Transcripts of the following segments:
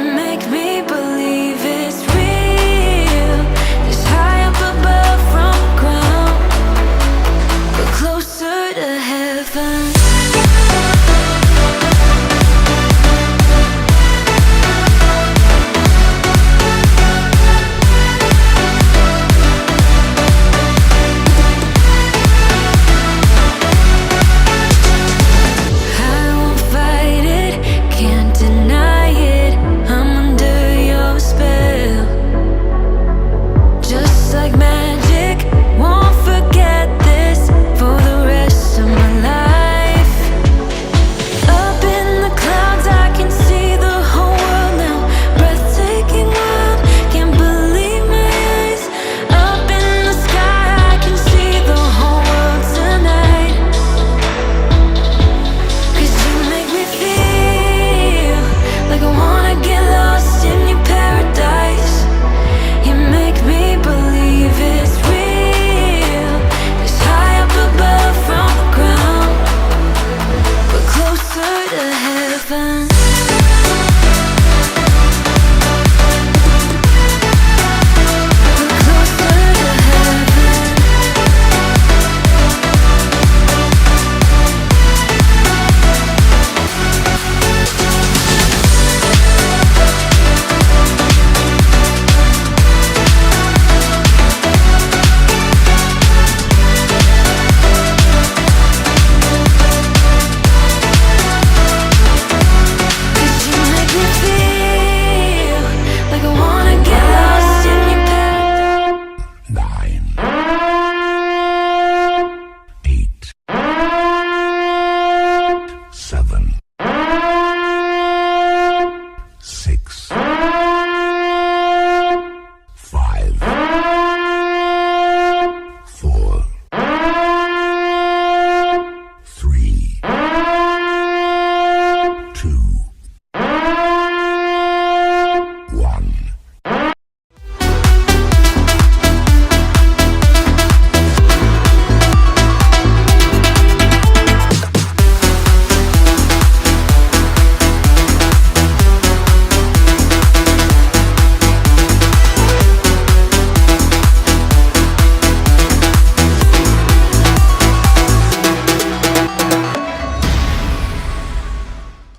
make me believe it's real. This high up above from the ground, but closer to heaven.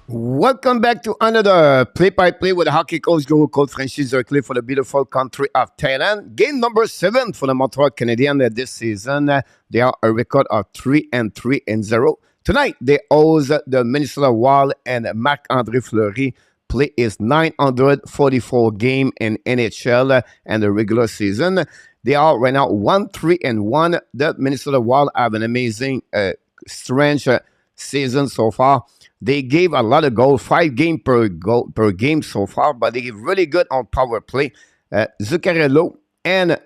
Welcome back to another play-by-play with the hockey coach, Global Coach Francis Zerkley for the beautiful country of Thailand. Game number 7 for the Montreal Canadiens this season. They are a record of 3-3-0. Tonight, they host the Minnesota Wild, and Marc-André Fleury play his 944 game in NHL and the regular season. They are right now 1-3-1. The Minnesota Wild have an amazing, strange season so far. They gave a lot of goals, 5 games per game so far, but they give really good on power play. Zuccarello and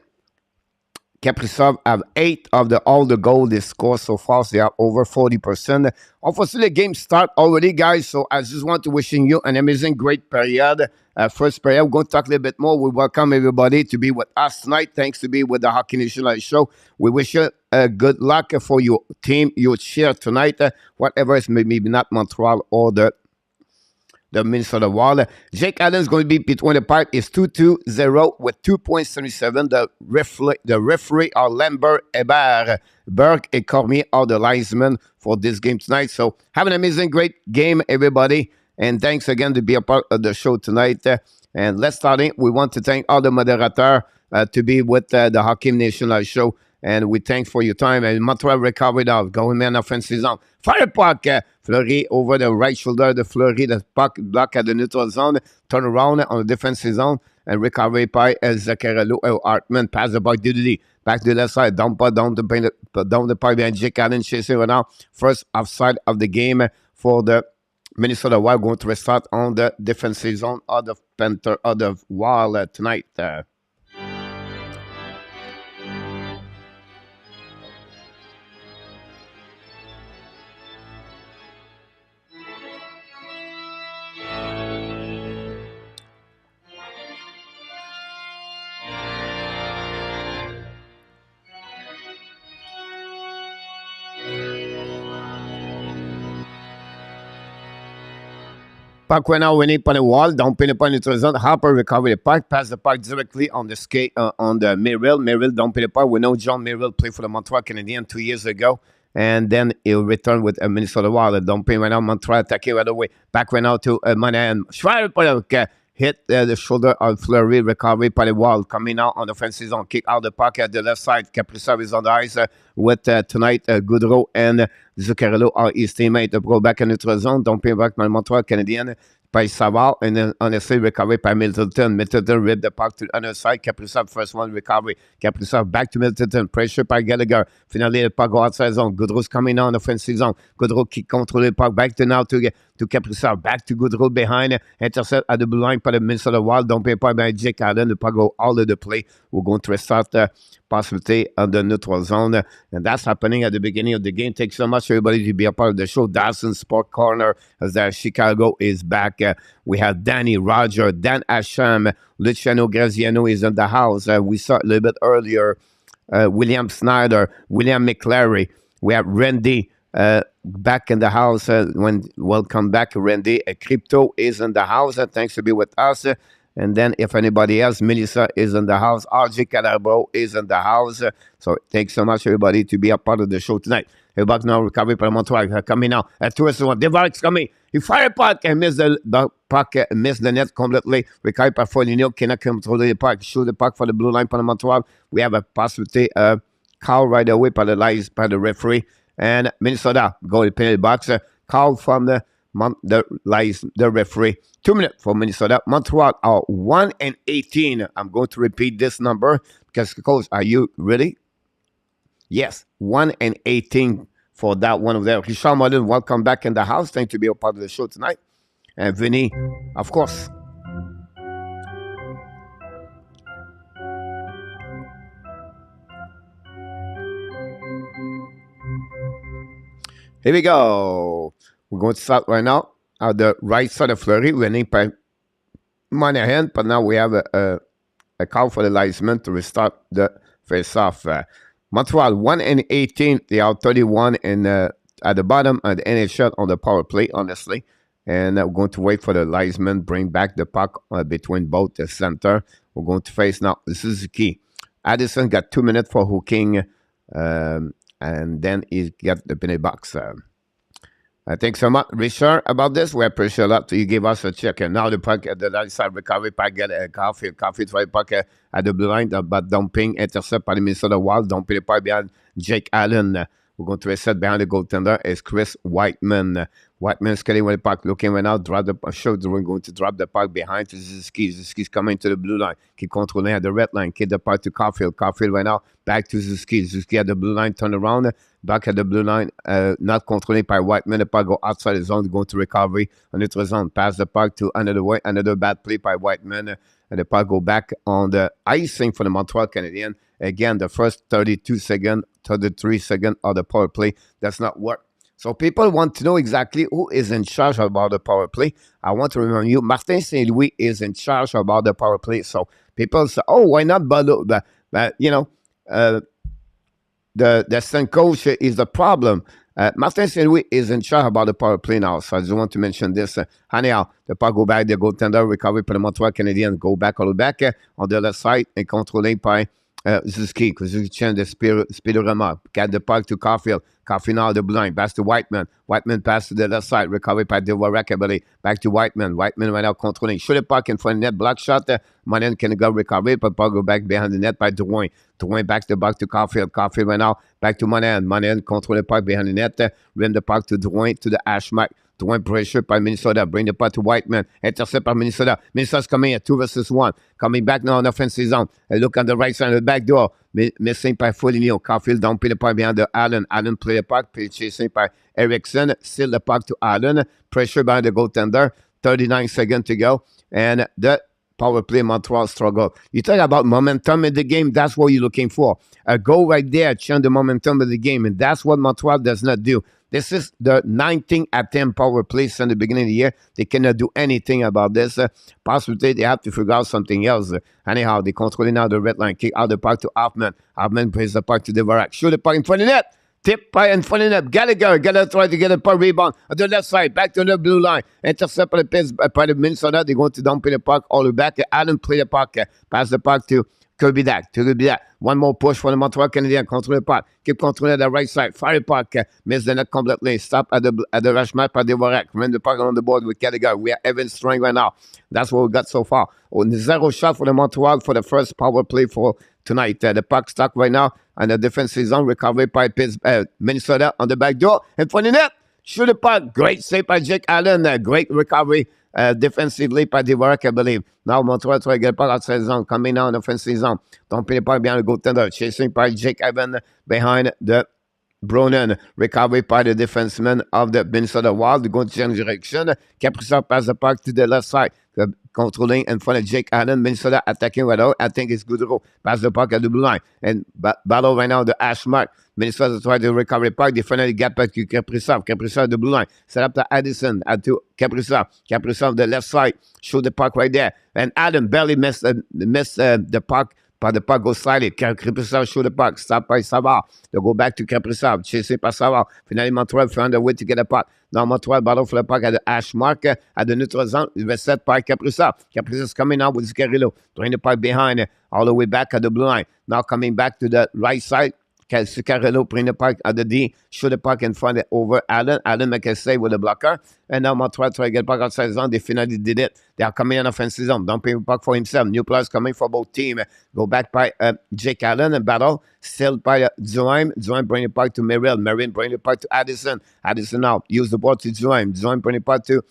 Kaprizov have 8 of all the goals they score so far, so they are over 40%. Unfortunately, the game start already, guys, so I just want to wishing you an amazing, great period. First period, we're going to talk a little bit more. We welcome everybody to be with us tonight. Thanks to be with the Hockey Nation Live Show. We wish you good luck for your team, your cheer tonight, whatever is maybe not Montreal or the Minnesota Wild. Jake Allen is going to be between the pipe. Is 2-2-0 with 2.77. The referee are Lambert, Hébert, Burke, and Cormier are the linesmen for this game tonight. So have an amazing, great game, everybody. And thanks again to be a part of the show tonight. And let's start it. We want to thank all the moderators to be with the Hockey Nation Live Show. And we thank for your time. And Montreal recovered out. Going man offensive zone. Fire puck. Fleury over the right shoulder. The Fleury, the puck block at the neutral zone. Turn around on the defensive zone. And recovery by Zuccarello or Hartman. Pass the puck to the back to the left side. Down the pipe behind Jake Allen. Chasing right now. First offside of the game for the Minnesota Wild. Going to restart on the defensive zone of the Panther of the Wild tonight. Puck went out winning on the wall. Don't pin upon the zone. Harper recovered the puck. Pass the puck directly on the skate on the Merrill. Merrill don't pin the puck. We know John Merrill played for the Montreal Canadiens 2 years ago. And then he'll return with a Minnesota Wild. Don't pin right now. Montreal attacking right away. Back went out to Monahan. Schreiber hit the shoulder of Fleury. Recovery by the Wild. Coming out on the offensive zone. Kick out the puck at the left side. Kaprizov is on the ice with tonight Goudreau and Zuccarello are his teammate. Go back in the zone. Don't pin back by Montreal Canadiens. By Savard, and then honestly recovery by Middleton. Middleton ripped the puck to the other side. Kaprizov first one recovery. Kaprizov back to Middleton. Pressure by Gallagher. Finally, the puck go outside zone. Goudreau's coming on offensive zone. Goudreau qui contrôle the puck. Back to now to Kaprizov. Back to Goudreau behind. Intercept at the blue line by the Minnesota Wild. Don't pay by Jake Allen. The puck go all of the play. We're going to restart possibility on the neutral zone. And that's happening at the beginning of the game. Thanks so much, everybody, to be a part of the show. Dawson Sport Corner as Chicago is back. We have Danny, Roger, Dan Asham, Luciano, Graziano is in the house. We saw a little bit earlier William Snyder, William McClary. We have Randy back in the house. Welcome back, Randy. Crypto is in the house. Thanks to be with us. And then if anybody else, Melissa is in the house. RJ Calabro is in the house. So thanks so much, everybody, to be a part of the show tonight. Back now, recovery by Montreal. Coming now at 2-1. Devarek's coming. He fired puck and missed the puck, missed the net completely. Recovery by Foligno. Cannot control the puck. Shoot the puck for the blue line for Montreal. We have a possibility. Call right away by the referee. And Minnesota go to the penalty box. Call from the referee. 2 minutes for Minnesota. Montreal are 1-18. I'm going to repeat this number because, coach, are you ready? Yes, 1-18 for that one over there. Richard Mullen, welcome back in the house. Thanks to be a part of the show tonight. And Vinny, of course. Here we go. We're going to start right now at the right side of Fleury, winning by Monahan, but now we have a call for the linesman to restart the face-off. Montreal 1-18. They are 31 at the bottom of the NHL on the power play, honestly. And we're going to wait for the linesman, bring back the puck between both the center. We're going to face now Suzuki. Addison got 2 minutes for hooking, and then he's got the penalty box. Thanks so much, Richard, about this. We appreciate a lot. You give us a check. And now the puck at the right side recovery puck get a Caulfield. Caulfield try puck at the blue line, but dumping, intercept by the Minnesota Wild. Dumping the puck behind Jake Allen. We're going to reset behind the goaltender is Chris Whiteman. Whiteman is getting with the puck, looking right now, drop the show. We're going to drop the puck behind to Suzuki. Suzuki's coming to the blue line. Keep controlling at the red line. Get the puck to Caulfield. Caulfield right now, back to Suzuki. Suzuki at the blue line, turn around. Back at the blue line, not controlled by Whiteman. The puck go outside the zone, going to recovery. On the zone, pass the puck to another way. Another bad play by Whiteman. And the puck go back on the icing for the Montreal Canadiens. Again, the first 32 seconds, 33 seconds of the power play does not work. So people want to know exactly who is in charge about the power play. I want to remind you, Martin St. Louis is in charge about the power play. So people say, oh, why not Balo? But you know, the assistant coach is the problem. Martin St. Louis is in charge about the power play now. So I just want to mention this. Anyhow, the puck go back, the goaltender recovery for the Montreal Canadiens, go back all the way back on the left side and controlling by Suzuki, because you change the speedorama. Get the puck to Caulfield. Caulfield now the blind. Pass to Whiteman. Whiteman pass to the left side. Recovery by DUARTE. Back to Whiteman. Whiteman right now controlling. Shoot the puck in front of the net. Block shot. Monahan can go recovery, but puck go back behind the net by Drouin. Drouin back to Caulfield. Caulfield right now back to Monahan. Monahan control the puck behind the net. Rim the puck to Drouin to the ash mark. Drouin pressure by Minnesota. Bring the puck to Whiteman. Intercept by Minnesota. Minnesota's coming at 2 versus 1. Coming back now on the offensive zone. Look on the right side of the back door. Missing by Foligno. Caulfield down, play the puck behind the Allen. Allen play the puck. Chasing by Erickson. Still the puck to Allen. Pressure by the goaltender. 39 seconds to go. And the power play Montreal struggle. You talk about momentum in the game. That's what you're looking for. A goal right there. Change the momentum of the game. And that's what Montreal does not do. This is the 19th attempt power play since the beginning of the year. They cannot do anything about this. Possibly they have to figure out something else. Anyhow, they controlling now the red line. Kick out the puck to Hoffman. Hoffman brings the puck to Devarak. Shoot the puck in front of the net. Tip by and funny enough, Gallagher try to get a puck rebound on the left side, back to the blue line. Intercept by the Pitts by the Minnesota. They're going to dump in the puck all the way back. Allen play the puck, pass the puck to Kirby Dak. One more push for the Montreal Canadiens. Control the puck. Keep controlling the right side. Fire the puck. Miss the net completely. Stop at the rush match by DUARTE. Run the puck on the board with Gallagher. We are even strong right now. That's what we got so far. Zero shot for the Montreal for the first power play for tonight. The puck stuck right now and the defensive zone. Recovery by Minnesota on the back door. And for the net, shoot the puck. Great save by Jake Allen. Great recovery defensively by DUARTE, I believe. Now Montreal try to get the puck outside zone. Coming down the offensive zone. Don't pay the puck behind the goaltender. Chasing by Jake Allen behind the Bronen. Recovery by the defenseman of the Minnesota Wild. Going to change direction. Kaprizov pass the puck to the left side. Controlling in front of Jake Allen. Minnesota attacking right out. I think it's Goudreau. Pass the puck at the blue line. And battle right now the hash mark. Minnesota try to recover the puck. They finally get back to Kaprizov. Kaprizov at the blue line. Set up to Addison. To Kaprizov. Kaprizov the left side. Shoot the puck right there. And Adam barely missed the puck. But the puck goes slightly. Kaprizov shoot the puck. Stop by Savard. They go back to Kaprizov. Chasing by Savard. Finally, Montreal found a way to get the puck. Now Montreal battle for the puck at the hash mark. At the neutral zone. Reset by Kaprizov. Kaprizov is coming out with Scarillo. Throwing the puck behind. All the way back at the blue line. Now coming back to the right side. Scarello bring the puck at the D, shoot the puck in front over Allen. Allen make a save with a blocker. And now Montreal try to get back outside zone. They finally did it. They are coming in offensive zone. Dumping the puck for himself. New players coming for both teams. Go back by Jake Allen and battle. Still by Duhaime. Duhaime bring the puck to Merrill. Merrill bring the puck to Addison. Addison now use the ball to Duhaime. Duhaime bring the puck to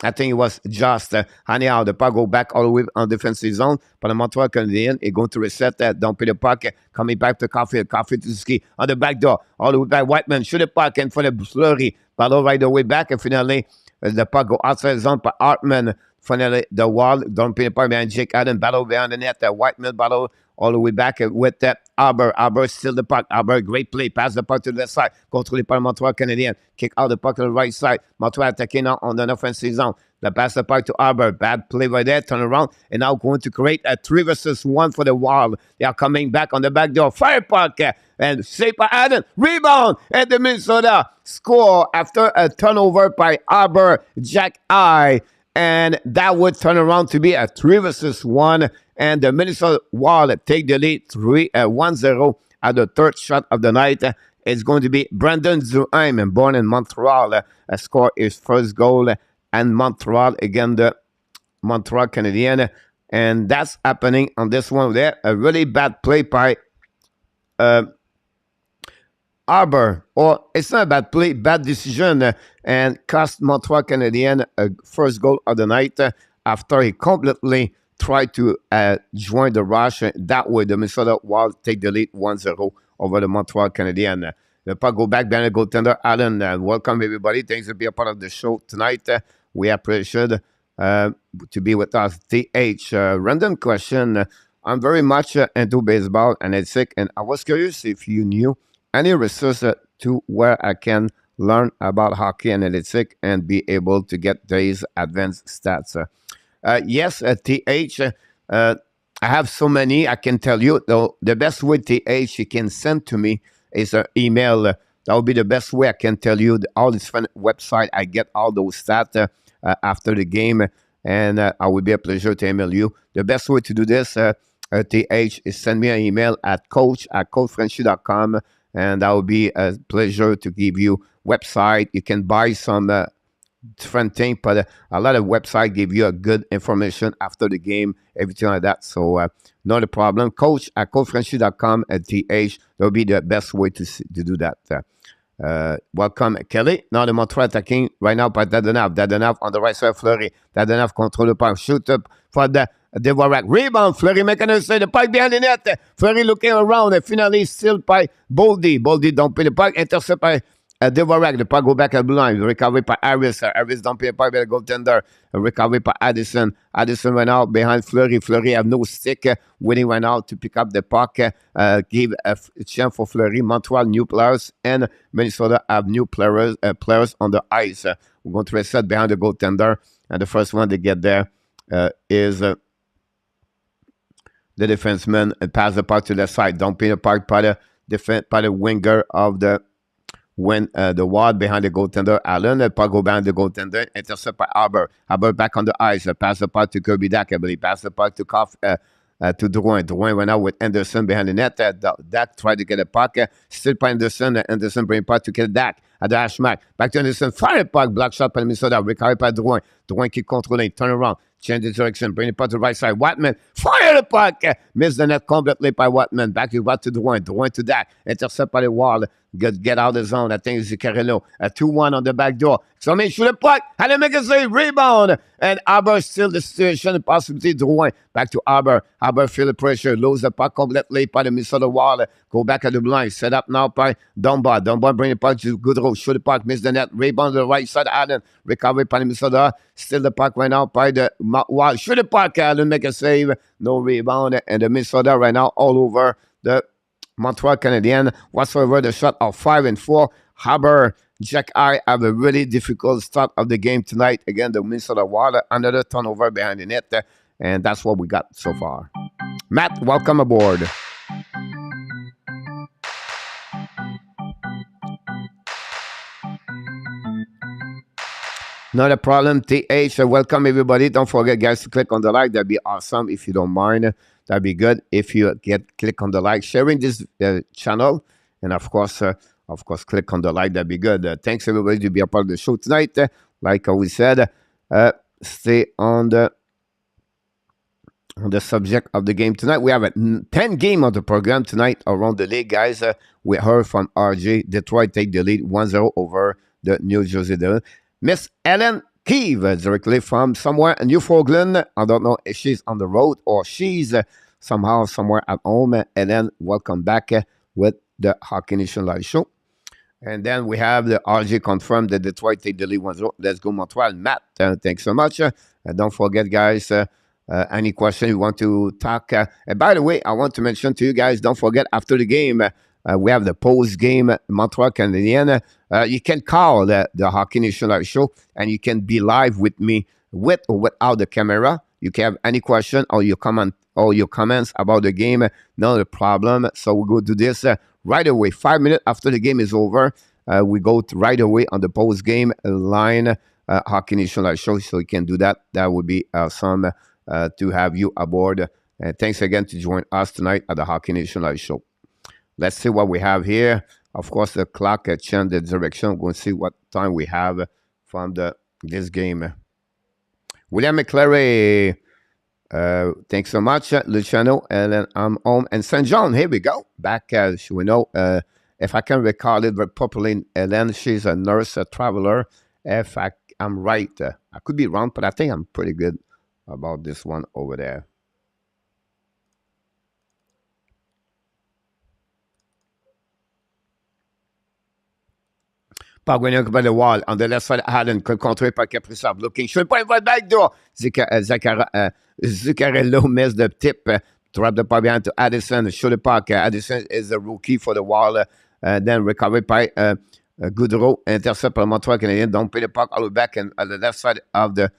I think it was just anyhow, the puck go back all the way on defensive zone. But the Montreal Canadiens is going to reset that. Don't pay the puck. Coming back to Caulfield. Caulfield to Ski on the back door. All the way back. Whiteman shoot the puck in front of Fleury. Battle right the way back. And finally, the puck go outside zone by Hartman. Finally, the wall. Don't pay the puck behind Jake Allen. Battle behind the net. Whiteman battle all the way back with Arbor. Arbor still the puck. Arbor, great play. Pass the puck to the left side. Controlé par le Montreal Canadien. Kick out the puck to the right side. Montreal attacking now on the offensive zone. The pass the puck to Arbor. Bad play right there. Turn around. And now going to create a 3-versus-1 for the Wild. They are coming back on the back door. Fire puck. And save by Allen. Rebound. And the Minnesota score after a turnover by Arbor. Jack I. And that would turn around to be a 3-versus-1. And the Minnesota Wild take the lead 1-0 at the third shot of the night. It's going to be Brandon Duhaime, born in Montreal, score his first goal and Montreal against the Montreal Canadiens. And that's happening on this one there. A really bad play by Arbor, or it's not a bad play, bad decision, and cost Montreal Canadiens a first goal of the night after he completely tried to join the rush. That way, the Minnesota Wild take the lead 1-0 over the Montreal Canadiens. The puck go back behind the goaltender, Allen. Welcome, everybody. Thanks for being a part of the show tonight. We appreciate to be with us. TH, random question. I'm very much into baseball and it's sick, and I was curious if you knew any resource to where I can learn about hockey analytics and be able to get these advanced stats. Yes, TH, I have so many I can tell you. Though the best way, TH, you can send to me is an email. That would be the best way I can tell you. All this fun website, I get all those stats after the game, and I would be a pleasure to email you. The best way to do this, TH, is send me an email at coach@coachfrenchy.com. And that would be a pleasure to give you website. You can buy some different things, but a lot of websites give you a good information after the game, everything like that. So not a problem. Coach@coachfrenchy.com and TH. That would be the best way to do that. Welcome, Kelly. Now the Montreal attacking right now by Dadonov. Dadonov on the right side, Fleury. Dadonov control the puck. Shoot up for the DUARTE. Rebound. Fleury making a save. The puck behind the net. Fleury looking around. And finally still by Boldy. Boldy don't pay the puck. Intercept by DUARTE. The puck go back at blue line. Recovery by Harris. Harris don't pay the puck by the goaltender. Recovery by Addison. Addison went out behind Fleury. Fleury have no stick. Winning right now to pick up the puck. Give a chance for Fleury. Montreal new players. And Minnesota have new players on the ice. We're going to reset behind the goaltender. And the first one to get there is the defenseman, and pass the puck to the side. Don't pay the puck by the defend by the winger of the Wild behind the goaltender, Allen. Le puck go behind the goaltender. Intercept by Haber. Haber back on the ice. Pass the puck to Kirby Dak, I believe. Pass the puck to to Drouin. Drouin went out with Anderson behind the net. Dak tried to get a puck. Still by Anderson. Anderson bring puck to get Dak at the hash mark. Back to Anderson. Fire the puck. Block shot by Minnesota. Recovered by Drouin. Drouin keep controlling. Turn around. Change the direction. Bring the puck to the right side. Watman. Fire the puck. Miss the net completely by Watman. Back to Drouin. Drouin to Dak. Intercept by the wall. Get out of the zone. I think it's Zuccarello. A 2-1 on the back door. So make sure the puck. Had to make a save. Rebound. And Haber still the situation. Possibility Drouin. Back to Haber. Haber feel the pressure. Lose the puck completely by the Minnesota wall. Go back at the blind. Set up now by Dunbar. Dunbar bring the puck to Goodrow. Shoot the puck. Miss the net. Rebound to the right side. Allen. Recovery by the Minnesota. Still the puck right now by the wall. Shoot the puck. Allen make a save. No rebound. And the Minnesota right now all over the Montreal Canadiens. Whatsoever the shot of 5 and 4. Haber, Jack I have a really difficult start of the game tonight. Again, the Minnesota Wild, another turnover behind the net. And that's what we got so far. Matt, welcome aboard. Not a problem. TH, welcome everybody. Don't forget, guys, to click on the like. That'd be awesome if you don't mind. That'd be good if you click on the like, sharing this channel, and of course, click on the like. That'd be good. Thanks everybody to be a part of the show tonight. Like we said, stay on the subject of the game tonight. We have a 10 game of the program tonight around the league, guys. We heard from RJ. Detroit take the lead 1-0 over the New Jersey Devils. Miss Ellen Keeve, directly from somewhere in Newfoundland. I don't know if she's on the road or she's somehow somewhere at home. Ellen, welcome back with the Hockey Nation Live Show. And then we have the RJ confirmed that Detroit take the lead 1-0. Let's go Montreal. Matt, thanks so much. Don't forget, guys, any question you want to talk. And by the way, I want to mention to you guys, don't forget, after the game, we have the post-game Montreal Canadiens. You can call the Hockey Nation Live Show, and you can be live with me with or without the camera. You can have any question or your comment or your comments about the game. Not a problem. So we go do this right away. 5 minutes after the game is over, we go right away on the post-game line Hockey Nation Live Show. So you can do that. That would be awesome to have you aboard. And thanks again to join us tonight at the Hockey Nation Live Show. Let's see what we have here. Of course, the clock changed the direction. We're going to see what time we have from this game. William McClary, thanks so much. Luciano, and then I'm home. And St. John, here we go. Back, as we know, if I can recall it very properly, Ellen, she's a nurse, a traveler. If I'm right, I could be wrong, but I think I'm pretty good about this one over there. Parvenir by the wall. On the left side, Allen, contré par Kaprizov. Looking, should point right back door. Zuccarello missed the tip. Drop the puck behind to Addison. Shoot the puck. Addison is a rookie for the wall. Then recovered by Goodrow. Intercept by Montreal Canadiens. Don't play the puck all the way back. And at the left side of the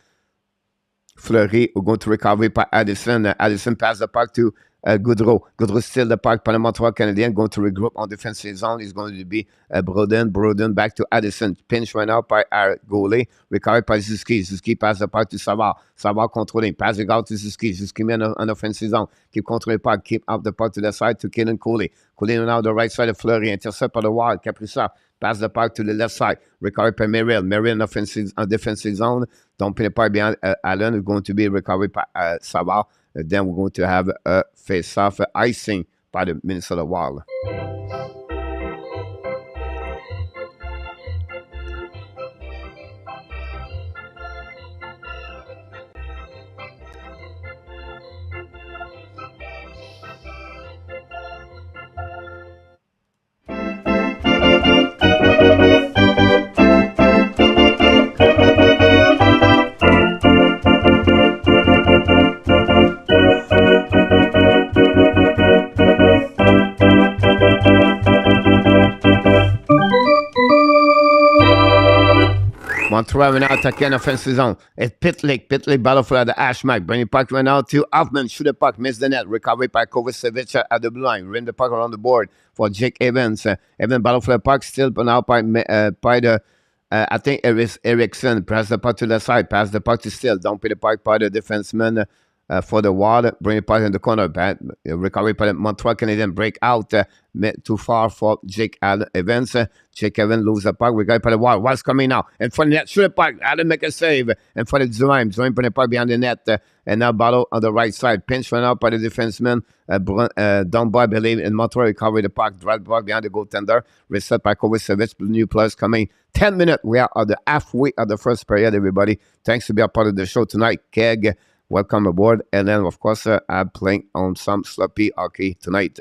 Fleury, we're going to recover by Addison. Addison pass the puck to Goodrow. Goodrow still the puck by the Montreal Canadiens, going to regroup on defensive zone. Is going to be Broden. Broden back to Addison. Pinch right now by our goalie. Recovered by Zuski. Zuski pass the puck to Savard. Savard controlling. Passing out to Zuski. Zuski on offensive zone. Keep controlling the puck. Keep up the puck to the side to Kaden Cooley. Cooley now the right side of Fleury. Intercept by the wall. Kaprizov. Pass the puck to the left side. Recovered by Merrill. Merrill on defensive zone. Don't play the puck behind Allen. Is going to be recovered by Savard. Then we're going to have a face-off icing by the Minnesota Wild. Montreal right now attacking offensive zone. It's Pitlick battle for the Ashmack. Bring the puck right now to Hoffman. Shoot the puck, miss the net. Recovery by Kovacevic at the blue line. Rim the puck around the board for Jake Evans. Evans battle for the puck, still now by the I think it is Erickson. Pass the puck to the side. Pass the puck to Still. Don't pay the puck by the defenseman for the wall. Bring the puck in the corner. Recovery by the Montreal Canadiens. Break out. Too far for Jake Evans. Jake Evans lose the puck. Recovery by the wall. What's coming now? And for the net. Shoot the puck. Adam make a save. And for the Zouim. Zouim put the puck behind the net. And now battle on the right side. Pinch run out by the defenseman. Dunbar, I believe, in Montreal. Recovery the puck. Drive the puck behind the goaltender. Reset by Kovacevic. New players coming. 10 minutes. We are at the halfway of the first period, everybody. Thanks to be a part of the show tonight. Keg, welcome aboard. And then, of course, I'm playing on some sloppy hockey tonight.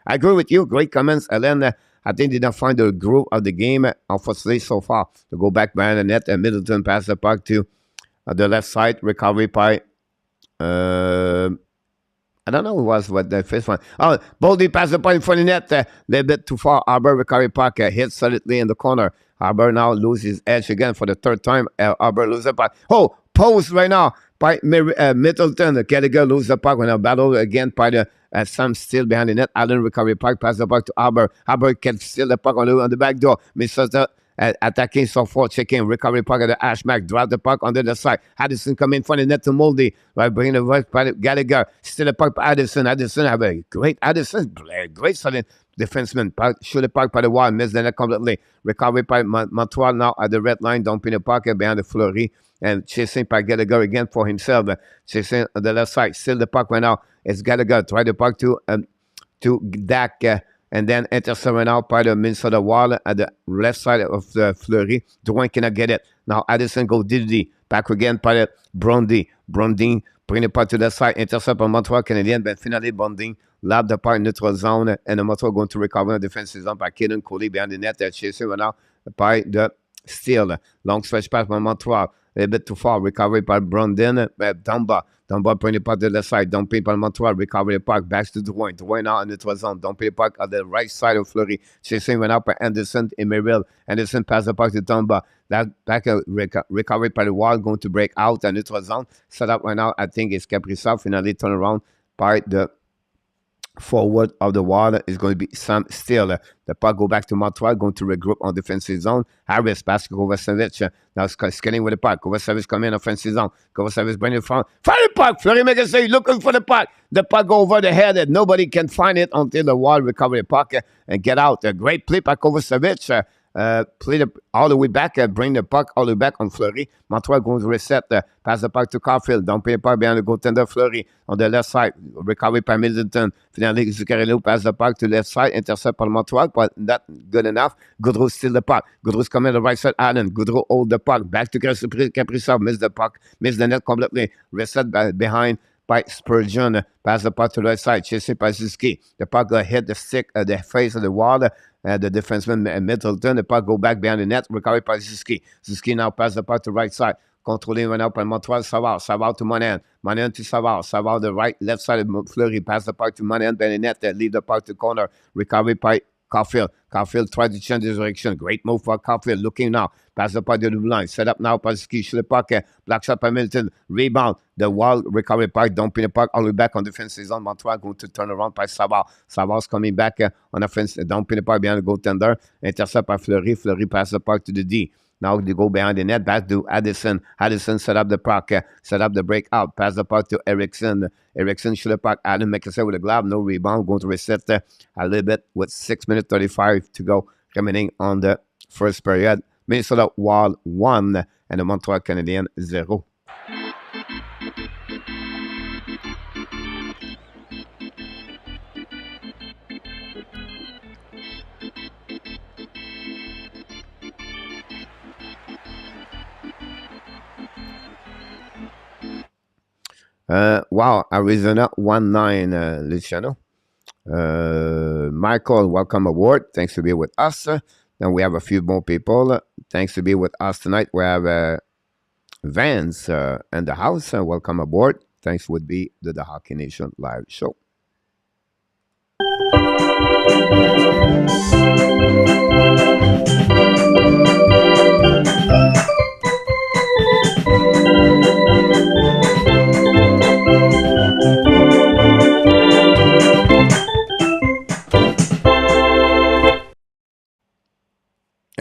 I agree with you. Great comments. Ellen, I think did not find the groove of the game, unfortunately, so far. To go back behind the net, and Middleton pass the puck to the left side. Recovery by... I don't know who was what the first one. Oh, Boldy passed the puck in front of the net. A little bit too far. Arbor recovery puck hit solidly in the corner. Arbor now loses edge again for the third time. Arbor loses the puck. Oh, post right now by Middleton. Gallagher loses the puck when a battle again by the Sam Still behind the net. Allen recovery puck. Pass the puck to Arbor. Arbor can steal the puck on the back door. Minnesota attacking so far, checking recovery puck at the Ashmack, drop the puck under the side. Addison come in front of the net to Moldy, right, bringing the right by Gallagher, still the puck by Addison. Addison have a great great solid defenseman. Shoot the puck by the wall, miss the net completely. Recovery by Montreal now at the red line, dumping the puck behind the Fleury and chasing by Gallagher again for himself. Chasing on the left side, still the puck right now. It's Gallagher, try the puck to Dak. And then intercepted out by the Minnesota wall at the left side of the Fleury. Drouin cannot get it. Now Addison go Diddy. Back again by the Brondy. Bring the puck to the side. Intercept on Montreal Canadiens. But finally Bonding lab the puck in neutral zone. And the Montreal going to recover the defensive zone by Kaden Coley behind the net. They're chasing right now by the Steele. Long stretch pass by Montreal. A little bit too far. Recovery by Brandon. Dunbar bring the puck to the side. Dumping by Montreal. Recovery the puck. Back to Drouin. Drouin now in the zone. Dumping the puck at the right side of Fleury. Chasing went out by Anderson in Merrill. Anderson pass the puck to Dunbar. That back recovery by the wall. Going to break out in the zone. Set up right now. I think it's Kaprizov. Finally turn around by the forward of the wall is going to be Sam Still. The puck go back to Montreal, going to regroup on defensive zone. Harris pass to Kovacevic. Now scanning with the puck. Kovacevic come in offensive zone. Kovacevic bring it front. Find the puck. Fleury make a save, looking for the puck. The puck go over the head and nobody can find it until the wall recover the puck and get out. A great play by Kovacevic. Play all the way back, bring the puck all the way back on Fleury. Montreal going to reset, pass the puck to Caulfield, don't pay the puck behind the goaltender Fleury on the left side, recovery by Middleton. Finally, Zuccarello pass the puck to the left side, intercept by Montreal, but not good enough. Goudreau steal the puck. Goudreau's coming on the right side, Allen. Goudreau hold the puck, back to Kaprizov, miss the puck, miss the net completely, reset behind by Spurgeon, pass the puck to the right side, chasing by Suzuki. The puck hit the stick, the face of the wall. The defenseman Middleton, the puck go back behind the net, recovery by Suzuki. Suzuki now pass the puck to the right side, controlling right now by Montreal. Savard to Monahan to Savard the right, left side of Fleury, pass the puck to Monahan behind the net, lead the puck to corner, recovery by Caulfield tried to change his direction. Great move for Caulfield. Looking now. Pass the puck to the blue line. Set up now by Ski. Shoot the puck. Black shot by Milton. Rebound. The wall. Recovery puck. Dumping the puck all the way back on defensive zone. Montreal going to turn around by Savard. Savard's coming back on offense. Dumping the puck behind the goaltender. Intercept by Fleury. Fleury pass the puck to the D. Now they go behind the net, back to Addison. Addison set up the puck, set up the breakout, pass the puck to Erickson. Erickson shoot the puck. Adam make a save with a glove, no rebound. Going to reset a little bit with 6 minutes 35 to go, remaining on the first period. Minnesota Wild 1 and the Montreal Canadiens 0. Wow, Arizona 1-9, Luciano. Michael, welcome aboard. Thanks for being with us. Then we have a few more people. Thanks for being with us tonight. We have Vance in the house. Welcome aboard. Thanks would be the Hockey Nation live show.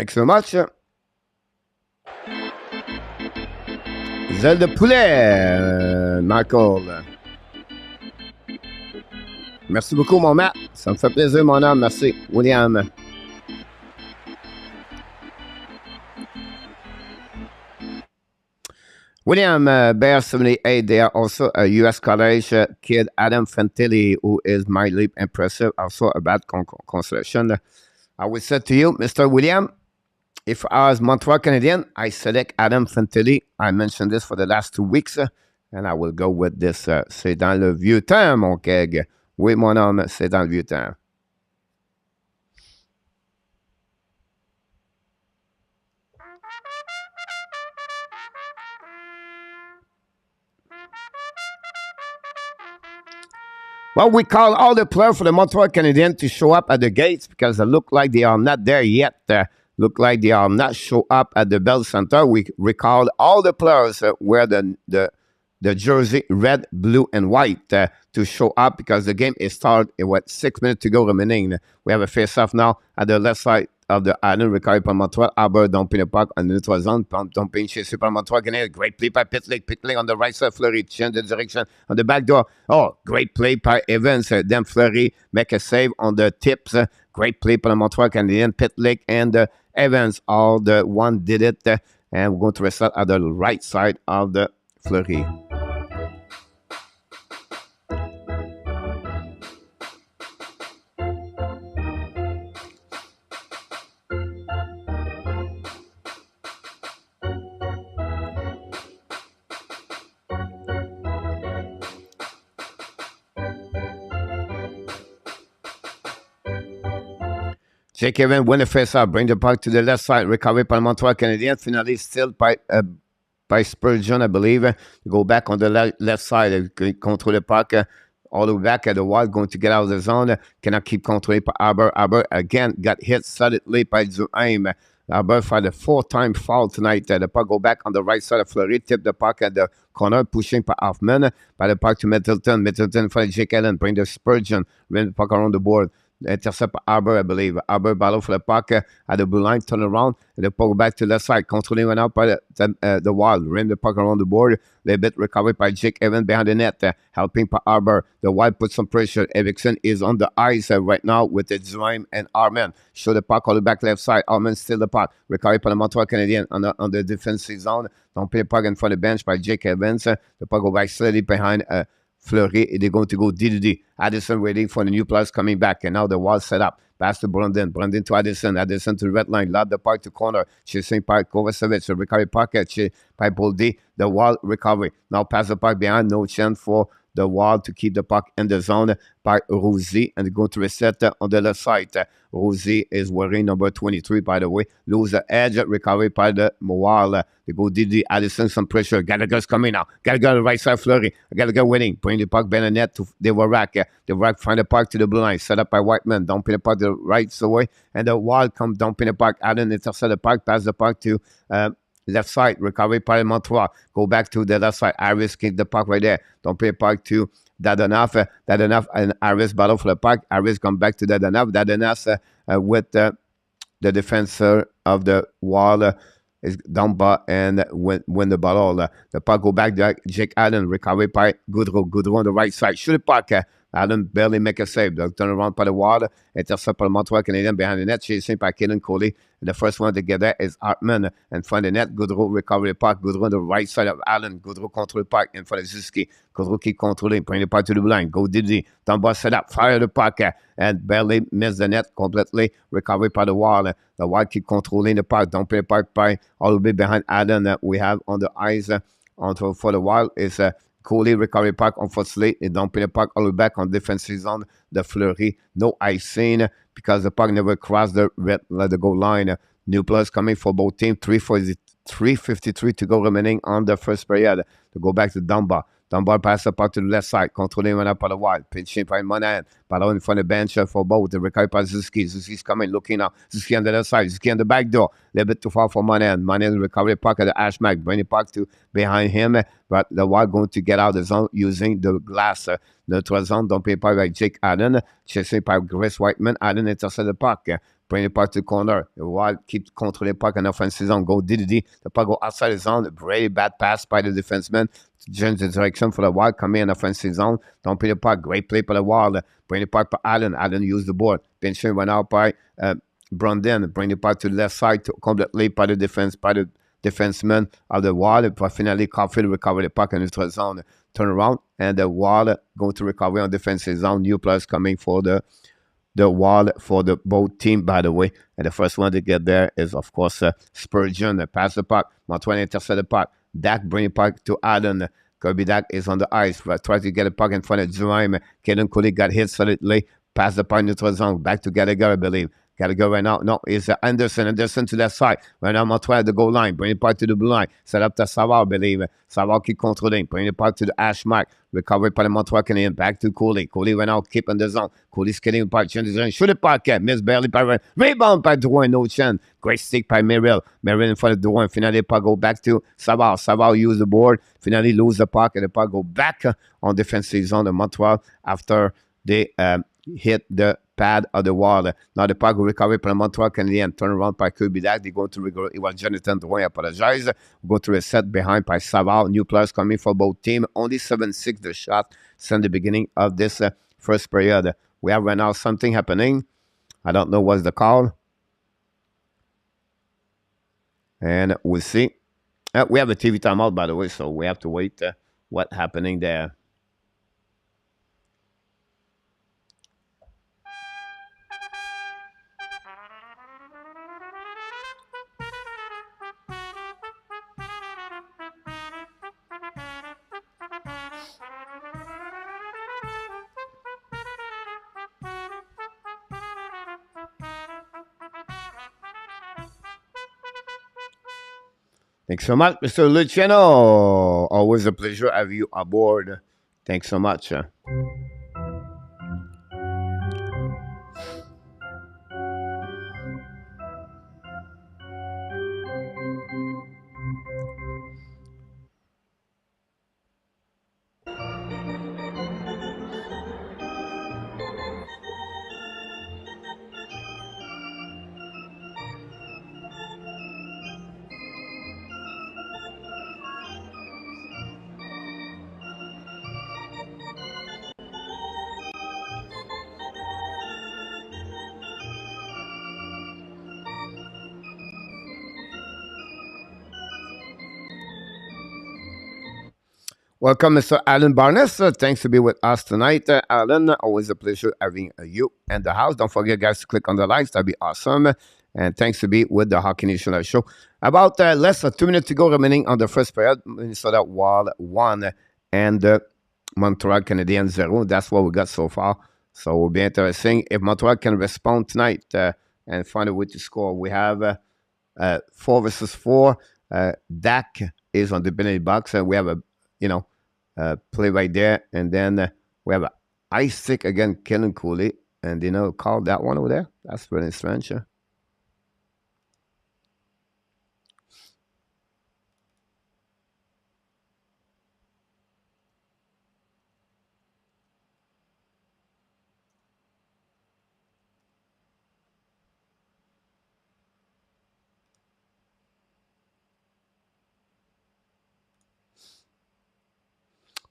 Thanks so much. Zèle de poulet, Michael. Merci beaucoup, mon Matt. Ça me fait plaisir, mon homme. Merci, William. William Bear 78, they are also a U.S. college kid, Adam Fantilli, who is mildly impressive, also a bad consolation. I would say to you, Mr. William, if I was Montreal Canadian, I select Adam Fantilli. I mentioned this for the last 2 weeks, and I will go with this. C'est dans le vieux temps, mon keg. Oui, mon homme, c'est dans le vieux temps. Well, we call all the players for the Montreal Canadiens to show up at the gates because it look like they are not there yet. Look like they are not show up at the Bell Center. We recall all the players wear the jersey red, blue, and white to show up because the game is started with 6 minutes to go remaining. We have a face-off now at the left side of the island, recovered by Montreal. Aber dumping the puck on the neutral zone. Dumping chez Super Montreal. Great play by Pitlick. Pitlick on the right side. Fleury change the direction on the back door. Oh, great play by Evans. Then Fleury make a save on the tips. Great play by the Montreal Canadiens. Pitlick and Evans, all the one did it. And we're going to restart at the right side of the Fleury. Jake Evans win the face-off, bring the puck to the left side, recovery by Montreal Canadiens, finally still by Spurgeon, I believe. Go back on the left side, control the puck all the way back at the wall, going to get out of the zone, cannot keep controlling by Aber. Aber again got hit solidly by Duhaime. Aber for the 4th-time foul tonight. The puck go back on the right side of Fleury, tip the puck at the corner, pushing by Hoffman, by the puck to Middleton. Middleton for Jake Allen, bring the Spurgeon, bring the puck around the board. Intercept Aber, I believe. Aber battle for the puck at the blue line, turn around, and the puck back to the left side. Controlling went out by the wall. Rim the puck around the board. A bit recovered by Jake Evans behind the net, helping by Aber. The wide put some pressure. Eriksson is on the ice right now with the Zwaim and Arman. Show the puck all the back left side. Arman still the puck. Recovered by the Montreal Canadiens on the defensive zone. Don't play the puck in front of the bench by Jake Evans. The puck go back slightly behind Fleury, they're going to go DDD. Addison waiting for the new players coming back, and now the wall set up. Pass to Brandon. Brandon to Addison. Addison to the red line. Lob the puck to corner. Chasing puck. Kovacevic. The recovery pocket. By Boldy. The wall recovery. Now pass the puck behind. No chance for the wall to keep the puck in the zone by Rosie, and going to reset on the left side. Rosie is wearing number 23, by the way. Lose the edge, recovery by the Moal. They go Didi, Addison, some pressure. Gallagher's coming now. Gallagher on the right side, Fleury. Gallagher winning. Bring the puck behind the net to Dvorak. Dvorak find the puck to the blue line. Set up by Whiteman. Dumping the puck to the right away. And the Wall come dumping the puck. Allen intercept the puck. Pass the puck to left side. Recovery by Montreal. Go back to the left side. Harris kick the puck right there. Dumping the puck to Dadonov. Dadonov and Harris battle for the puck. Harris come back to Dadonov. Dadonov with the defender of the Wall is Dumba and win the ball. The puck go back to Jake Allen. Recovery by Goudreau. Goudreau on the right side. Shoot the puck. Allen barely make a save. They'll turn around by the Wall. Intercept by the Montreal Canadiens behind the net. Chasing by Kaden Coley. And the first one to get there is Hartman. And find the net. Goudreau recover the puck. Goudreau on the right side of Allen. Goudreau control the puck in front of Ziski. Goudreau keep controlling. Bring the puck to the line. Go Didi. Dumba set up. Fire the puck. And barely miss the net completely. Recovery by the Wall. The Wall keep controlling the puck. Don't play the puck by all the way behind Allen. We have on the ice for the Wall is Coley recovery puck, unfortunately, it dumping the puck all the way back on defensive zone. The Fleury, no icing because the puck never crossed the goal line. New players coming for both teams. 3:53 to go remaining on the first period. To go back to Dumba. Down ball pass the puck to the left side. Controlling run up by the Wild. Pinching by Monahan. Ball in front of the bench for both. The recovery by Zuski. Zuski's coming, looking out. Zuski on the left side. Zuski on the back door. A little bit too far for Monahan. Monahan recovery puck at the Ashmack. Bring the puck to behind him. But the Wild going to get out of the zone using the glass. The zone dumping by Jake Allen. Chasing by Grace Whiteman. Allen intercepts the puck. Bring the puck to the corner. The Wild keep controlling the puck in offensive zone. Go DDD. The puck go outside the zone. Very bad pass by the defenseman. Change the direction for the Wild. Come in offensive zone. Don't play the puck. Great play for the Wild. Bring the puck for Allen. Allen use the board. Pinching went out by Brandon. Bring the puck to the left side. To completely by the defenseman of the Wild. But finally, Caulfield recover the puck in the neutral zone. Turn around. And the Wild going to recover on defensive zone. New players coming for the Wild for the both team, by the way. And the first one to get there is, of course, Spurgeon. Pass the puck. Montreal intercept the puck. Dak bring the puck to Allen. Kirby Dak is on the ice. But try to get the puck in front of Jerome. Kaden Cooley got hit solidly. Pass the puck neutral zone. Back to Gallagher, I believe. Gallagher right now. No, it's Anderson. Anderson to that side. Right now, Montreal at the goal line. Bring the puck to the blue line. Set up to Savard, I believe. Savard keep controlling. Bring the puck to the Ash mark. Recovery by the Montreal Canadiens. Back to Cooley. Cooley right now. Keep in the zone. Cooley's getting the puck. Changes the zone. Shoot the puck. Miss barely by Ryan. Rebound by Drouin. No chance. Great stick by Merrill. Merrill in front of Drouin. Finally, the puck go back to Savard. Savard use the board. Finally, lose the puck. And the puck go back on defensive zone of Montreal after they hit the pad of the wall. Now the puck will recover from Montreal Canadiens. Turn around by Kirby Dak. They go to recover. It was Jonathan Drouin. Apologize. Go to a set behind by Savard. New players coming for both teams. Only 7-6 the shot since the beginning of this first period. We have right now something happening. I don't know what's the call. And we'll see. We have a TV timeout, by the way, so we have to wait what's happening there. Thanks so much, Mr. Luciano. Always a pleasure to have you aboard. Thanks so much. Welcome, Mr. Alan Barnes. Thanks to be with us tonight. Alan, always a pleasure having you in the house. Don't forget, guys, to click on the likes. That'd be awesome. And thanks to be with the Hockey Nation Live show. About less than 2 minutes to go remaining on the first period. Minnesota Wild 1 and Montreal Canadiens 0. That's what we got so far. So it will be interesting if Montreal can respond tonight and find a way to score. We have 4 versus 4. Dak is on the penalty box. And we have a, play right there. And then we have an ice stick again, Kellen Cooley. And, call that one over there. That's really strange.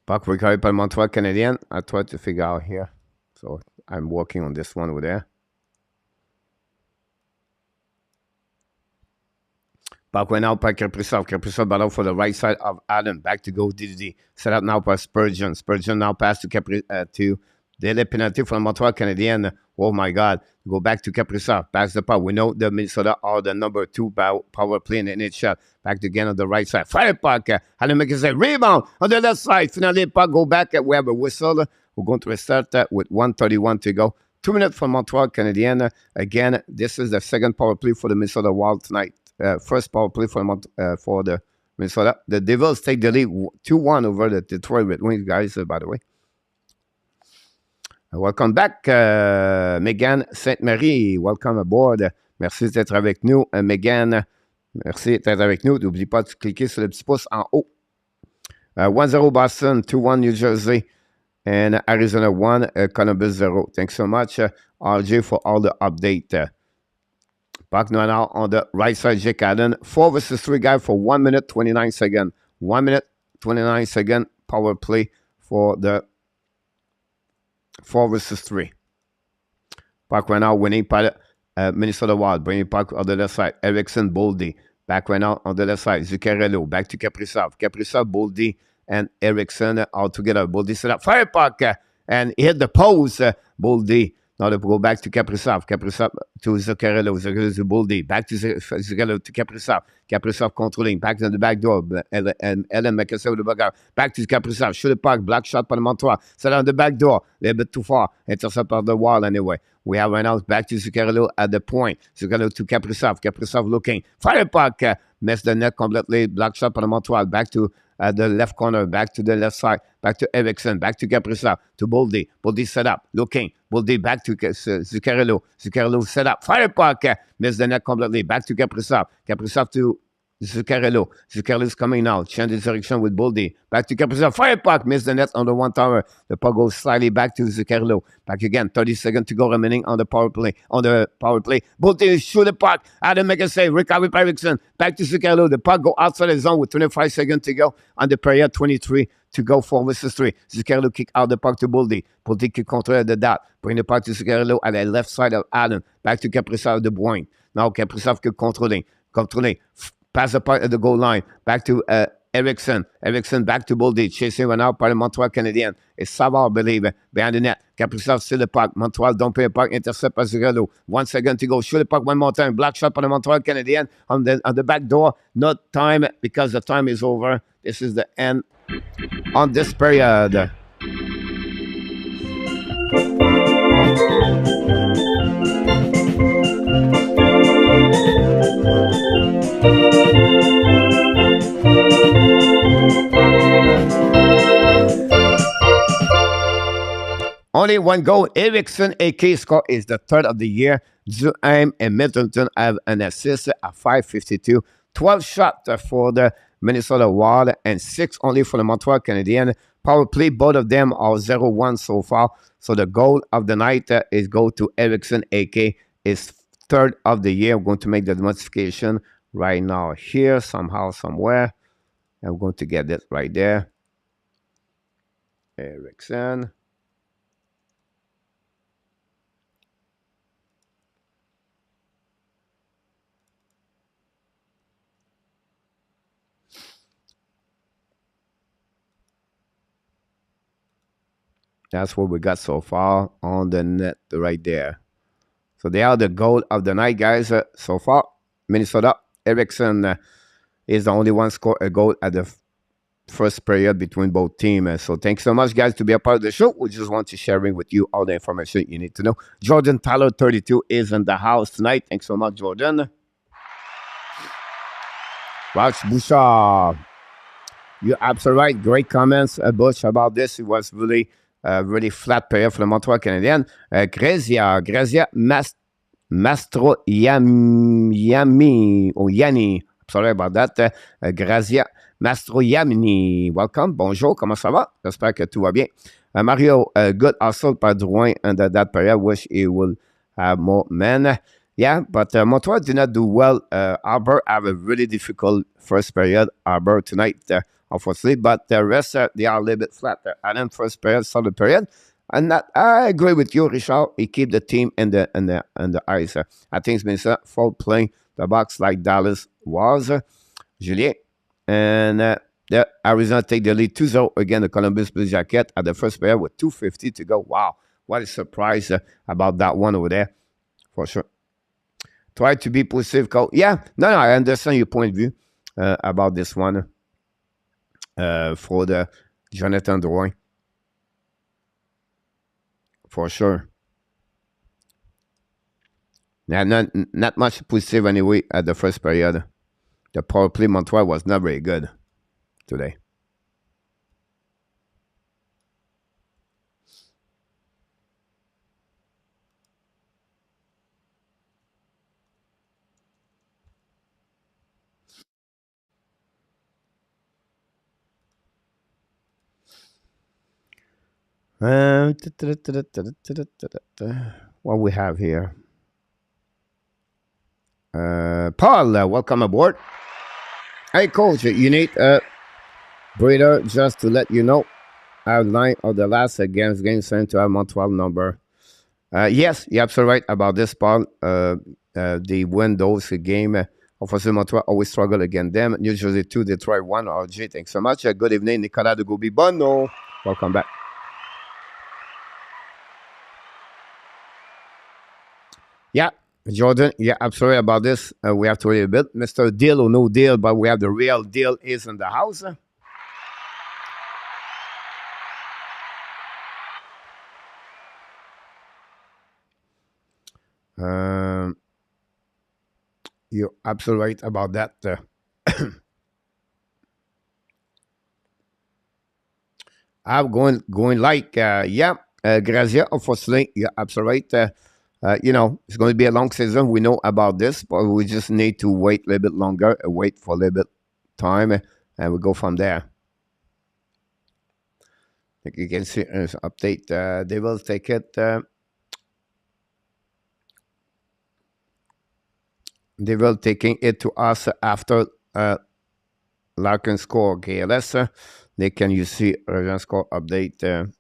Puck recovered by Montreal Canadiens. I tried to figure out here. So I'm working on this one over there. Puck went out by Kaprizov. Kaprizov battle for the right side of Allen. Back to go DDD. Set up now by Spurgeon. Spurgeon now pass to to daily penalty from Montreal Canadiens. Oh my God. Go back to Kaprizov. Pass the puck. We know the Minnesota are the number 2 power play in the NHL. Back again on the right side. Fire puck. Allen make a rebound on the left side. Finally, puck go back. We have a whistle. We're going to restart with 1:31 to go. 2 minutes for Montreal Canadiens. Again, this is the second power play for the Minnesota Wild tonight. First power play for the Minnesota. The Devils take the lead 2-1 over the Detroit Red Wings, guys, by the way. Welcome back, Megan Sainte-Marie. Welcome aboard. Merci d'être avec nous, Megan. Merci d'être avec nous. N'oublie pas de cliquer sur le petit pouce en haut. 1-0 Boston, 2-1 New Jersey, and Arizona 1, Columbus 0. Thanks so much, RJ, for all the update. Puck now on the right side, Jake Allen. 4 versus 3 guy for 1 minute, 29 seconds. 1 minute, 29 seconds power play for the 4 versus 3. Puck right now winning by Minnesota Wild. Bringing puck on the left side. Erickson, Boldy. Back right now on the left side. Zuccarello. Back to Kaprizov. Kaprizov, Boldy, and Erickson all together. Boldy set up. Fire puck. And hit the post. Boldy. Now they go back to Kaprizov. Kaprizov to Zuccarello. Zuccarello to Boldy. Back to Zuccarello to Kaprizov. Kaprizov controlling. Back to the back door. And Ellen McKesson with the back. Back to Kaprizov. Shoot the puck. Black shot by the Montreal. Set on the back door. A little bit too far. Intercept off the wall anyway. We have right now back to Zuccarello at the point. Zuccarello to Kaprizov. Kaprizov looking. Fire puck. Missed the net completely. Black shot by the Montreal. Back to the left corner. Back to the left side. Back to Erickson. Back to Kaprizov. To Boldy. Boldy set up. Looking. Boldy back to Zuccarello. Zuccarello set up. Fire puck. Missed the net completely. Back to Kaprizov. Kaprizov to Zuccarello. Zuccarello's coming now. Change the direction with Boldy. Back to Kaprizov. Fire puck. Missed the net on the one tower. The puck goes slightly back to Zuccarello. Back again. 30 seconds to go remaining on the power play. Boldy shoot the puck. Adam make a save. Recovery by Erickson. Back to Zuccarello. The puck go outside the zone with 25 seconds to go on the period. 23 to go, 4 versus 3. Zuccarello kick out the puck to Boldy. Boldy kick control the dot. Bring the puck to Zuccarello at the left side of Allen. Back to Kaprizov, De Bruyne. Now Kaprizov controlling. Pass the puck at the goal line. Back to Erickson. Erickson back to Boldy. Chasing one out by the Montreal Canadiens. It's Savard, I believe, behind the net. Kaprizov still the puck. Montreal don't pay a puck. Intercept by Zuccarello. 1 second to go. Shoot the puck one more time. Black shot by the Montreal Canadiens on the back door. Not time because the time is over. This is the end on this period. Only one goal. Erickson, AK score is the third of the year. Duhaime and Middleton have an assist at 5:52. 12 shots for the Minnesota Wild and 6 only for the Montreal Canadiens. Power play, both of them are 0-1 so far. So the goal of the night is go to Erickson, AK is third of the year. I'm going to make the modification right now here, somehow, somewhere. I'm going to get it right there. Erickson. That's what we got so far on the net right there. So they are the goal of the night, guys. So far, Minnesota. Erickson is the only one score a goal at the first period between both teams. So thanks so much, guys, to be a part of the show. We just want to sharing with you all the information you need to know. Jordan Tyler, 32, is in the house tonight. Thanks so much, Jordan. Rox Bouchard. You're absolutely right. Great comments, Bush, about this. It was really flat period for the Montreal Canadiens. Grazia Mastroianni. Yanni. Sorry about that. Grazia Mastroianni. Welcome. Bonjour. Comment ça va? J'espère que tout va bien. Mario, good hustle by Drouin under that period. Wish he will have more men. Yeah, but Montreal did not do well. Arbor have a really difficult first period. Arbor tonight, unfortunately, but the rest they are a little bit flat. And then first period, solid period, and that I agree with you, Richard. He keep the team in the ice. I think it's been full playing the box like Dallas was. Julien and the Arizona take the lead 2-0 again. The Columbus Blue Jacket at the first period with 2:50 to go. Wow, what a surprise about that one over there, for sure. Try to be positive, Cole. Yeah, no, I understand your point of view about this one for the Jonathan Drouin. For sure. Yeah, not much positive anyway at the first period. The power play Montreal was not very good today. What we have here? Paul, welcome aboard. Hey, coach, you need a breather just to let you know. Outline of the last against game sent to our Montreal number. Yes, you're absolutely right about this, Paul. The Windows game, obviously, Montreal always struggle against them. Usually 2, they try 1. RG, thanks so much. Good evening, Nicolas de Gobi-Bono. Welcome back. Yeah, Jordan, yeah, absolutely about this. We have to wait a bit. Mr. Deal or no deal, but we have the real deal is in the house. You're absolutely right about that. I'm going like, Grazia, unfortunately, you're absolutely right. It's going to be a long season. We know about this, but we just need to wait a little bit longer, wait for a little bit time, and we go from there. Like you can see, update. They will take it. They will taking it to us after Larkin score KLS. They can you see score update.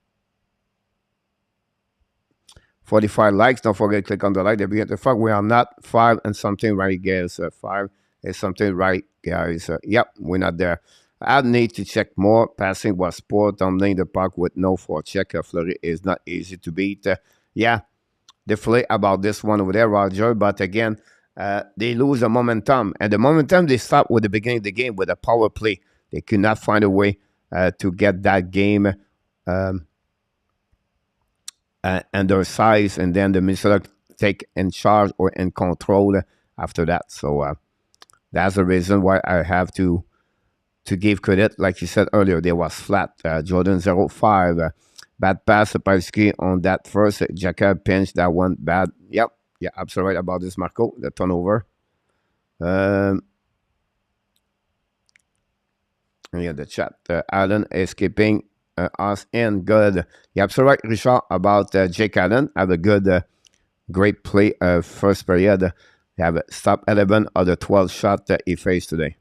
45 likes. Don't forget to click on the like. They begin to fuck. We are not 5 and something right, guys. 5 is something right, guys. Yep, we're not there. I need to check more. Passing was poor. Tumbling the park with no forecheck. Flurry is not easy to beat. Yeah, definitely about this one over there, Roger. But again, they lose the momentum. And the momentum they start with the beginning of the game with a power play. They could not find a way to get that game and their size, and then the Minnesota take in charge or in control after that. So that's the reason why I have to give credit. Like you said earlier, they was flat. Jordan 0-5. Bad pass, Sapolsky on that first. Jacob pinch, that one bad. Yep. Yeah, absolutely right about this, Marco. The turnover. Yeah, the chat. Allen escaping us in good. Yeah, absolutely right, Richard, about Jake Allen. Have a good, great play first period. They have stop 11 of the 12 shot that he faced today.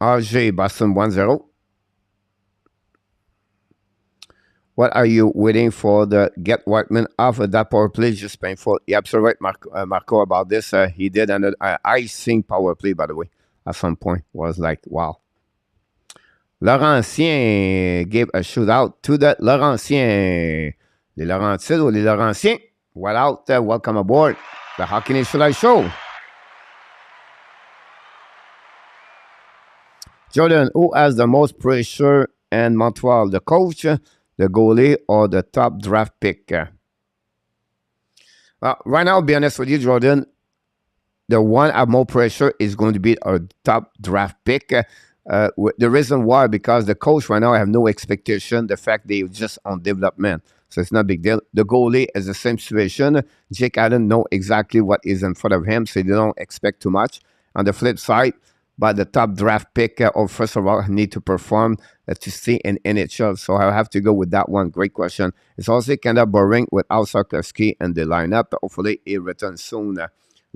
RJ, Boston 1-0. What are you waiting for the get Whiteman off of that power play? Just painful. Yeah, absolutely right, Marco, about this. He did an icing power play, by the way, at some point. Was like, wow. Laurentien gave a shootout to the Laurentien. Les Laurentides ou les Laurentiens? Well out, welcome aboard. The Hockey Nation Live Show. Jordan, who has the most pressure in Montreal? The coach, the goalie, or the top draft pick? Well, right now, I'll be honest with you, Jordan. The one at more pressure is going to be our top draft pick. The reason why, because the coach right now, I have no expectation. The fact they're just on development. So it's not a big deal. The goalie is the same situation. Jake Allen know exactly what is in front of him, so they don't expect too much. On the flip side, but the top draft pick, first of all, need to perform to stay in NHL. So I have to go with that one. Great question. It's also kind of boring without Sarkowski in the lineup. Hopefully, he returns soon,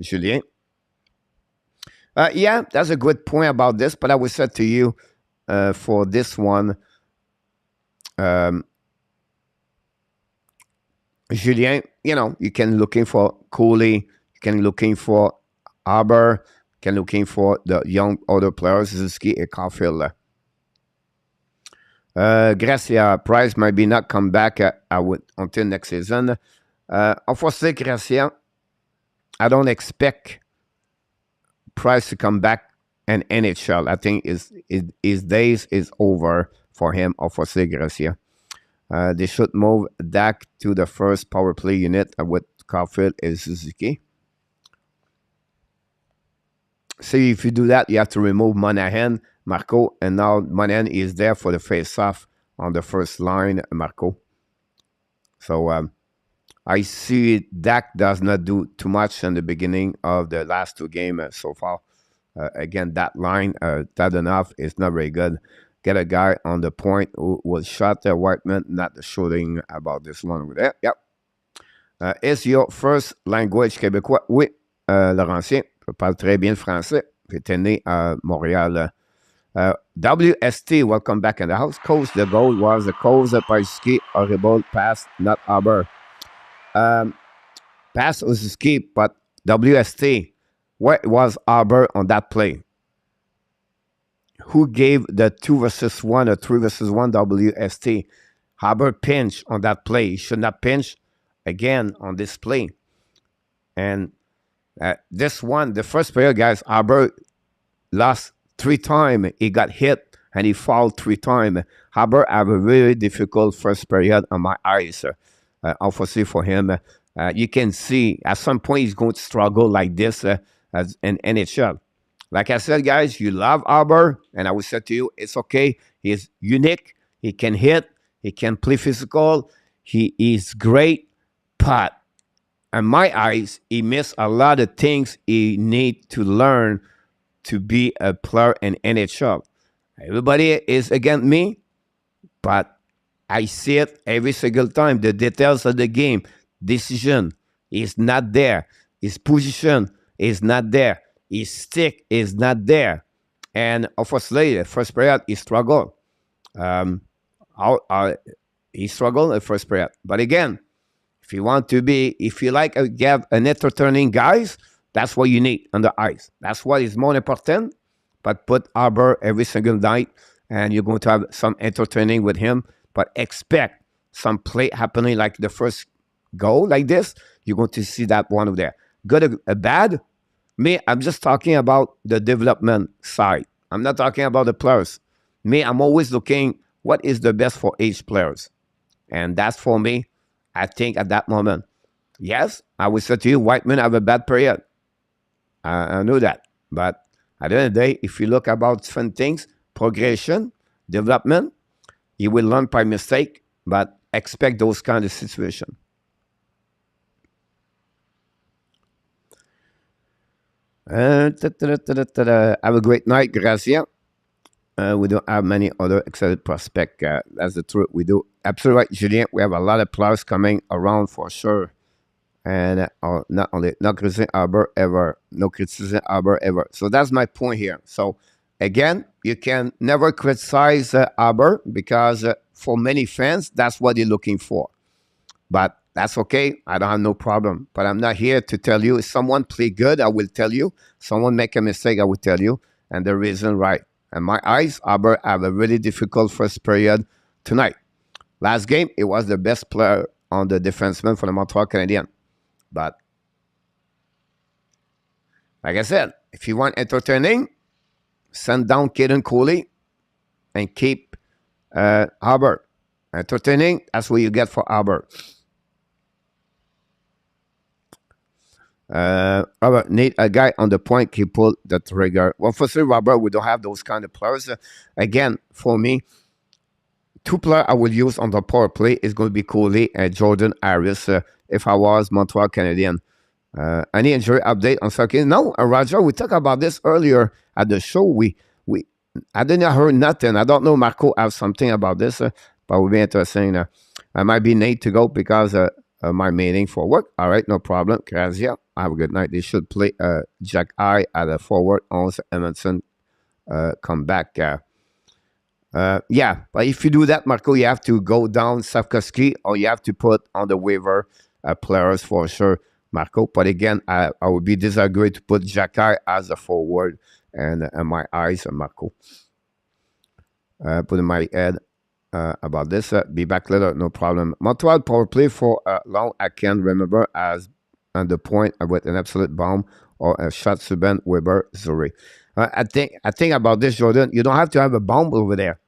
Julien. Yeah, that's a good point about this. But I will say to you for this one, Julien, you can looking for Cooley, you can looking for Haber, can looking for the young other players, Zuski and Caulfield. Gracia Price might be not come back until next season. Unfortunately, Gracia, I don't expect Price to come back and NHL. I think his days is over for him or for Garcia. They should move Dak to the first power play unit with Caulfield and Suzuki. See, if you do that, you have to remove Monahan, Marco, and now Monahan is there for the face-off on the first line, Marco. So I see Dak does not do too much in the beginning of the last two games so far. Again, that line, that enough, is not very good. Get a guy on the point who will shot the Whiteman, not the shooting about this one over there. Yep. Is your first language québécois? Oui, Laurentien. Je parle très bien le français. J'étais né à Montréal. WST, welcome back in the house. Coach, the goal was the Coach Pajiski, horrible pass, not Aber. Pass Uzuki, but WST, where was Aber on that play? Who gave the 2 versus 1 or 3 versus 1 WST? Aber pinch on that play. He should not pinch again on this play. And this one, the first player, guys, Aber lost 3 times. He got hit and he fouled 3 times. Aber have a really difficult first period on my eyes. Obviously for him, you can see at some point he's going to struggle like this as in NHL. Like I said, guys, you love Aber, and I will say to you, it's okay. He's unique. He can hit. He can play physical. He is great, but in my eyes, he missed a lot of things he need to learn to be a player in NHL. Everybody is against me, but I see it every single time. The details of the game, decision is not there. His position is not there. His stick is not there. And obviously, the first period, he struggled. He struggled in the first period. But again, if you want to be, if you like to have an entertaining guys, that's what you need on the ice. That's what is more important. But put Aber every single night, and you're going to have some entertaining with him. But expect some play happening like the first goal like this. You're going to see that one over there. Good or bad? Me, I'm just talking about the development side. I'm not talking about the players. Me, I'm always looking what is the best for each players. And that's for me, I think at that moment. Yes, I will say to you, Whiteman have a bad period. I know that. But at the end of the day, if you look about different things, progression, development, you will learn by mistake, but expect those kind of situations. Have a great night, Grazia. We don't have many other excited prospects. That's the truth. We do. Absolutely right, Julien. We have a lot of players coming around for sure. And not only, not criticism Aber ever. No criticism Aber ever. So that's my point here. So again, you can never criticize Aber because for many fans, that's what they're looking for. But that's okay. I don't have no problem. But I'm not here to tell you. If someone play good, I will tell you. Someone make a mistake, I will tell you. And the reason right. And my eyes, Aber have a really difficult first period tonight. Last game, it was the best player on the defenseman for the Montreal Canadiens. But like I said, if you want entertaining, send down Kaden Cooley and keep Aber. Entertaining, that's what you get for Aber. Robert, need a guy on the point, he pulled the trigger. Well, for sure, Robert, we don't have those kind of players. Again, for me, 2 players I will use on the power play is going to be Cooley and Jordan Harris if I was Montreal Canadiens. Any injury update on Sarkis? No, Roger, we talked about this earlier at the show. I didn't hear nothing. I don't know, Marco have something about this, but it will be interesting. I might be late to go because my meeting for work. All right, no problem. Grazia, have a good night. They should play Jack I at a forward. Also, Emerson come back. Yeah, but if you do that, Marco, you have to go down Savkovsky or you have to put on the waiver players for sure, Marco. But again, I would be disagree to put Jack I as a forward and my eyes on Marco. Put in my head about this. Be back later, no problem. Montreal power play for long, I can't remember as on the point with an absolute bomb or a shot Subban Weber Zuri. I think about this, Jordan. You don't have to have a bomb over there.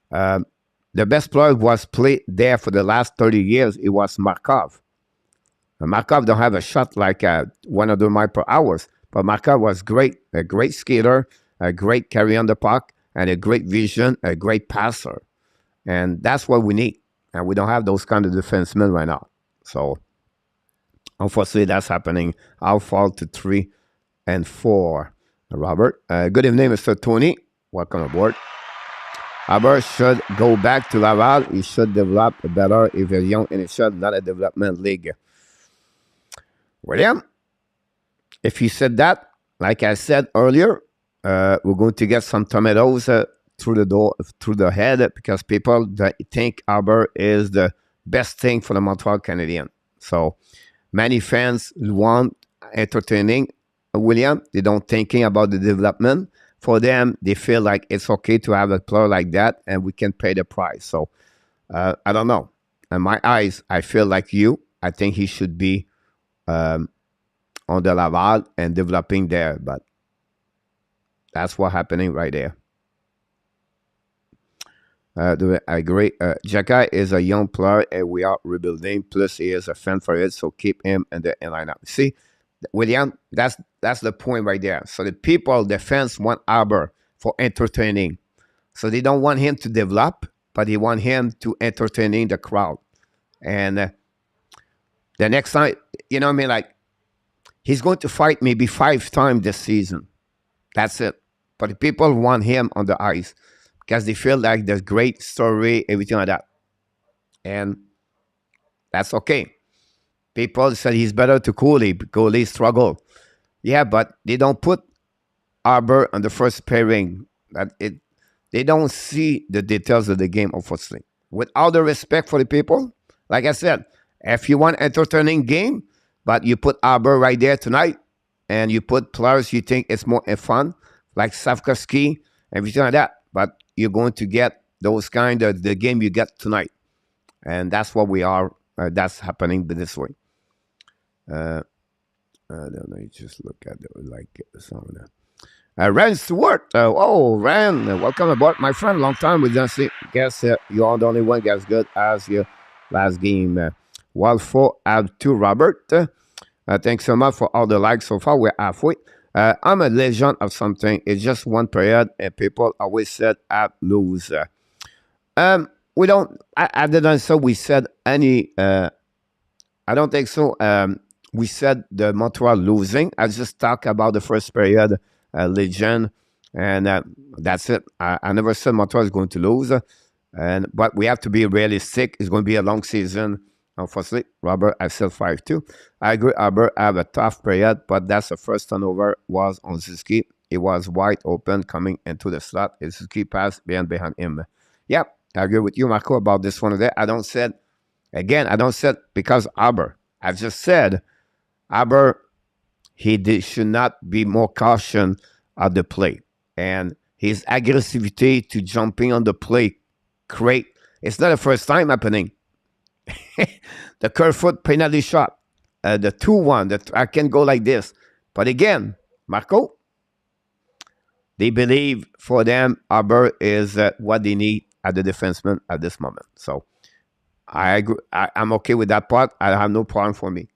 The best player was played there for the last 30 years. It was Markov. Markov don't have a shot like 100 miles per hour, but Markov was great, a great skater, a great carry on the puck, and a great vision, a great passer. And that's what we need. And we don't have those kind of defensemen right now. So, unfortunately, that's happening. I'll fall to 3 and 4. Robert. Good evening, Mr. Tony. Welcome aboard. Albert should go back to Laval. He should develop better if he's young and he should, not a development league. William, if you said that, like I said earlier, we're going to get some tomatoes through the door, through the head, because people think Albert is the best thing for the Montreal Canadiens. So many fans want entertaining William. They don't thinking about the development. For them, they feel like it's okay to have a player like that, and we can pay the price. So I don't know. In my eyes, I feel like you. I think he should be on the Laval and developing there, but that's what's happening right there. I agree. Jacka is a young player, and we are rebuilding. Plus, he is a fan for it, so keep him in the lineup. See, William, that's the point right there. So the people, the fans want Albert for entertaining. So they don't want him to develop, but they want him to entertaining the crowd. And the next time, you know what I mean? Like, he's going to fight maybe 5 times this season. That's it. But the people want him on the ice because they feel like there's great story, everything like that. And that's okay. People said he's better to Cooley. Cooley struggle. Yeah, but they don't put Albert on the first pairing. They don't see the details of the game, unfortunately. With all the respect for the people, like I said, if you want entertaining game, but you put Albert right there tonight, and you put players you think it's more fun, like Savkovsky, everything like that, but you're going to get those kind of the game you get tonight. And that's what we are. That's happening this way. I don't know. You just look at it like some of that. Ran Stewart. Ran, welcome aboard, my friend. Long time we didn't see. Guess you are the only one as good as your last game. While 4 have 2, Robert. Thanks so much for all the likes so far. We're halfway. I'm a legend of something. It's just one period, and people always said I lose. We don't. I didn't say we said any. I don't think so. We said the Montreal losing. I just talk about the first period legend, and that's it. I never said Montreal is going to lose, but we have to be realistic. It's going to be a long season. Unfortunately, Robert, I still 5-2. I agree, Albert have a tough period, but that's the first turnover was on Suzuki. It was wide open coming into the slot. Suzuki passed behind him. Yep, I agree with you, Marco, about this one there. I don't said because Albert. I just said Albert, he should not be more caution at the play. And his aggressivity to jumping on the play, great. It's not the first time happening. The Kerfoot penalty shot, the 2-1, that I can go like this. But again, Marco, they believe for them, Albert is what they need at the defenseman at this moment. So I agree. I'm okay with that part. I have no problem for me.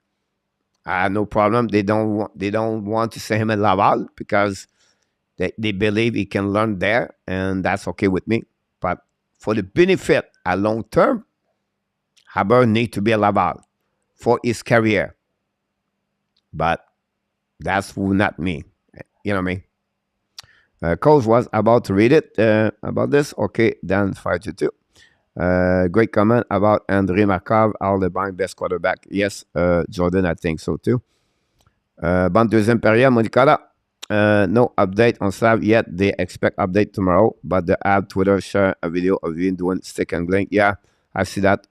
I have no problem. They don't want to send him in Laval because they believe he can learn there, and that's okay with me. But for the benefit at long term, Albert needs to be a Laval for his career. But that's not me. You know what I mean? Coach was about to read it about this. Okay, then 5-2. Great comment about André Markov, all the best quarterback. Yes, Jordan, I think so too. Bonne deuxième période, Monica. No update on Slav yet. They expect update tomorrow, but the app Twitter share a video of you doing stick and blink. Yeah, I see that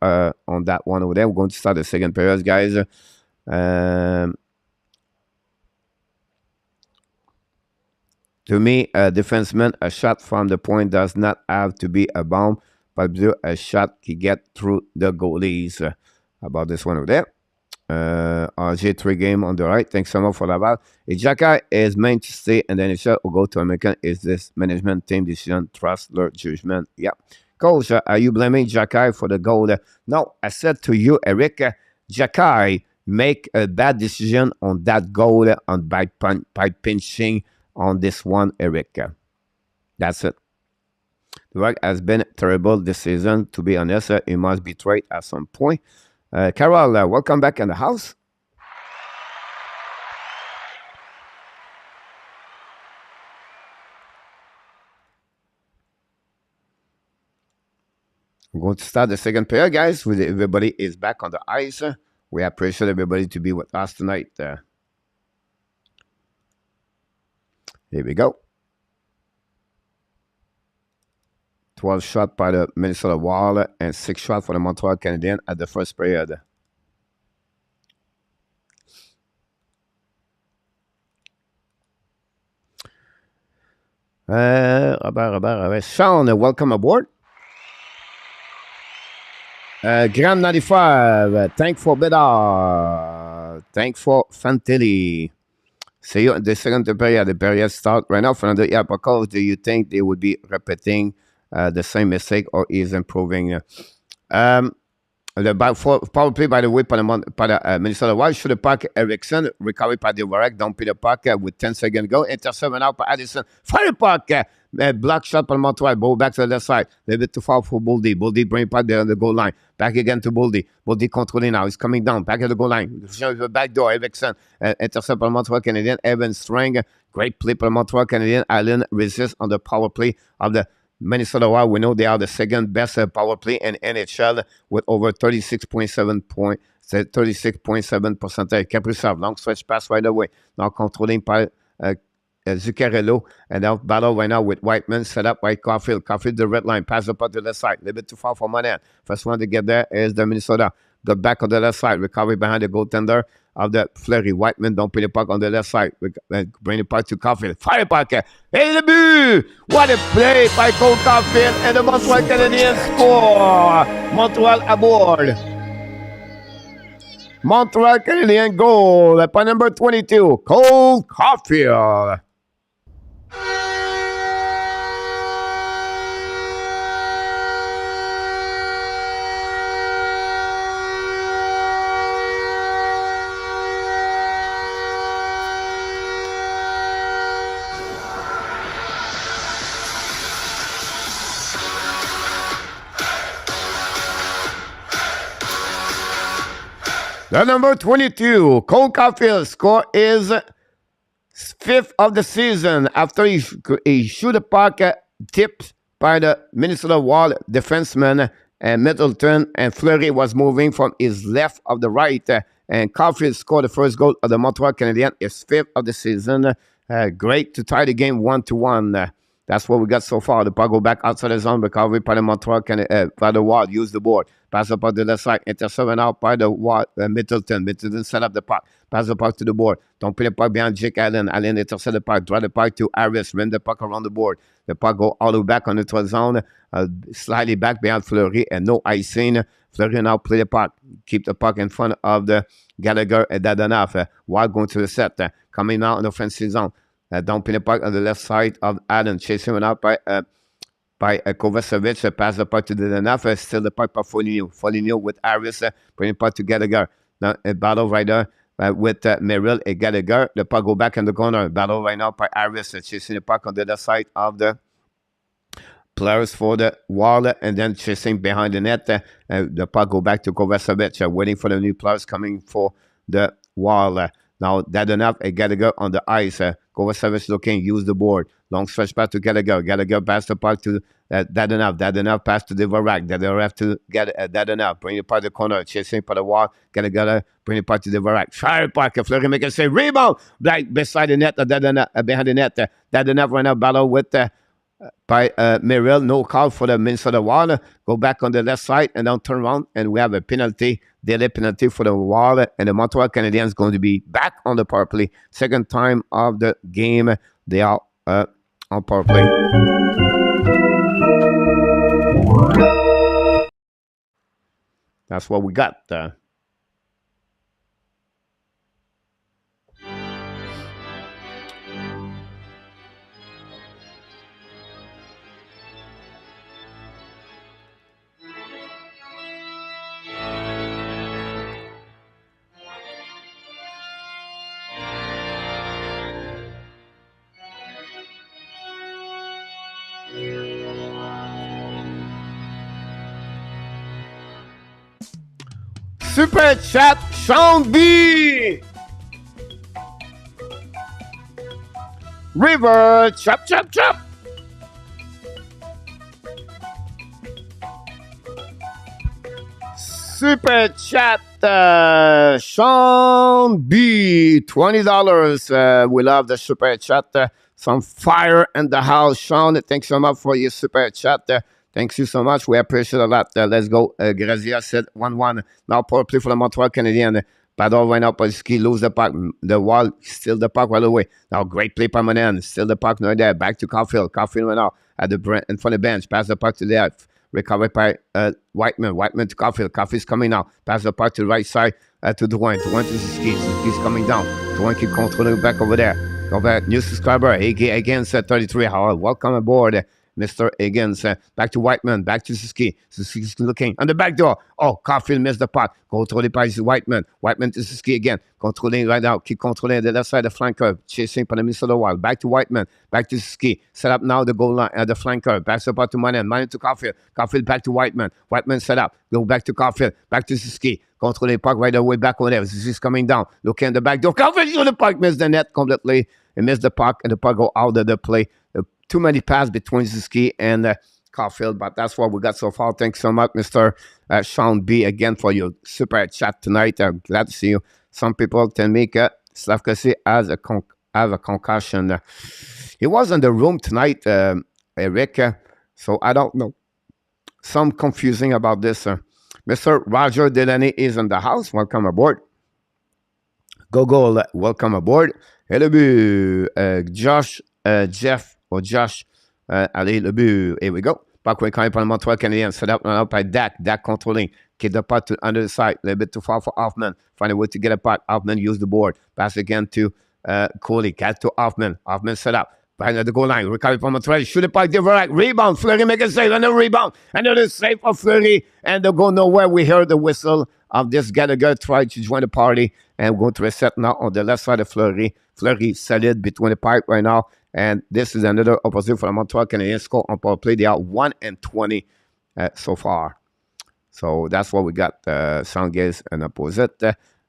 on that one over there. We're going to start the second period, guys. To me, a defenseman, a shot from the point does not have to be a bomb, but a shot he get through the goalies. About this one over there. RG3 game on the right. Thanks so much for that. Xhaka is meant to stay and then it will go to American. Is this management team decision, trust, their judgment? Yeah. Coach, are you blaming Xhaka for the goal? No, I said to you, Eric, Xhaka make a bad decision on that goal on by pinching on this one, Eric. That's it. The work has been terrible this season. To be honest, he must be traded at some point. Carol, welcome back in the house. I'm going to start the second period, guys. With everybody is back on the ice. We appreciate everybody to be with us tonight. Here we go. 12 shots by the Minnesota Wild and 6 shots for the Montreal Canadiens at the first period. Robert. Sean, welcome aboard. Grand 95, thank for better. Thank for Fantilli. See you in the second period. The period start right now. Fernando, yeah, because do you think they would be repeating the same mistake or is improving? The power play, by the way, par the Minnesota Wild. Should the puck, Erickson, recovery by the Warwick, don't pay the puck with 10 seconds to go. Intercept out by Addison. Fire the puck. Block shot by Montreal. Ball back to the left side. A little bit too far for Boldy. Boldy bring puck there on the goal line. Back again to Boldy. Boldy controlling now. He's coming down. Back at the goal line. The back door. Erickson. Intercept by Montreal Canadiens. Evan Strang. Great play by Montreal Canadiens. Allen resists on the power play of the Minnesota Wild. We know they are the second best power play in NHL with over 36.7%. Kaprizov, long stretch pass right away. Now controlling by Zuccarello. And now battle right now with Whiteman. Set up by Caulfield. Caulfield the red line. Pass up on the left side. A little bit too far for Monahan. First one to get there is the Minnesota. Got back on the left side. Recovery behind the goaltender of the Fleury. Whiteman don't put the puck on the left side. Bring the puck to Caulfield. Fire puck. Hey, the but! What a play by Cole Caulfield and the Montreal Canadiens score. Montreal aboard. Montreal Canadiens goal by number 22, Cole Caulfield. The number 22, Cole Caulfield, score is 5th of the season after he shoot a puck tipped by the Minnesota Wild defenseman and Middleton, and Fleury was moving from his left of the right, and Caulfield scored the first goal of the Montreal Canadiens. It's 5th of the season. Great to tie the game 1-1. That's what we got so far. The puck go back outside the zone. Recovery by the Montreal by the Wild. Use the board. Pass up on the left side. Intercept out by the Wild. Middleton. Middleton set up the puck. Pass the puck to the board. Don't put the puck behind Jake Allen. Allen intercept the puck. Drive the puck to Harris. Run the puck around the board. The puck go all the way back on the neutral zone. Slightly back behind Fleury and no icing. Fleury now play the puck. Keep the puck in front of the Gallagher and Dadonov. Wild going to the set. Coming out in the offensive zone. Don't pin the puck on the left side of Allen. Chasing him out by Kovacevic. Pass the puck to the Dadonov. Still the puck by Foligno. Foligno with Harris. Bring the puck to Gallagher. Now a battle right there with Merrill and Gallagher. The puck go back in the corner. Battle right now by Harris. Chasing the puck on the left side of the players for the Wild, and then chasing behind the net. The puck go back to Kovacevic. Waiting for the new players coming for the Wild. Now, Dadonov and Gallagher on the ice. Kovacevic looking, use the board. Long stretch pass to Gallagher. Gallagher pass the puck to Dadonov. Dadonov pass to Dvorak. Dvorak to Dadonov. Bring the puck to the corner. Chasing for the Wild. Gallagher bring the puck to Dvorak. Fire puck. Fleury make a save. Rebound. Right beside the net. Dadonov behind the net. Dadonov right now battle with by Merrill. No call for the Minnesota Wild. Go back on the left side and then turn around, and we have a penalty. Daily penalty for the Wild, and the Montreal Canadiens going to be back on the power play. Second time of the game, they are on power play. That's what we got. Super Chat, Sean B. River, chop, chop, chop. Super Chat, Sean B. $20. We love the Super Chat. Some fire in the house. Sean, thanks so much for your Super Chat. Thanks you so much. We appreciate a lot. Let's go. Grazia said 1-1. Now power play for the Montreal Canadiens. Battle right now, Ski lose the puck. The wall, still the puck right away. Now great play by Manen. Still the puck right there. Back to Caulfield. Caulfield right now at the in front of the bench. Pass the puck to the left. Recovered by Whiteman. Whiteman to Caulfield. Caulfield's coming now. Pass the puck to the right side to Dwayne. Dwayne to Ski. Ski's coming down. Dwayne keep controlling back over there. Go back. New subscriber. Again said 33. Welcome aboard. Mr. Higgins, back to Whiteman, back to Suzuki. Suzuki's looking on the back door. Oh, Caulfield missed the puck. Controlled by Whiteman. Whiteman to Suzuki again. Controlling right now. Keep controlling the left side of the flanker. Chasing by the Minnesota Wild. Back to Whiteman. Back to Suzuki. Set up now the goal line, the flanker. Back up to Manen. Manen to Caulfield. Caulfield back to Whiteman. Whiteman set up. Go back to Caulfield. Back to Suzuki. Controlling the puck right away back over there. Suzuki's coming down. Looking at the back door. Caulfield shoot the puck. Missed the net completely. He missed the puck and the puck go out of the play. Too many passes between Suzuki and Caulfield, but that's what we got so far. Thanks so much, Mr. Sean B, again for your super chat tonight. I'm glad to see you. Some people tell me that Slavkovsky has a concussion. He was in the room tonight, Eric, so I don't know. Some confusing about this. Mr. Roger Delaney is in the house. Welcome aboard. Gogo, welcome aboard. Hello, Josh, Jeff, or Josh, allez, le but, here we go. Puck way coming from the Montreal Canadiens, set up by Dak. Dak controlling, get the puck to under the side, a little bit too far for Hoffman. Find a way to get a puck. Hoffman use the board. Pass again to Coley. Cat to Hoffman. Hoffman set up. Behind the goal line. Recovery from Montreal. Shoot the puck. DeVerac. Rebound. Fleury make a save. Another rebound. Another save for Fleury. And they'll go nowhere. We heard the whistle of this Gallagher try to join the party. And we're going to reset now on the left side of Fleury. Fleury solid between the pipe right now. And this is another opposite for the Montreal Canadiens score on power play. They are 1-20 so far. So that's what we got. Sanguez and opposite.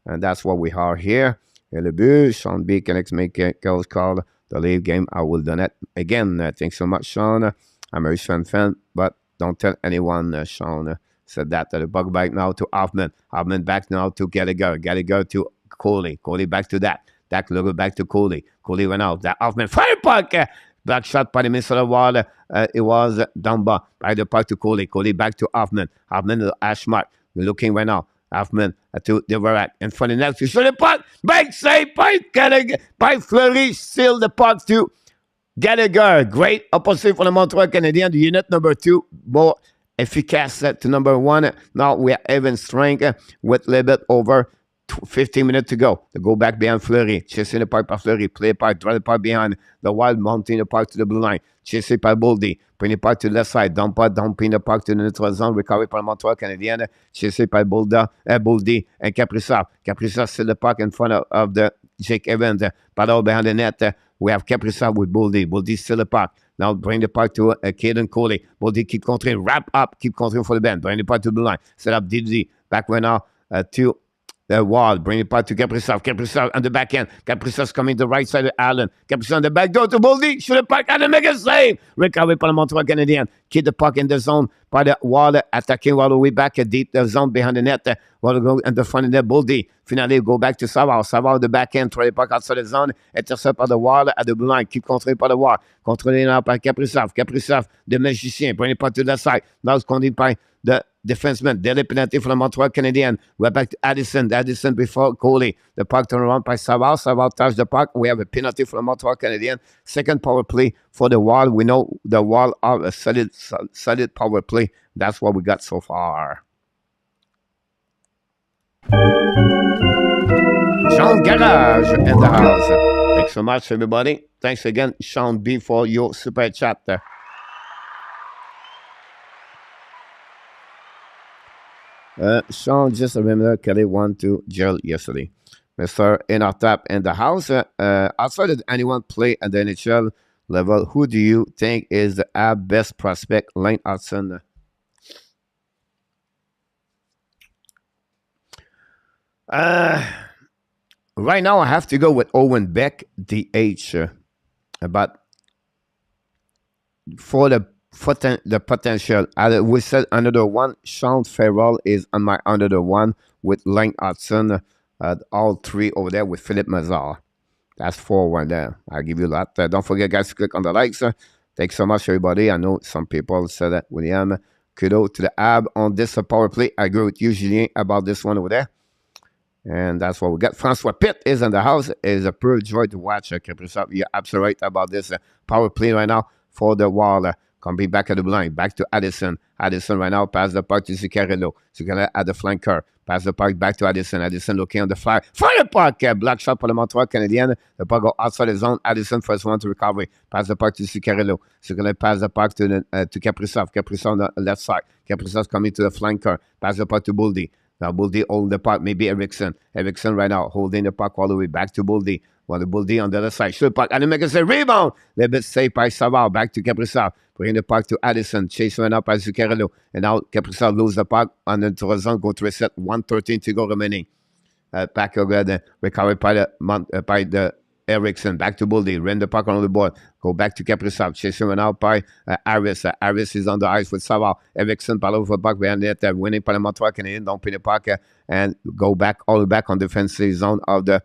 And that's what we are here. Et le but, Sean B. Connects make goals called the lead game. I will donate again. Thanks so much, Sean. I'm a Russian fan, but don't tell anyone, Sean. Said that. The bug back now to Hoffman. Hoffman back now to Gallagher. Gallagher to Coley. Coley back to that. Dak logo back to Coley. Coley went out. That Hoffman fire puck. Back shot by the Minnesota Wild. It was Dumba by the puck to Coley. Coley back to Hoffman. Hoffman to Ashmark. Looking right now. Hoffman to Deverak. In front of the net. To shoot the puck. Big save by Gallagher. By Fleury. Still the puck to Gallagher. Great opposite for the Montreal Canadiens. The unit number 2. More efficace to number 1. Now we are even strength with a little bit over 15 minutes to go. They go back behind Fleury. Chasing the puck by Fleury. Play the puck. Draw the puck behind the Wild. Mounting the puck to the blue line. Chasing by Boldy. Bring the puck to the left side. Dumping the puck to the neutral zone. Recovery by the Montreal Canadiens. Chasing by Boldy and Kaprizov. Kaprizov still the puck in front of the Jake Evans. Battle behind the net. We have Kaprizov with Boldy. Boldy still the puck. Now bring the puck to Caden Coley. Boldy keep controlling. Wrap up. Keep controlling for the bend. Bring the puck to the blue line. Set up Didi. Back right now to the wall, bring it back to Kaprizov. Kaprizov on the back end. Kaprizov's coming to the right side of Allen. Kaprizov on the back door to Boldy. Shoot the puck and make a save. Recovery by the Montreal Canadiens. Keep the puck in the zone by the wall. Attacking all the way back deep the zone behind the net. While go in the front of the Boldy. Finally, go back to Savard. Savard the back end. Try the puck outside the zone. Intercept by the wall at the blue line. Keep controlling by the wall. Controlling now by Kaprizov. Kaprizov, the magician. Bring the puck to the side. Now it's controlled by the defenseman. Daily penalty for the Montreal Canadiens. We're back to Addison. Addison before Coley. The puck turned around by Savard. Savard touched the puck. We have a penalty for the Montreal Canadiens. Second power play for the Wild. We know the Wild are a solid power play. That's what we got so far. Jean Garage in the house. Thanks so much, everybody. Thanks again, Sean B, for your super chat. Sean, just remember Kelly went to jail yesterday. Mr. ENORTAP in the house. Outside of anyone play at the NHL level, who do you think is the best prospect? Lane Hudson. Uh, right now, I have to go with Owen Beck, DH. But for the potential, we said another one. Sean Farrell is on my another one with Lane Hudson. All three over there with Philip Mazar. That's 4 right there. I'll give you that. Don't forget, guys, to click on the likes. Thanks so much, everybody. I know some people said that. William, kudos to the AB on this power play. I agree with you, Julien, about this one over there. And that's what we got. Francois Pitt is in the house. It's a pure joy to watch. You're absolutely right about this power play right now for the wall. Coming back at the blind. Back to Addison. Addison right now. Pass the puck to Zuccarello. Zuccarello at the flanker. Pass the puck back to Addison. Addison looking on the fly. Fire the puck. Black shot for the Montreal Canadiens. The puck go outside the zone. Addison first one to recovery. Pass the puck to Zuccarello. Zuccarello pass the puck to Kaprizov. Kaprizov on the left side. Kaprizov coming to the flanker. Pass the puck to Boldy. Now Boldy holding the puck, maybe Eriksson. Eriksson right now holding the puck all the way back to Boldy. While the Boldy on the other side. Shoot the puck. And make a rebound. A little bit safe by Savard. Back to Kaprizov. Bring the puck to Addison. Chase went up by Zuccarello. And now Kaprizov loses the puck. And then to the zone, go to reset. 1:13 to go remaining. Back again. Recovered by the Eriksson. Back to Boldy. Ran the puck on the board. Go back to Kaprizov. Chasing went out by Harris. Harris is on the ice with Savard. Eriksson par over the puck behind it. Winning par le Montreal Canadiens. Don't pin the puck and go back all the way back on the defensive zone of the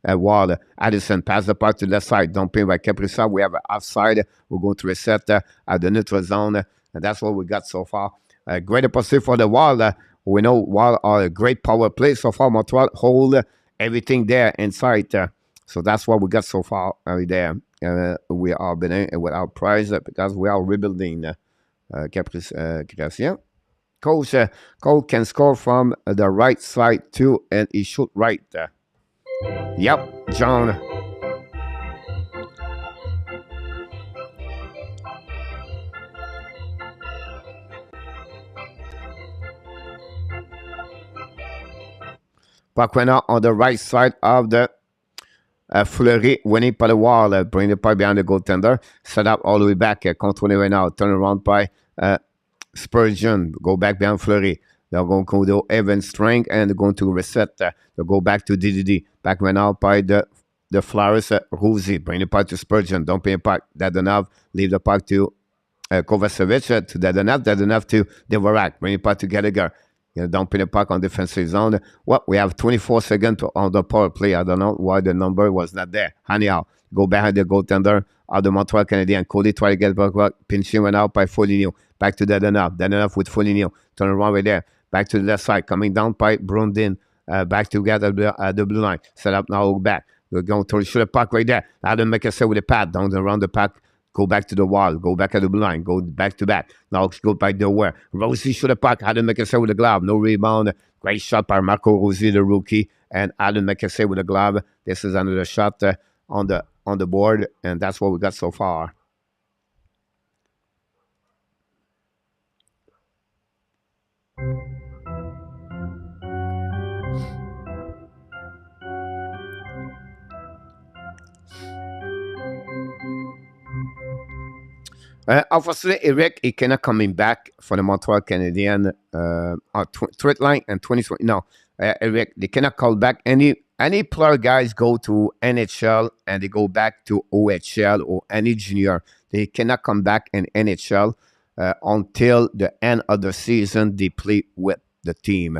wall. Addison pass the puck to the left side. Don't pin by Kaprizov. We have an offside. We're going to reset at the neutral zone. And that's what we got so far. Great opportunity for the wall. We know wall are a great power play so far. Montreal hold everything there inside. So that's what we got so far there. We are been without prize because we are rebuilding Grazia. Cole can score from the right side too, and he shoot right. Yep, John. Puck went out on the right side of the Fleury, winning by the wall, bring the puck behind the goaltender, set up all the way back, controlling right now, turn around by Spurgeon, go back behind Fleury. They're going to do Evan Strang and they're going to reset. They'll go back to DDD, back right now by the Flowers, Ruzi, bring the puck to Spurgeon, don't pay a puck, Dadonov, leave the puck to Kovacevic, to Dadonov to Dvorak, bring the puck to Gallagher. Don't pin the puck on defensive zone. Well, we have 24 seconds on the power play. I don't know why the number was not there. Anyhow, go behind the goaltender of the Montreal Canadiens. Cody try to get back, pinching went out by Foligno. Back to Dadonov. Dadonov with Foligno. Turn around right there. Back to the left side. Coming down by Brundin. Back together at the blue line. Set up now back. We're going to shoot a puck right there. Adam make a set with a pad down around the puck. Go back to the wall. Go back at the blue line. Go back to back. Now go back the where. Rosie shoot a puck. Adam make a save with the glove. No rebound. Great shot by Marco Rosie, the rookie. And Adam make a save with the glove. This is another shot on the board. And that's what we got so far. Obviously, Eric, he cannot coming back for the Montreal Canadiens threat line and 2020. No, Eric, they cannot call back any player. Guys go to NHL and they go back to OHL or any junior. They cannot come back in NHL until the end of the season. They play with the team,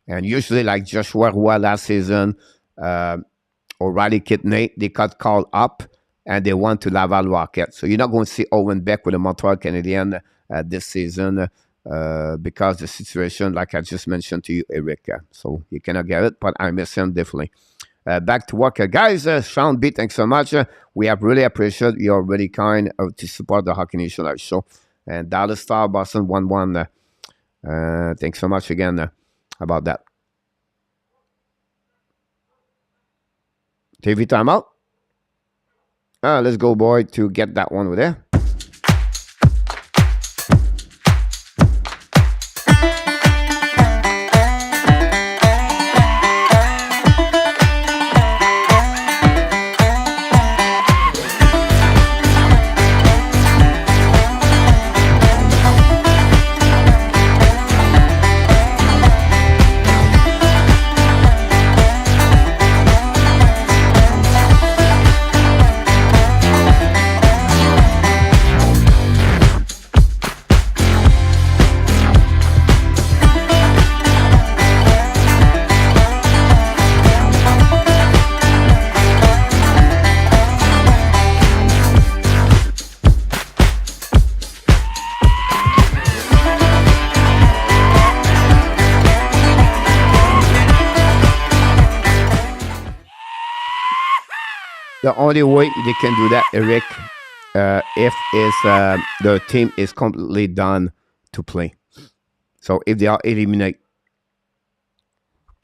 and usually like Joshua Roy last season, or Riley Kidney, they got called up. And they went to Laval Rocket. So you're not going to see Owen Beck with the Montreal Canadiens this season because the situation, like I just mentioned to you, Eric. So you cannot get it, but I miss him definitely. Back to work. Guys, Sean B, thanks so much. We have really appreciated you're really kind to support the Hockey Nation Live show. And Dallas Star, Boston 1-1. Thanks so much again about that. TV timeout. Let's go, boy, to get that one over there. The only way they can do that, Eric, if the team is completely done to play. So if they are eliminated.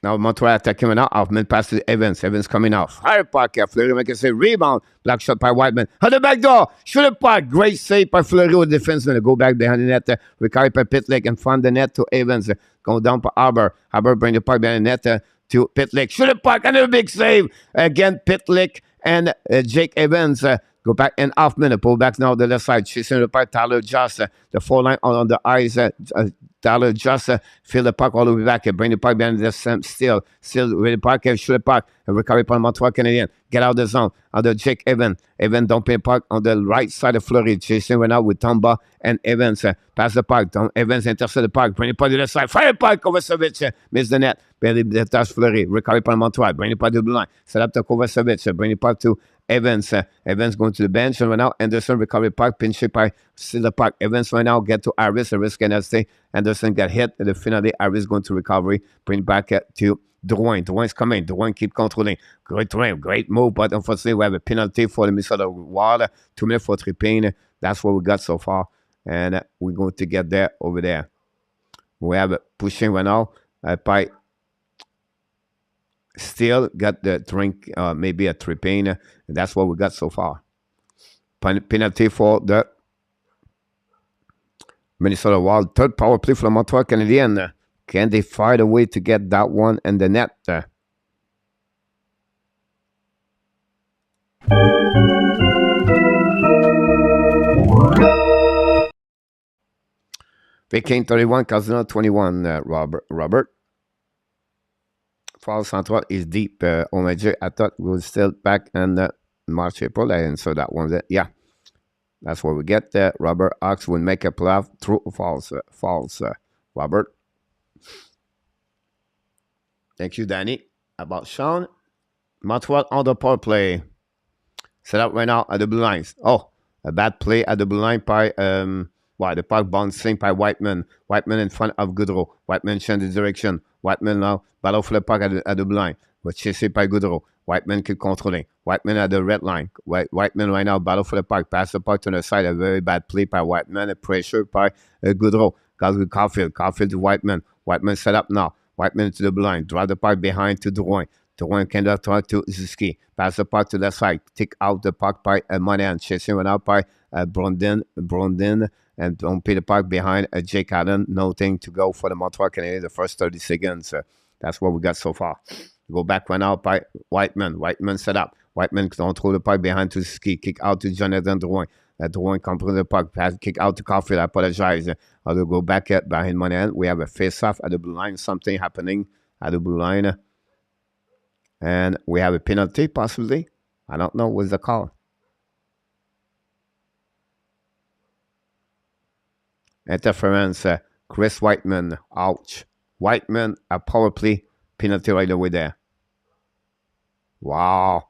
Now Montreal attacking now. Hoffman pass to Evans. Evans coming out. Fire Parker. Fleury makes a rebound. Black shot by Whiteman. On the back door. Shoot the puck. Great save by Fleury with the defenseman. Go back behind the net. Recovery by Pitlick and find the net to Evans. Go down for Arbor. Arbor bring the puck behind the net to Pitlick. Shoot the puck. Another big save. Again, Pitlick and Jake Evans. Go back and Hoffman. Pull back now to the left side. Chasing the puck. Tyler Joss. The 4 line on the eyes. Tyler just fill the puck all the way back. Bring the puck behind the still with the puck. Shoot the puck. Recovery by Montreal Canadiens. Get out of the zone. Under Jake Evans. Evans dumping the puck on the right side of Fleury. Chasing right now with Tomba and Evans. Pass the puck. Evans intercept the puck. Bring the puck to the left side. Fire the puck. Kovacevic. Miss the net. Barely touch Fleury. Recovery by Montreal. Bring the puck to the line. Set up to Kovacevic. Bring the puck to Evans. Evans going to the bench. And right now, Anderson recovery puck. Pinch it by still the puck. Evans right now get to Harris. Harris cannot stay. Anderson got hit. And finally, Harris going to recovery. Bring back to Drouin. Drouin's coming. Drouin keep controlling. Great move. But unfortunately, we have a penalty for the Minnesota Wild. 2 minutes for tripping. That's what we got so far. And we're going to get there over there. We have a pushing right now by still got the drink, maybe a tripping. That's what we got so far. Penalty for the Minnesota Wild. Third power play for the Montreal Canadiens. Can they find a way to get that one in the net? Viking 31, Casino 21, Robert. Fall Central is deep. Omega, I thought we were still back in March, April. I didn't saw that one. Yeah, that's what we get there. Robert Ox will make a playoff. True or false? False, Robert. Thank you, Danny. About Sean. Montreal on the power play. Set up right now at the blue lines. Oh, a bad play at the blue line by the puck bouncing by Whiteman. Whiteman in front of Goodrow. Whiteman change the direction. Whiteman now battle for the puck at the blue line. But chased by Goodrow. Whiteman keep controlling. Whiteman at the red line. Whiteman right now battle for the puck. Pass the puck to the side. A very bad play by Whiteman. A pressure by Goodrow. Goes with Caulfield. Caulfield to Whiteman. Whiteman set up now. Whiteman to the blue line. Drive the puck behind to Drouin. Drouin can try to Ziski. Pass the puck to the side. Take out the puck by Monahan. Chasing right now by Brondin. And don't pay the puck behind Jake Allen. Nothing to go for the Montreal Canadiens the first 30 seconds. That's what we got so far. Go back one out by Whiteman. Whiteman set up. Whiteman control the puck behind to Ski. Kick out to Jonathan Drouin. Drouin control the puck. Pass, kick out to Caulfield. I apologize. I'll go back behind Monahan. We have a face-off at the blue line. Something happening at the blue line. And we have a penalty, possibly. I don't know what's the call. Interference, Chris Whiteman, ouch. Whiteman, a power play, penalty right away there. Wow.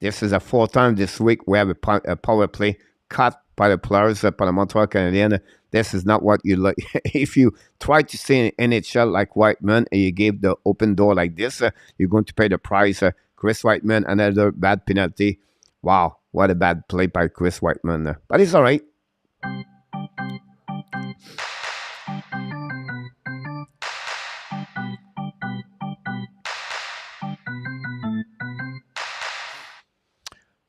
This is the 4th time this week we have a power play cut by the players by the Montreal Canadiens. This is not what you like. If you try to stay in NHL like Whiteman and you gave the open door like this, you're going to pay the price. Chris Whiteman, another bad penalty. Wow, what a bad play by Chris Whiteman. But it's all right.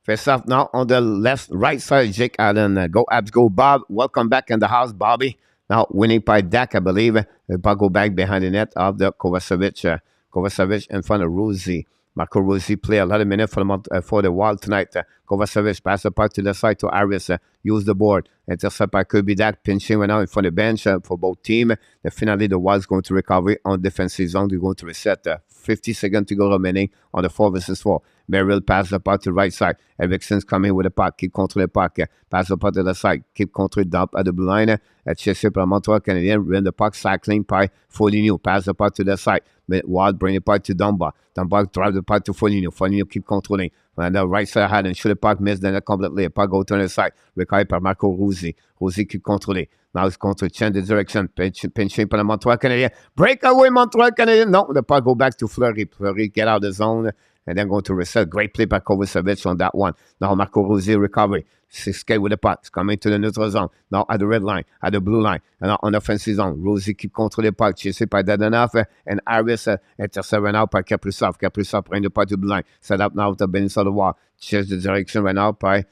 Face off now on the right side, Jake Allen. Go Abs, go Bob. Welcome back in the house, Bobby. Now winning by Dak, I believe. The puck go back behind the net of the Kovacevic. Kovacevic in front of Rosie. Marco Rosie play a lot of minutes for the Wild tonight. Kovacevic pass the puck to the side to Harris. Use the board. Intercept by Kirby Dak. Pinching right now in front of the bench for both teams. Finally, the Wild's going to recover on defensive zone. They're going to reset. 50 seconds to go remaining on the 4 versus 4. Merrill pass the puck to the right side. Erickson's coming with the puck. Keep control the puck. Pass the puck to the side. Keep control dump at the blue line. Chasé par Montreal Canadien. Run the puck cycling by Foligno. Pass the puck to the side. Wild bring the puck to Dumba. Dumba drive the puck to Foligno. Foligno keep controlling. On the right side hand and shoot the puck. Miss the net completely. The puck go to the side. Recovered by Marco Rosie. Rosie keep controlling. Now it's going to change the direction. Pinching par the Montreal Canadien. Breakaway Montreal Canadien. No, the puck go back to Fleury. Fleury get out of the zone. and then going to reset. Great play by Kovacevic on that one. Now Marco Rosier recovery. Skate with the puck. It's coming to the neutral zone. Now at the red line, at the blue line, and on the offensive zone. Rosier keep control the puck. Chasé par Dadonov, and Harris intercept now by Kaprizov. Kaprizov bring the puck to the blue line. Set up now to Benny Solovar. Change the direction right now by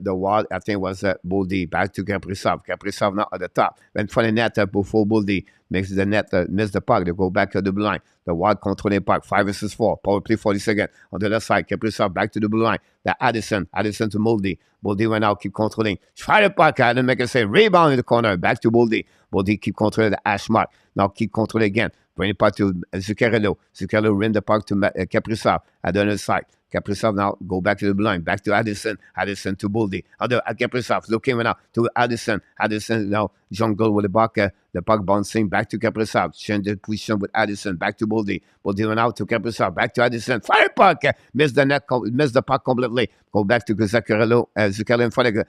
the wall. I think it was Boldy. Back to Kaprizov. Kaprizov now at the top. Then for the net before Boldy makes the net miss the puck. They go back to the blue line. The wall control the puck. 5 versus 4. Power play 40 seconds. On the left side, Kaprizov back to the blue line. The Addison to Boldy. Boldy went out, keep controlling. Try the puck. I didn't make a save. Rebound in the corner. Back to Boldy. Boldy keep controlling the hash mark. Now keep controlling again. Bring the puck to Zuccarello. Zuccarello ran the puck to Kaprizov at the other side. Kaprizov now go back to the blue line. Back to Addison. Addison to Boldy. Kaprizov looking now to Addison. Addison now jungle with the puck bouncing back to Kaprizov. Change the position with Addison. Back to Boldy. Boldy went out to Kaprizov. Back to Addison. Fire puck. Missed the net. Missed the puck completely. Go back to Zuccarello. Zuccarello in front of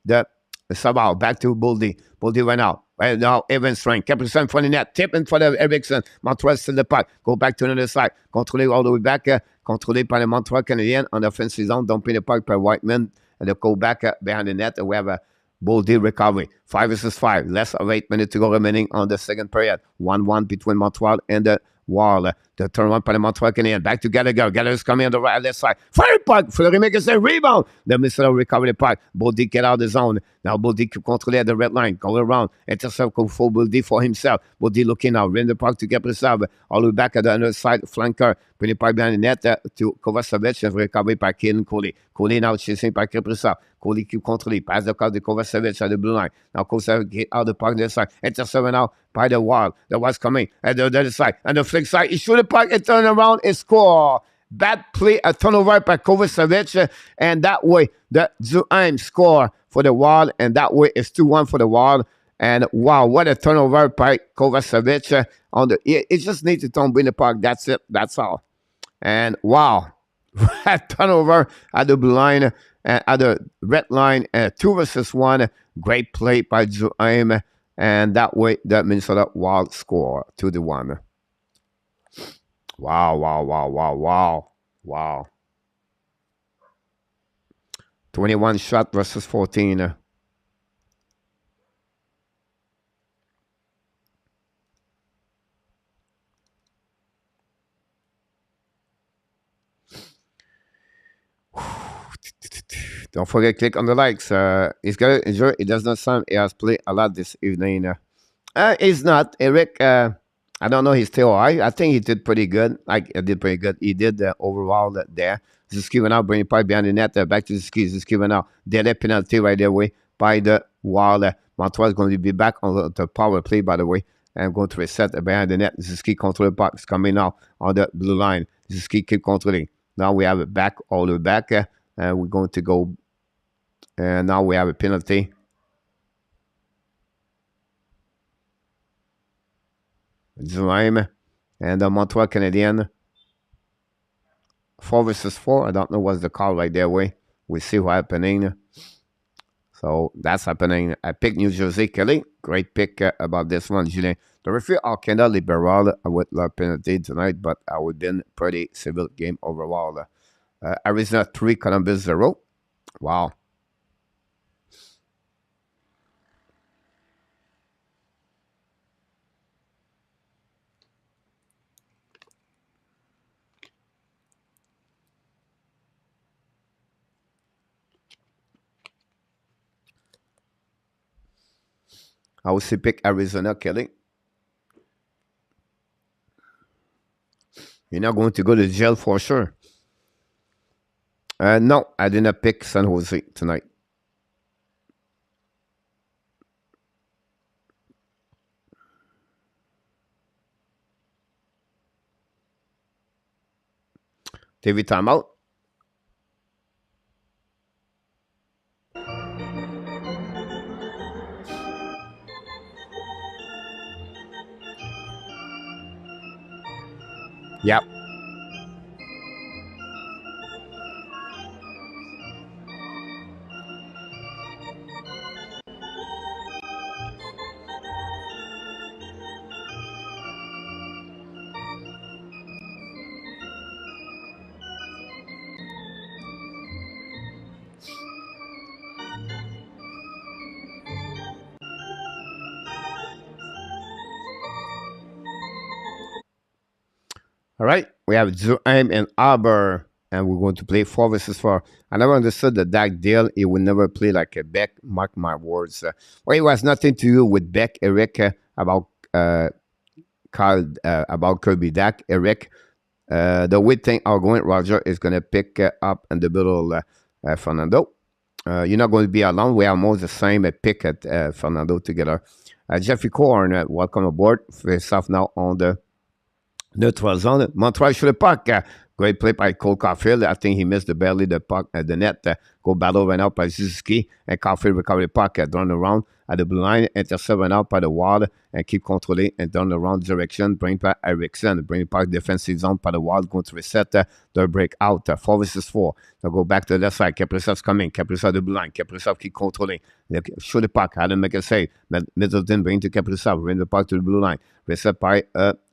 the Sabal. Back to Boldy. Boldy went out. Right now, Evans strength. Kaprizov in front of the net. Tip in front of Eriksson. Montreal still the puck. Go back to another side. Contrôlé all the way back. Contrôlé par le Montreal Canadiens on the offensive zone. Dumping the puck by Whiteman. And they go back behind the net. And we have a Boldy recovery. 5 versus 5. Less of 8 minutes to go remaining on the second period. 1-1 between Montreal and the Wall. The turn by the Montreal Canadiens. Back to Gallagher. Gallagher's coming on the right left side. Fire puck. Fleury makes a rebound. The missile recovery the puck. Boldy get out of the zone. Now Boldy can control at the red line. Go around. Intercept for Boldy for himself. Boldy looking now. Ran the puck to Kaprizov. All the way back at the other side. Flanker. Bring the puck behind the net to Kovacevic. And recovery by Kaden Coley. Coley now chasing by Kaprizov. Coley keep controlling. Pass the card to Kovacevic at the blue line. Now Kovacevic get out of the puck on the side. Intercept now by the Wall. The Wall's coming at the other side. And the flick side. He shoot the puck and turn around and score. Bad play, a turnover by Kovacevic. And that way, the Zuheim score for the Wall. And that way, it's 2-1 for the Wall. And wow, what a turnover by Kovacevic. It just needs to turn in the puck. That's it. That's all. And wow, turnover at the blue line, at the red line, 2 versus 1. Great play by Zuheim. And that way, the Minnesota Wild score 2-1. Wow. 21 shot versus 14. Don't forget, click on the likes. He's got to enjoy. It does not sound he has played a lot this evening. He's not. Eric, I don't know. He's still all right. I think he did pretty good. He did overall there. Ziski went out, bringing pipe behind the net. Back to Ziski. Ziski went out. Dead penalty right there way by the Wall. Montreal is going to be back on the power play, by the way. And going to reset behind the net. Ziski control the box coming now on the blue line. Ziski keep controlling. Now we have it back all the way back. We're going to go. And now we have a penalty. Zuheim and the Montreal Canadiens. 4 versus 4. I don't know what's the call right there way. We see what's happening. So that's happening. I picked New Jersey. Kelly, great pick about this one, Julien. The referee are kind of liberal with the penalty tonight, but I would been pretty civil game overall. Arizona 3, Columbus 0. Wow. I would say pick Arizona, Kelly. You're not going to go to jail for sure. No, I did not pick San Jose tonight. TV timeout. Yep. All right, we have Zuheim and Aber, and we're going to play 4 versus 4. I never understood the Dak deal. He would never play like a Beck, mark my words. Well, it was nothing to do with Beck, Eric, about Kyle, about Kirby Dak, Eric. The weird thing, our going Roger is going to pick up in the middle Fernando. You're not going to be alone. We are almost the same pick at Fernando together. Jeffrey Korn, welcome aboard. Face off now on the neutral zone. Montreal sur le puck. Great play by Cole Caulfield. I think he missed the belly, the puck, the net. Go battle right now by Suzuki. And Caulfield recover the puck, turn around at the blue line. Intercept right now by the wall and keep controlling and turn around direction. Bring back Eriksson. Bring back defensive zone by the wall. Going to reset the break out. 4 versus 4. They'll go back to the left side. Kaprizov's coming. Kaprizov the blue line. Kaprizov keep controlling. Shoot the puck. Adam make a save. Middleton bring to Kaprizov. Bring the puck to the blue line. Reset by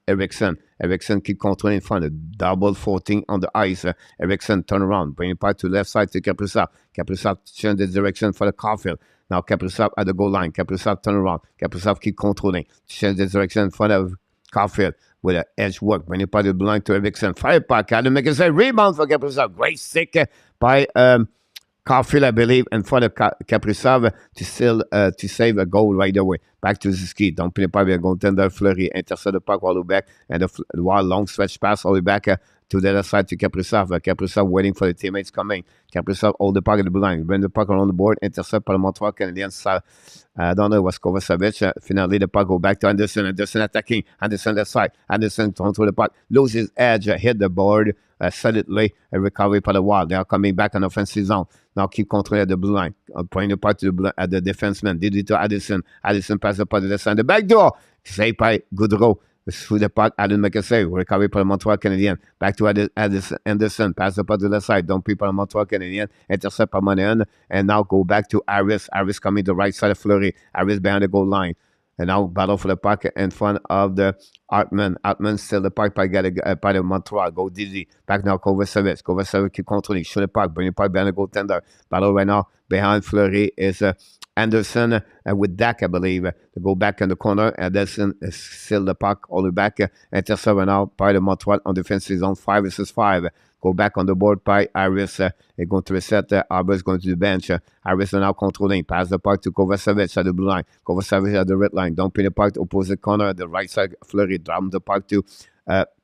Eriksson. Eriksson keep controlling in front of double 14 on the ice. Eriksson turn around, bring it back to left side to Kaprizov. Kaprizov change the direction for the Caulfield. Now Kaprizov at the goal line. Kaprizov turn around. Kaprizov keep controlling. Change the direction in front of Caulfield with an edge work. Bring it back to the line to Eriksson. Fire back. Adam make a rebound for Kaprizov. Great stick by Caulfield, I believe, in front of Kaprizov to still to save a goal right away. Back to Suzuki. Don't play by the goaltender Fleury. Intercept the puck all the way back. And the wild long stretch pass all the way back to the other side to Kaprizov. Kaprizov waiting for the teammates coming. Kaprizov hold the puck at the blue line. Bring the puck around the board. Intercept by the Montreal Canadiens. I don't know, it was Kovacevic. Finally, the puck go back to Anderson. Anderson attacking. Anderson left side. Anderson control the puck. Lose his edge. Hit the board. Solidly. A recovery by the wall. They are coming back on offensive zone. Now keep controlling at the blue line. Pointing the puck to the blue, at the defenseman. Did it to Addison. Addison pass the puck to the side. The back door. Saved by Goodrow. Through the puck, Adam make a save. Recovery for the Montreal Canadiens. Back to Anderson. Pass the puck to the side. Don't people on Montreal Canadiens. Intercept by Monahan. And now go back to Harris. Harris coming to the right side of Fleury. Harris behind the goal line. And now battle for the puck in front of the Hartman. Hartman still the puck by the Montreal. Go Dizzy. Back now, Kovacevic. Kovacevic keep controlling. Shoot the puck. Bring the puck behind the goaltender. Battle right now behind Fleury is Anderson with Dak, I believe, to go back in the corner. Anderson is still the puck all the way back. Intercept right now by the Montreal on defensive zone 5 versus 5. Go back on the board by Harris. They're going to reset. Arbor is going to the bench. Harris is now controlling. Pass the puck to Kovacevic at the blue line. Kovacevic at the red line. Don't pin the puck to opposite corner at the right side. Fleury drop the puck to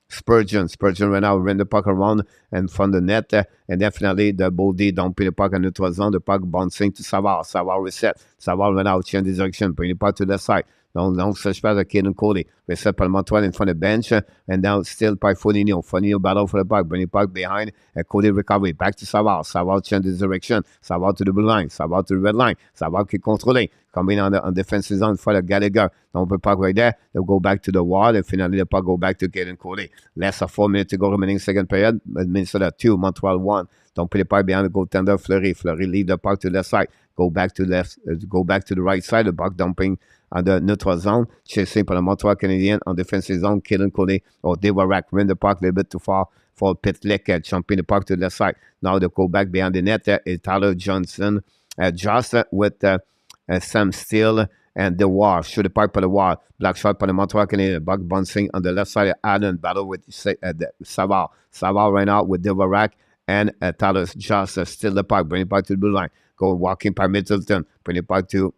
Spurgeon. Spurgeon right now ran the puck around and from the net. And definitely the Boldy don't pin the puck in the neutral zone. The puck bouncing to Savard. Savard reset. Savard right now change the direction. Bring the puck to the side. Long search pass at Caden Coley. Reset by Montreal in front of the bench. And now still by Foligno. Foligno battle for the puck. Bring the puck behind. Coley recovery. Back to Savard. Savard change the direction. Savard to the blue line. Savard to the red line. Savard keep controlling. Coming on defensive zone for the Gallagher. Don't put the puck right there. They'll go back to the wall. And finally the puck go back to Caden Coley. Less than 4 minutes to go remaining second period. Minnesota 2. Montreal 1. Don't put the puck behind the goaltender Fleury. Fleury leave the puck to the left side. Go back to left. Go back to the right side. The puck dumping on the neutral zone. Chasing by the Montreal Canadiens on defensive zone. Caden Coley or Devarak ran the puck a little bit too far for Pitlick. Jumping the puck to the left side. Now they go back behind the net. Is Tyler Johnson. Just with Sam Steele and the wall. Shoot the puck by the wall. Black shot by the Montreal Canadiens. Buck bouncing on the left side of Allen. Battle with Savard. Savard right now with Devarak and Tyler just still the puck. Bring it back to the blue line. Go walking by Middleton. Bring it back to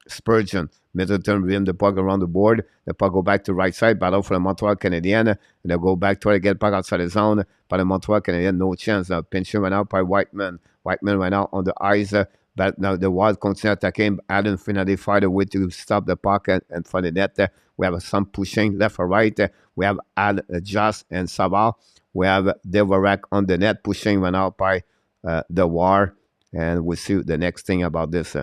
Spurgeon. Middleton rim the puck around the board. The puck go back to right side. Battle for the Montreal Canadiens. And they go back, try to get back outside the zone. By the Montreal Canadiens, no chance. Now pinching right now by Whiteman. Whiteman right now on the ice. But now the Wild continue attacking. Allen finally find a way to stop the puck and for the net. We have some pushing left or right. We have Al Just and Savard. We have Devarak on the net pushing right now by the war. And we'll see the next thing about this.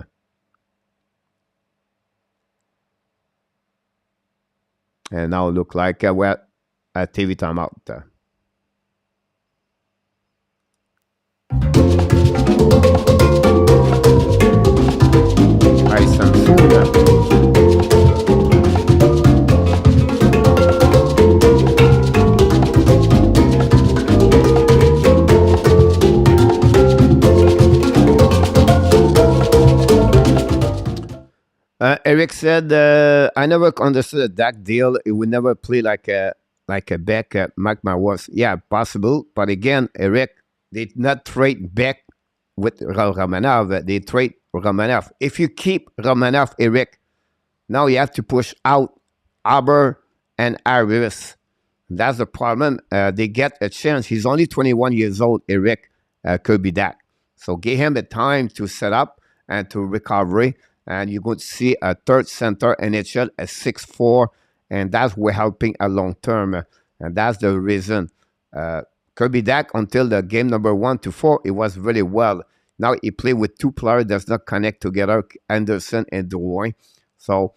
And now look like we're at TV timeout. Hi, Samsung. Eric said, I never understood a Dak deal. It would never play like a like a Beck, mark my words. Yeah, possible. But again, Eric, they did not trade Beck with Romanov. They trade Romanov. If you keep Romanov, Eric, now you have to push out Aber and Harris. That's the problem. They get a chance. He's only 21 years old, Eric Kirby Dak. So give him the time to set up and to recovery. And you're going to see a third center NHL at 6'4", and that's we're helping a long term. And that's the reason. Kirby Dak, until the game number 1 to 4, it was really well. Now he played with two players that does not connect together, Anderson and Drouin. So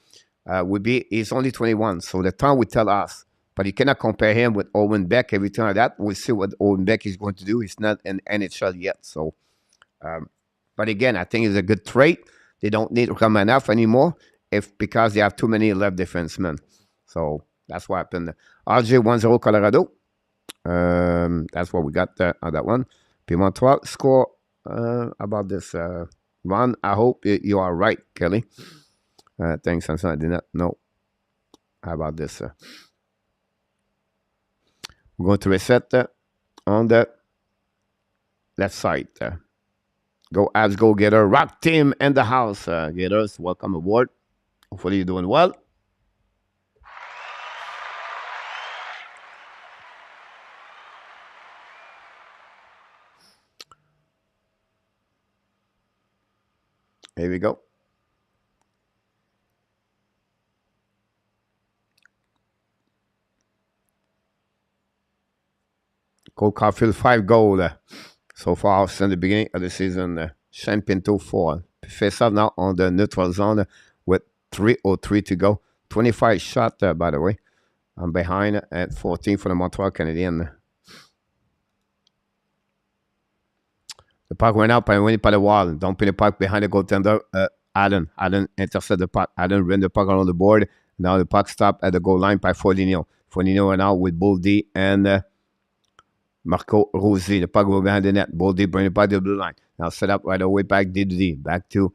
he's only 21. So the time will tell us. But you cannot compare him with Owen Beck. Every time like that, we'll see what Owen Beck is going to do. He's not in NHL yet. So, but again, I think it's a good trade. They don't need Romanov anymore because they have too many left defensemen. So that's what happened. RJ 1-0 Colorado. That's what we got on that one. Puis Montreal score about this. Ron, I hope you are right, Kelly. Thanks, Samson. I did not know. How about this? We're going to reset on the left side. Go Habs, go Gator. Rock team in the house. Gators, welcome aboard. Hopefully you're doing well. Here we go. Cole Caulfield, 5 goals so far since the beginning of the season. Shane Pinto, 4. Face off now on the neutral zone with 3:03 to go. 25 shot, by the way. I'm behind at 14 for the Montreal Canadiens. The puck went up and went by the wall. Dumping the puck behind the goaltender, Allen. Allen intercepted the puck. Allen ran the puck around the board. Now the puck stopped at the goal line by Foligno. Foligno went out with Bull D and Marco Rossi. The puck go behind the net. Bull D bring it back to the blue line. Now set up right away back D. Back to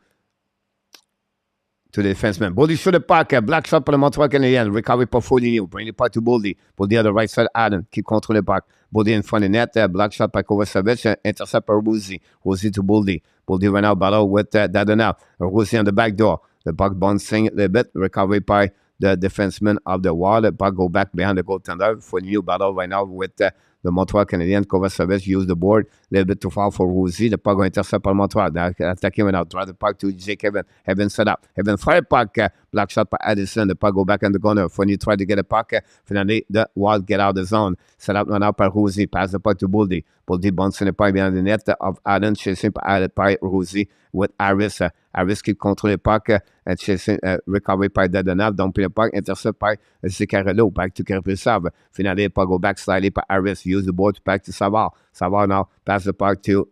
the defenseman. Bull D shoot the puck. Black shot for the Montreal Canadiens. Recovery for Foligno. Bring the puck to Bull D. Bull D on the right side. Allen. Keep controlling the puck. Bull D in front of the net. Black shot by Kovacevic. Intercept by Rossi. Rossi to Bull D. Bull D ran out battle with Dadonov. Rossi on the back door. The puck bouncing a little bit. Recovery by the defenseman of the wall. The puck go back behind the goaltender. For new battle right now with the Montreal Canadiens. Kovacevic use the board. A little bit too far for Rossi. The puck go intercept by Montreal. The attacking went out. Drive the puck to Jake Evan. Evan set up. Evan fire puck. Black shot by Addison. The puck go back in the corner. Fournier try to get a puck. Finally, the Wild get out of the zone. Set up now by Rossi. Pass the puck to Boldy. Boldy bouncing the puck behind the net of Allen. Chasing by Rossi with Harris. Harris keep controlling the puck and chasing recovery by Dadonov. Dumping the puck. Intercept by Zicarello. Back to Kerry. Finally, the puck go back slightly by Harris. Use the board back to Savard. Savard now pass the puck to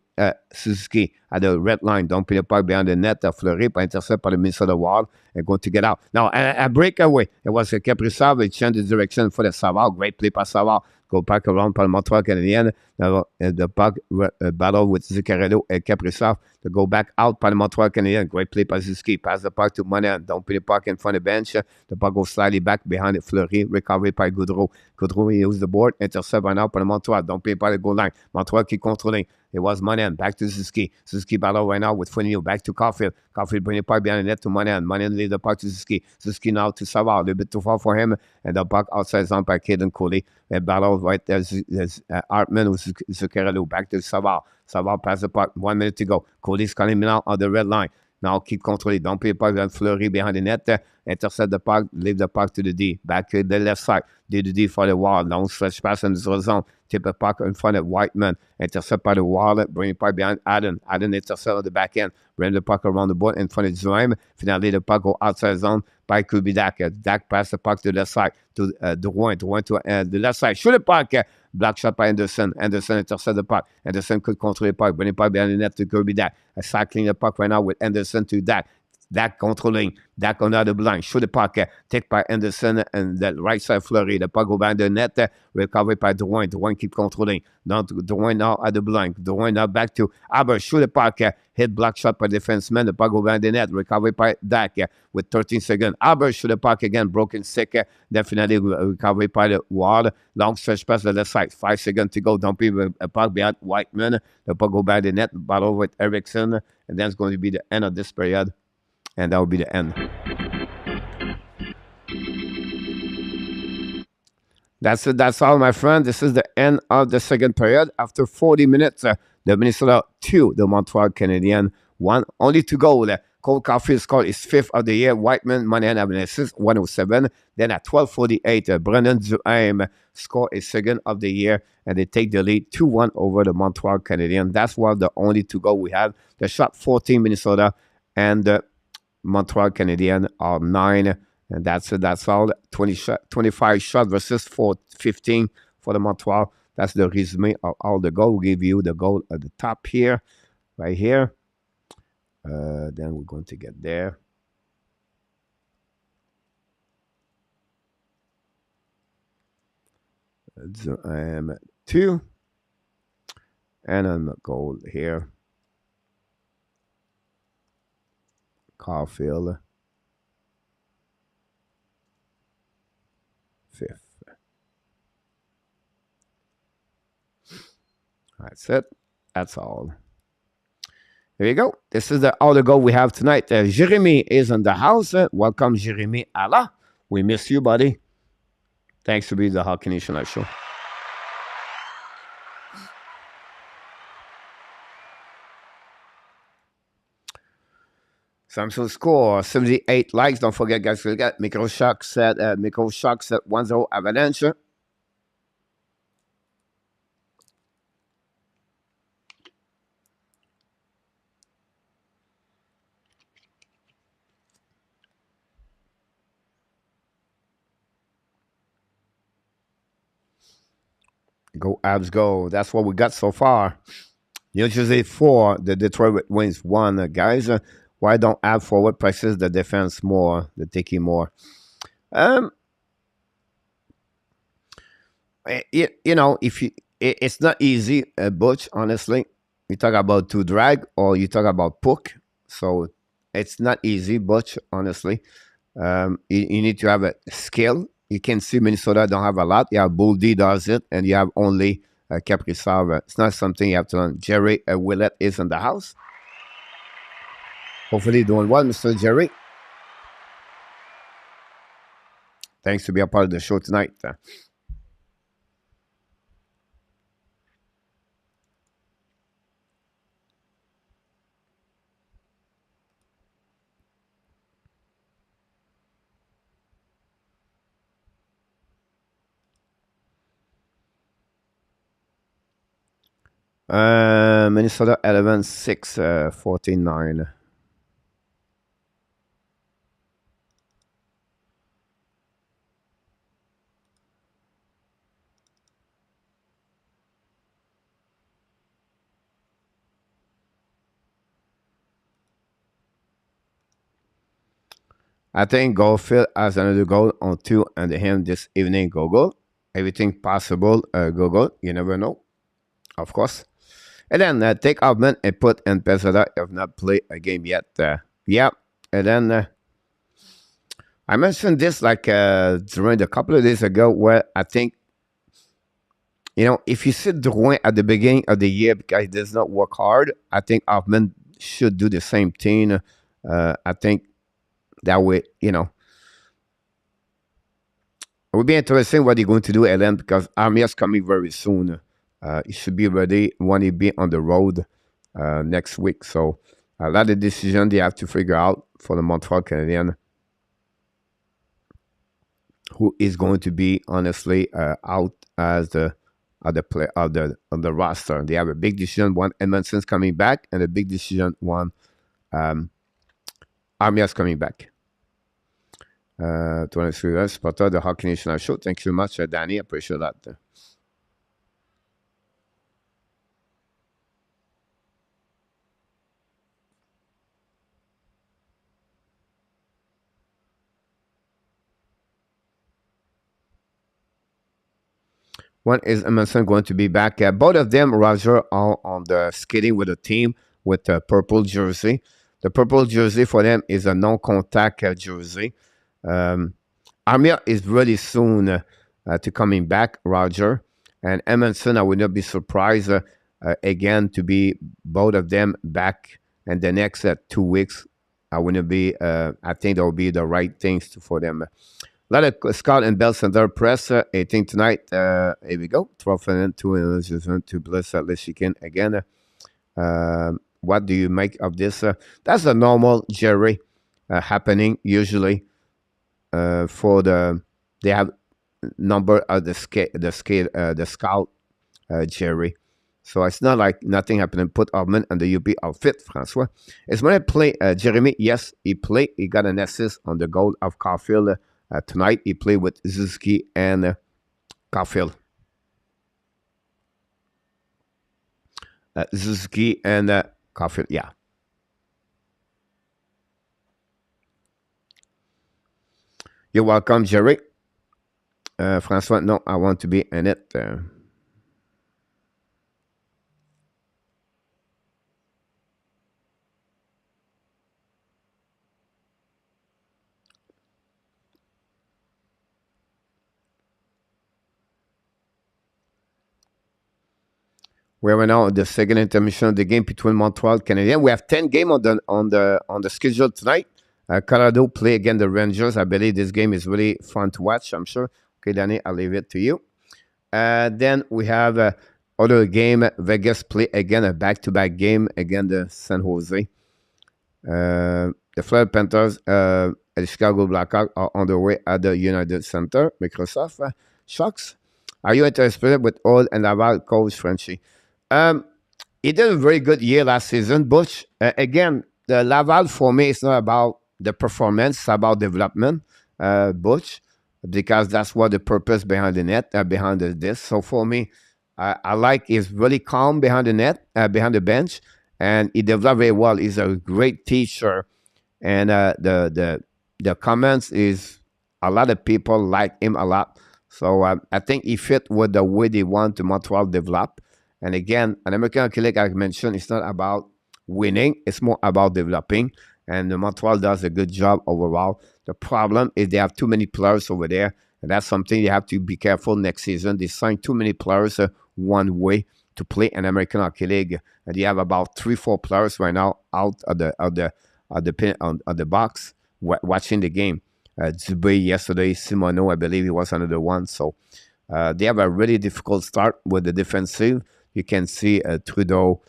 Suzuki at the red line. Dumping the puck behind the net. Fleury by intercept by the Minnesota Wild and going to get out. Now, a breakaway. It was a Kaprizov. It changed the direction for the Savard. Great play by Savard. Go back around by the Montreal Canadiens. The puck battle with Zuccarello and Kaprizov. To go back out by the Montreal Canadiens. Great play by Suzuki. Pass the puck to Monahan. Dumping the puck in front of the bench. The puck goes slightly back behind the Fleury. Recovery by Goudreau. Goudreau use the board. Intercept right now by the Montreal. Dumping by the goal line. Montreal keep controlling. It was Monahan. Back to Suzuki. Suzuki battle right now with Foligno. Back to Caulfield. Caulfield bring the puck behind the net to Monahan. Monahan lead the puck to Suzuki. Suzuki now to Savard. A little bit too far for him. And the puck outside zone by Caden Coley. A battle right there. There's Hartman with Zuccarello. Back to Savard. Savard pass the puck. 1 minute to go. Coley's calling me now on the red line. Now keep controlling. Don't play the puck and Fleury behind the net. Intercept the puck. Leave the puck to the D. Back to the left side. D for the wall. Long stretch pass in the zone. Tip the puck in front of Whiteman. Intercept by the wall. Bring the puck behind Allen. Allen intercept on the back end. Bring the puck around the board in front of Zoem. Finally, the puck go outside zone by Kirby Dak. Dak pass the puck to the left side to Drouin. Drouin to the left side. Shoot the puck. Black shot by Anderson. Anderson intercept the puck. Anderson could control the puck. Bring the puck behind the net to Kirby Dak. Cycling the puck right now with Anderson to Dak. Dak controlling. Dak under the blind. Shoot the puck. Take by Anderson and the right side flurry. The puck go by the net. Recovered by Drouin. Drouin keep controlling. Now Drouin now at the blind. Drouin now back to Aber. Shoot the puck. Hit block shot by defenseman. The puck go by the net. Recovered by Dak with 13 seconds. Aber shoot the puck again. Broken stick. Definitely recovered by the wall. Long stretch pass to the side. 5 seconds to go. Dumping a puck behind Whiteman. The puck go by the net. Battle with Erickson. And that's going to be the end of this period. And that will be the end. That's it. That's all, my friend. This is the end of the second period. After 40 minutes, the Minnesota 2, the Montreal Canadiens 1. Only to go. Cole Caulfield scored his 5th of the year. Whiteman, Monahan have an assist, 107. Then at 12:48, Brendan Duhaime scored his 2nd of the year, and they take the lead 2-1 over the Montreal Canadiens. That's what the only to go we have. The shot 14 Minnesota and the Montreal Canadiens are 9. And that's it. That's all. 25 shots versus 15 for the Montreal. That's the resume of all the goals. We'll give you the goal at the top here, right here. Then we're going to get there. So I am at 2. And on the goal here. Caulfield. 5th. That's it. That's all. There you go. This is all the goal we have tonight. Jeremy is in the house. Welcome, Jeremy. Allah. We miss you, buddy. Thanks for being the Hockey Nation Live Show. Samsung score 78 likes. Don't forget, guys, to get Micro Shock set 1-0 Avalanche. Go Abs, go. That's what we got so far. New Jersey 4, the Detroit wins 1, guys. Why don't Ab forward practice the defense more, the taking more? You know, it's not easy, Butch, honestly. You talk about to drag or you talk about puck. So it's not easy, Butch, honestly. You need to have a skill. You can see Minnesota don't have a lot. You have Bull D does it, and you have only Kaprizov. It's not something you have to learn. Jerry Willett is in the house. Hopefully doing well, Mr. Jerry. Thanks to be a part of the show tonight. Minnesota 11-6, 14-9. I think Goldfield has another goal on 2 and him this evening. Go. Everything possible. Go. You never know. Of course. And then take Hoffman and put in Pesada if not played a game yet. Yeah. And then I mentioned this like during a couple of days ago where I think, you know, if you sit Drouin at the beginning of the year because he does not work hard, I think Hoffman should do the same thing. I think that way, you know, it would be interesting what he's going to do, Ellen, because Armia's coming very soon. He should be ready when he be on the road next week. So a lot of decisions they have to figure out for the Montreal Canadiens. Who is going to be honestly out as the roster? They have a big decision. One, Edmondson's coming back, and a big decision. One, Armia's coming back. 23 years, Spotter, the Hockey Nation Show. Thank you very much, Danny. I appreciate that. When is Emerson going to be back? Both of them, Roger, are on the skating with the team with the purple jersey. The purple jersey for them is a non-contact jersey. Amir is really soon to coming back, Roger. And Emerson, I would not be surprised again to be both of them back in the next 2 weeks. I wouldn't be. I think that will be the right things for them. A lot of Scott and Bell Center press. I think tonight. Here we go. 12 and 2 to bless Michigan again. What do you make of this? That's a normal Jerry happening usually. For they have number of the scout Jerry. So it's not like nothing happening. Put Orman and the UP outfit, Francois. It's when I play Jeremy. Yes, he played. He got an assist on the goal of Caulfield tonight. He played with Suzuki and Caulfield. Suzuki and Caulfield, yeah. You're welcome, Jerry. Francois, no, I want to be in it. We are now the second intermission of the game between Montreal and Canadiens. We have 10 games on the schedule tonight. Colorado play against the Rangers. I believe this game is really fun to watch, I'm sure. Okay, Danny, I'll leave it to you. Then we have other game. Vegas play again, a back-to-back game against the San Jose. The Florida Panthers and the Chicago Blackhawks are on the way at the United Center. Microsoft Sharks. Are you interested with Old and Laval coach Frenchy? He did a very good year last season. Butch, again, the Laval for me is not about the performance, it's about development, Butch, because that's what the purpose behind the net, behind this. So for me, I like he's really calm behind the net, behind the bench, and he developed very well. He's a great teacher, and the comments is a lot of people like him a lot. So I think he fit with the way they want to Montreal develop. And again, an American Hockey League, I mentioned, it's not about winning. It's more about developing. And the Montreal does a good job overall. The problem is they have too many players over there. And that's something you have to be careful next season. They sign too many players one way to play an American Hockey League. And they have about 3-4 players right now out of the box watching the game. Dubé yesterday, Simoneau, I believe he was another one. So they have a really difficult start with the defensive. You can see Trudeau,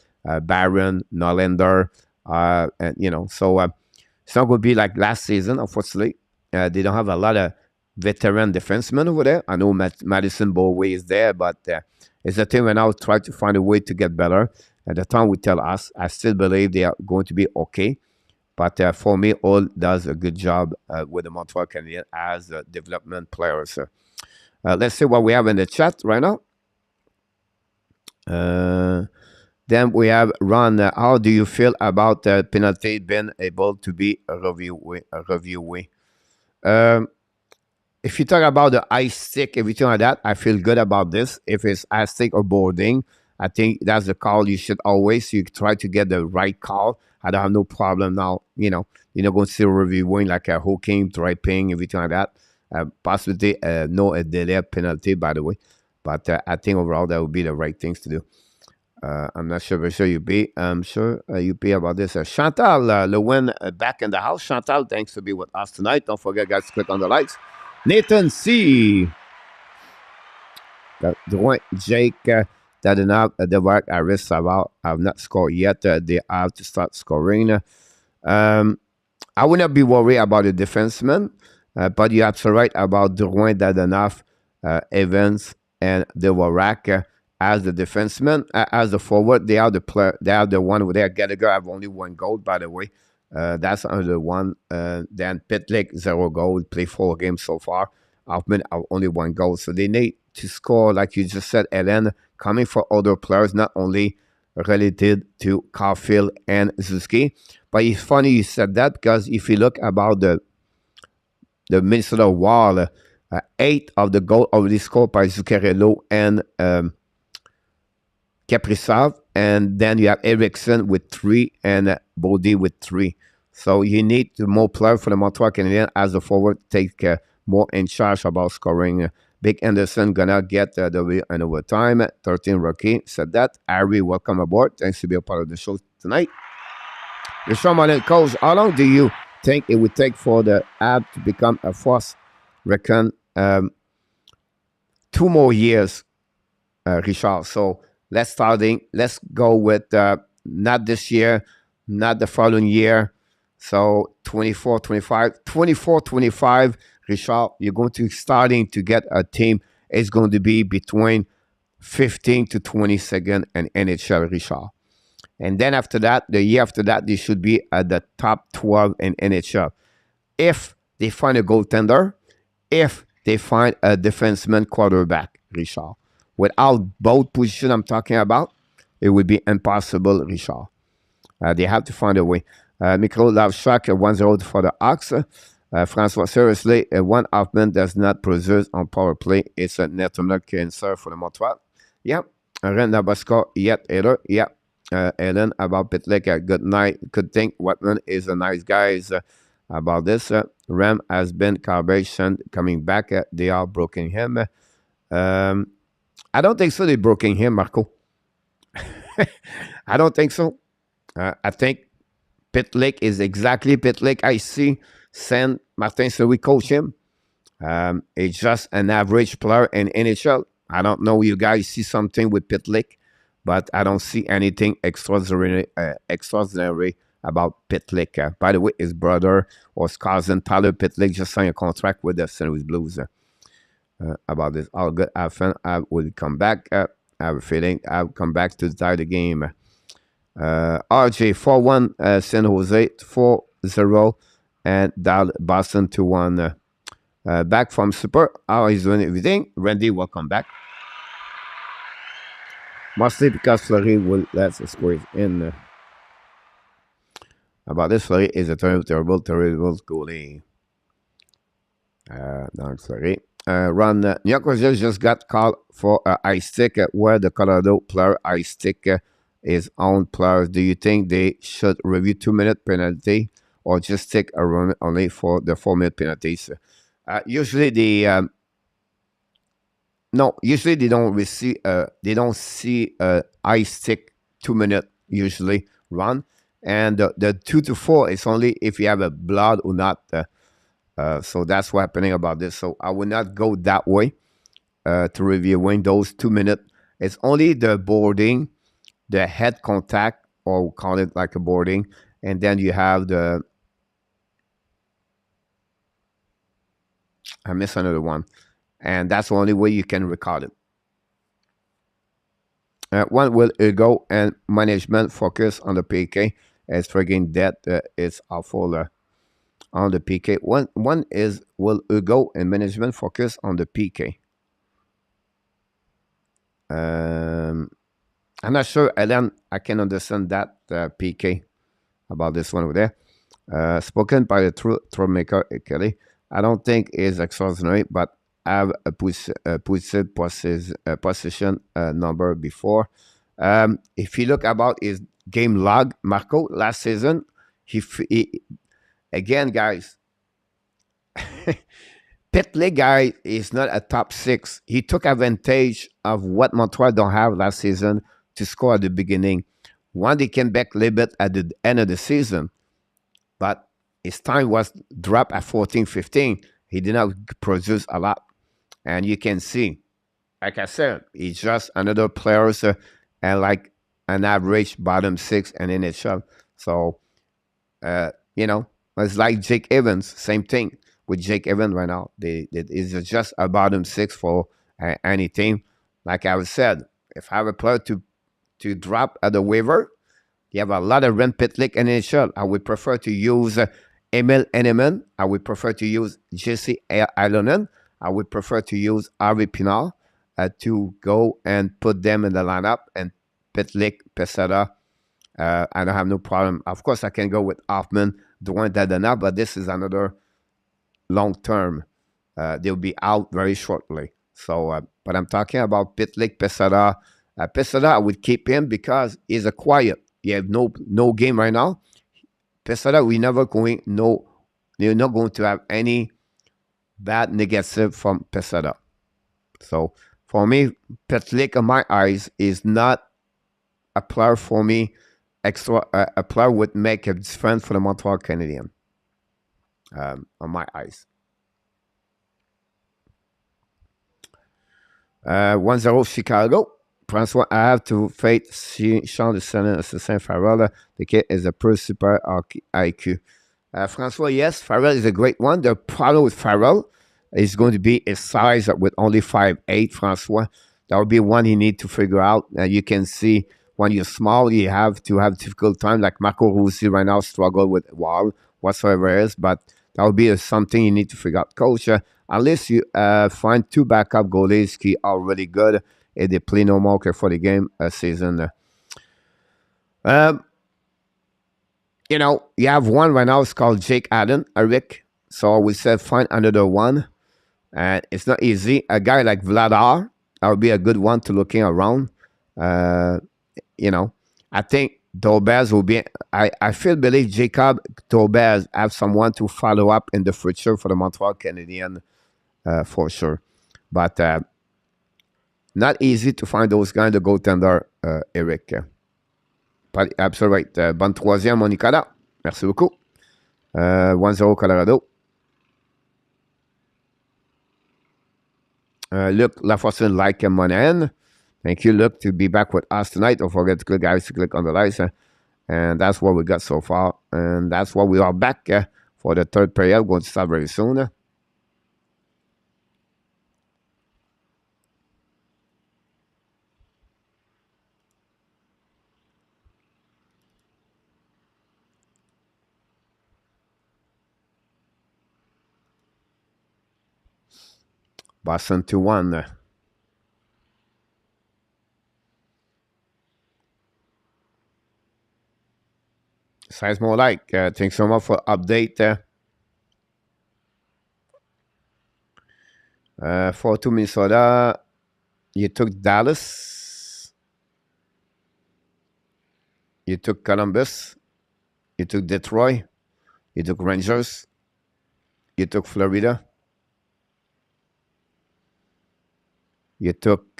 Barron, Norlander, and so it's not going to be like last season, unfortunately. They don't have a lot of veteran defensemen over there. I know Madison Bowie is there, but it's a team right now try to find a way to get better. At the time we tell us, I still believe they are going to be okay. But for me, all does a good job with the Montreal Canadiens as development players. Let's see what we have in the chat right now. Then we have Ron. How do you feel about the penalty being able to be reviewed? If you talk about the ice stick, everything like that, I feel good about this. If it's ice stick or boarding, I think that's the call you should always. You try to get the right call. I don't have no problem now. You're not going to see reviewing like a hooking, draping, everything like that. Possibly no delay penalty, by the way. But I think overall that would be the right things to do. I'm not sure you be. I'm sure you be about this. Chantal Lewin back in the house. Chantal, thanks for being with us tonight. Don't forget, guys, to click on the likes. Nathan C. Jake Devark, Aris Saval have not scored yet. They have to start scoring. I would not be worried about the defenseman, but you're absolutely right about Drouin, Dadonov, Evans, and Devark as the defenseman. As the forward, they are the player. They are the one where they Gallagher have only 1 goal, by the way. That's another one. Then Pitlick, 0 goal, play 4 games so far. Hoffman have only 1 goal. So they need to score, like you just said, Ellen, coming for other players, not only related to Caulfield and Suzuki. But it's funny you said that, because if you look about the Minnesota Wild, 8 of the goal already scored by Zuccarello and Kaprizov, and then you have Eriksson with 3 and Bodie with 3. So you need more players for the Montreal Canadiens as a forward take more in charge about scoring. Big Anderson gonna get the win in overtime. 13 rookie said that. Harry, welcome aboard. Thanks to be a part of the show tonight. Richard Martin, coach, how long do you think it would take for the app to become a force? Reckon 2 more years, Richard. So let's go with not this year, not the following year. So 24, 25, Richard, you're going to starting to get a team. It's going to be between 15 to 22nd in NHL, Richard. And then after that, the year after that, they should be at the top 12 in NHL. If they find a goaltender, if they find a defenseman quarterback, Richard. Without both positions I'm talking about, it would be impossible, Richard. They have to find a way. Mikro Lavshak, 1-0 for the Hawks. Francois, seriously, one Hoffman does not produce on power play. It's a national cancer for the Montreal. Yeah. Ren Nabasco, yet error. Yeah. Ellen, about Pitlick, good night. Good thing Watman is a nice guy about this. Ram has been calibration coming back. They are broken him. I don't think so. They broken him, Marco. I don't think so. I think Pitlick is exactly Pitlick. I see San Martin, so we coach him. It's just an average player in NHL. I don't know you guys see something with Pitlick, but I don't see anything extraordinary about Pitlick. By the way, his brother or his cousin, Tyler Pitlick, just signed a contract with the St. Louis Blues. About this, all good. I will come back. I have a feeling I'll come back to tie the game. RJ 4-1, San Jose 4-0, and Boston 2-1. Back from Super. How is doing everything? Randy, welcome back. Mostly because Fleury will let us score in. About this, Fleury is a terrible goalie. Not Fleury. New York Rangers just got called for an ice stick where the Colorado player ice stick is on players. Do you think they should review 2-minute penalty or just take a run only for the 4-minute penalties? Usually they usually they don't receive they don't see ice stick 2-minute usually run, and the 2 to 4 is only if you have a blood or not. So that's what's happening about this. So I will not go that way to reviewing those 2-minute. It's only the boarding, the head contact, or we'll call it like a boarding, and then you have the I missed another one, and that's the only way you can record it. One will go and management focus on the PK as frigging that is awful. On the PK. One is will Hugo and management focus on the PK. I'm not sure, Alan, I can understand that PK about this one over there. Spoken by the troublemaker, Kelly. I don't think is extraordinary, but have a positive position number before. If you look about his game log, Marco, last season, he again, guys, Pitlick guy is not a top 6. He took advantage of what Montreal don't have last season to score at the beginning. One, they came back a little bit at the end of the season, but his time was dropped at 14, 15. He did not produce a lot. And you can see, like I said, he's just another player and like an average bottom 6 in NHL. So, you know, it's like Jake Evans, same thing with Jake Evans right now. It's just a bottom 6 for any team. Like I said, if I have a player to drop at the waiver, you have a lot of Ren Pitlick in NHL. I would prefer to use Emil Henneman. I would prefer to use Jesse Ilonen. I would prefer to use Harvey Pinard to go and put them in the lineup, and Pitlick, Pesada. I don't have no problem. Of course, I can go with Hoffman, Dwayne Dadana, but this is another long-term they'll be out very shortly. So, but I'm talking about Pitlick, Pesada. Pesada, I would keep him because he's a quiet. He have no game right now. Pesada, we never going no. They're not going to have any bad negative from Pesada. So for me, Pitlick, in my eyes, is not a player for me. Extra a player would make a difference for the Montreal Canadiens. On my eyes. 1-0 Chicago. Francois, I have to face Sean de Saint-Farrell. The kid is a pro super IQ. Francois, yes, Farrell is a great one. The problem with Farrell is going to be his size with only 5'8", Francois. That would be one you need to figure out. You can see when you're small, you have to have difficult time. Like Marco Rossi right now struggle with wall, whatsoever it is. But that would be something you need to figure out. Coach, unless you find two backup goalies who are really good and they play no more for the game season. You know, you have one right now. It's called Jake Allen, Eric. So we said find another one. And it's not easy. A guy like Vladar, that would be a good one to looking around. You know, I think Dobez will be. I feel believe Jacob Dobez have someone to follow up in the future for the Montreal Canadiens for sure. But not easy to find those guys, the goaltender, Eric. Absolutely right. Bonne troisième, mon Nicolas. Merci beaucoup. 1-0 Colorado. Luc Lafortune like Monahan. Thank you, Luc, to be back with us tonight. Don't forget to click, guys, to click on the lights. And that's what we got so far. And that's what we are back for the third period. Going to start very soon. Boston 2-1. Size more like. Thanks so much for update. 4-2 Minnesota. You took Dallas. You took Columbus. You took Detroit. You took Rangers. You took Florida. You took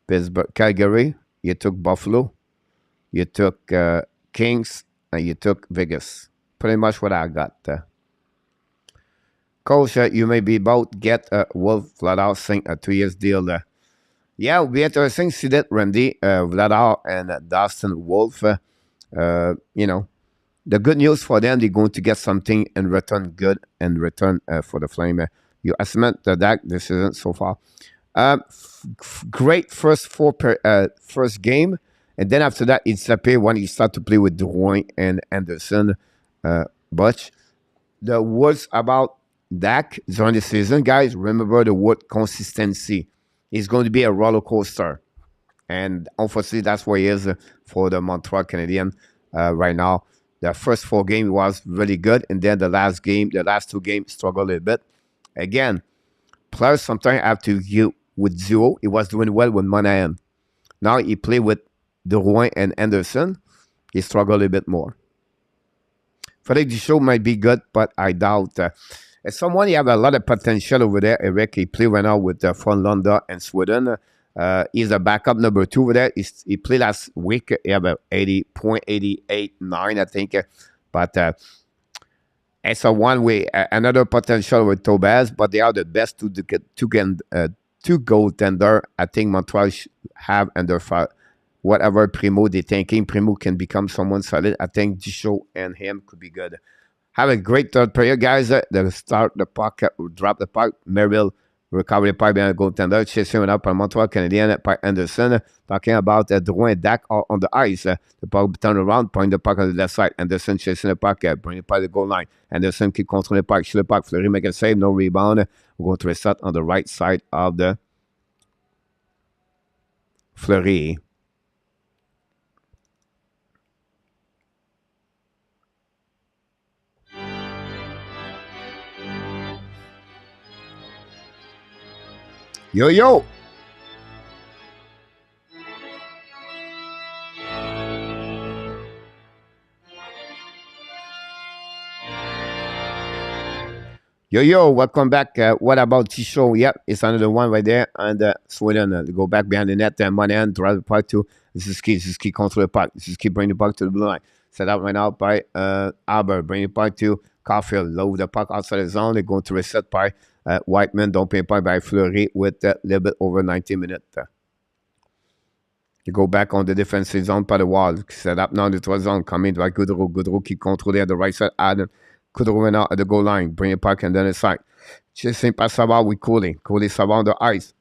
Pittsburgh, Calgary. You took Buffalo. You took Kings. And you took Vegas. Pretty much what I got. Coach, you may be about get Wolf Vladar Singh a 2 years deal. Yeah, it'll be interesting to see that Randy Vladar and Dustin Wolf. You know, the good news for them, they're going to get something in return, good in return for the Flame. You estimate that this season so far. Great first first game, and then after that, it's a pay when you start to play with Drouin and Anderson. But the words about Dak during the season, guys, remember the word consistency. It's going to be a roller coaster. And unfortunately, that's what it is for the Montreal Canadiens right now. The first 4 games was really good. And then the last two games struggled a little bit. Again, players sometimes have to give with 0. He was doing well with Monahan. Now he played with Drouin and Anderson. He struggled a bit more. Frederic Duchesneau might be good, but I doubt. As someone, you have a lot of potential over there. Eric, he played right now with Finland and Sweden. He's a backup number 2 over there. He played last week. He have a 80.889, I think. But it's a one-way. Another potential with Tobaz, but they are the best two goaltender. I think Montreal have under whatever Primo they're thinking. Primo can become someone solid. I think Duchesneau and him could be good. Have a great third period, guys. They'll start the puck, drop the puck. Merrill recover the puck behind the goaltender. Chasing up on Montreal Canadiens by Anderson. Talking about Drouin and Dak on the ice. The puck turn around, point the puck on the left side. Anderson chasing the puck, bring the puck to the goal line. Anderson keep controlling the puck, shoot the puck. Fleury make a save, no rebound. We're going to reset on the right side of the Fleury. Yo, yo. Yo, yo, welcome back. What about T-Show? Yep, it's another one right there. And Sweden, go back behind the net. Money and drive the puck to. This is key. This is key control the puck. This is key bring the puck to the blue line. Set up right now by Aber. Bring the puck to Caulfield. Load the puck outside the zone. They're going to reset by Whiteman. Don't pay puck by Fleury with a little bit over 90 minutes. You go back on the defensive zone by the wall. Set up now the 3 zone. Coming by Goudreau. Goudreau keep controlling at the right side. Adam. Goudreau now at the goal line. Bring it back and then inside. Chasing by Savard with Coley. Coley Savard on the ice.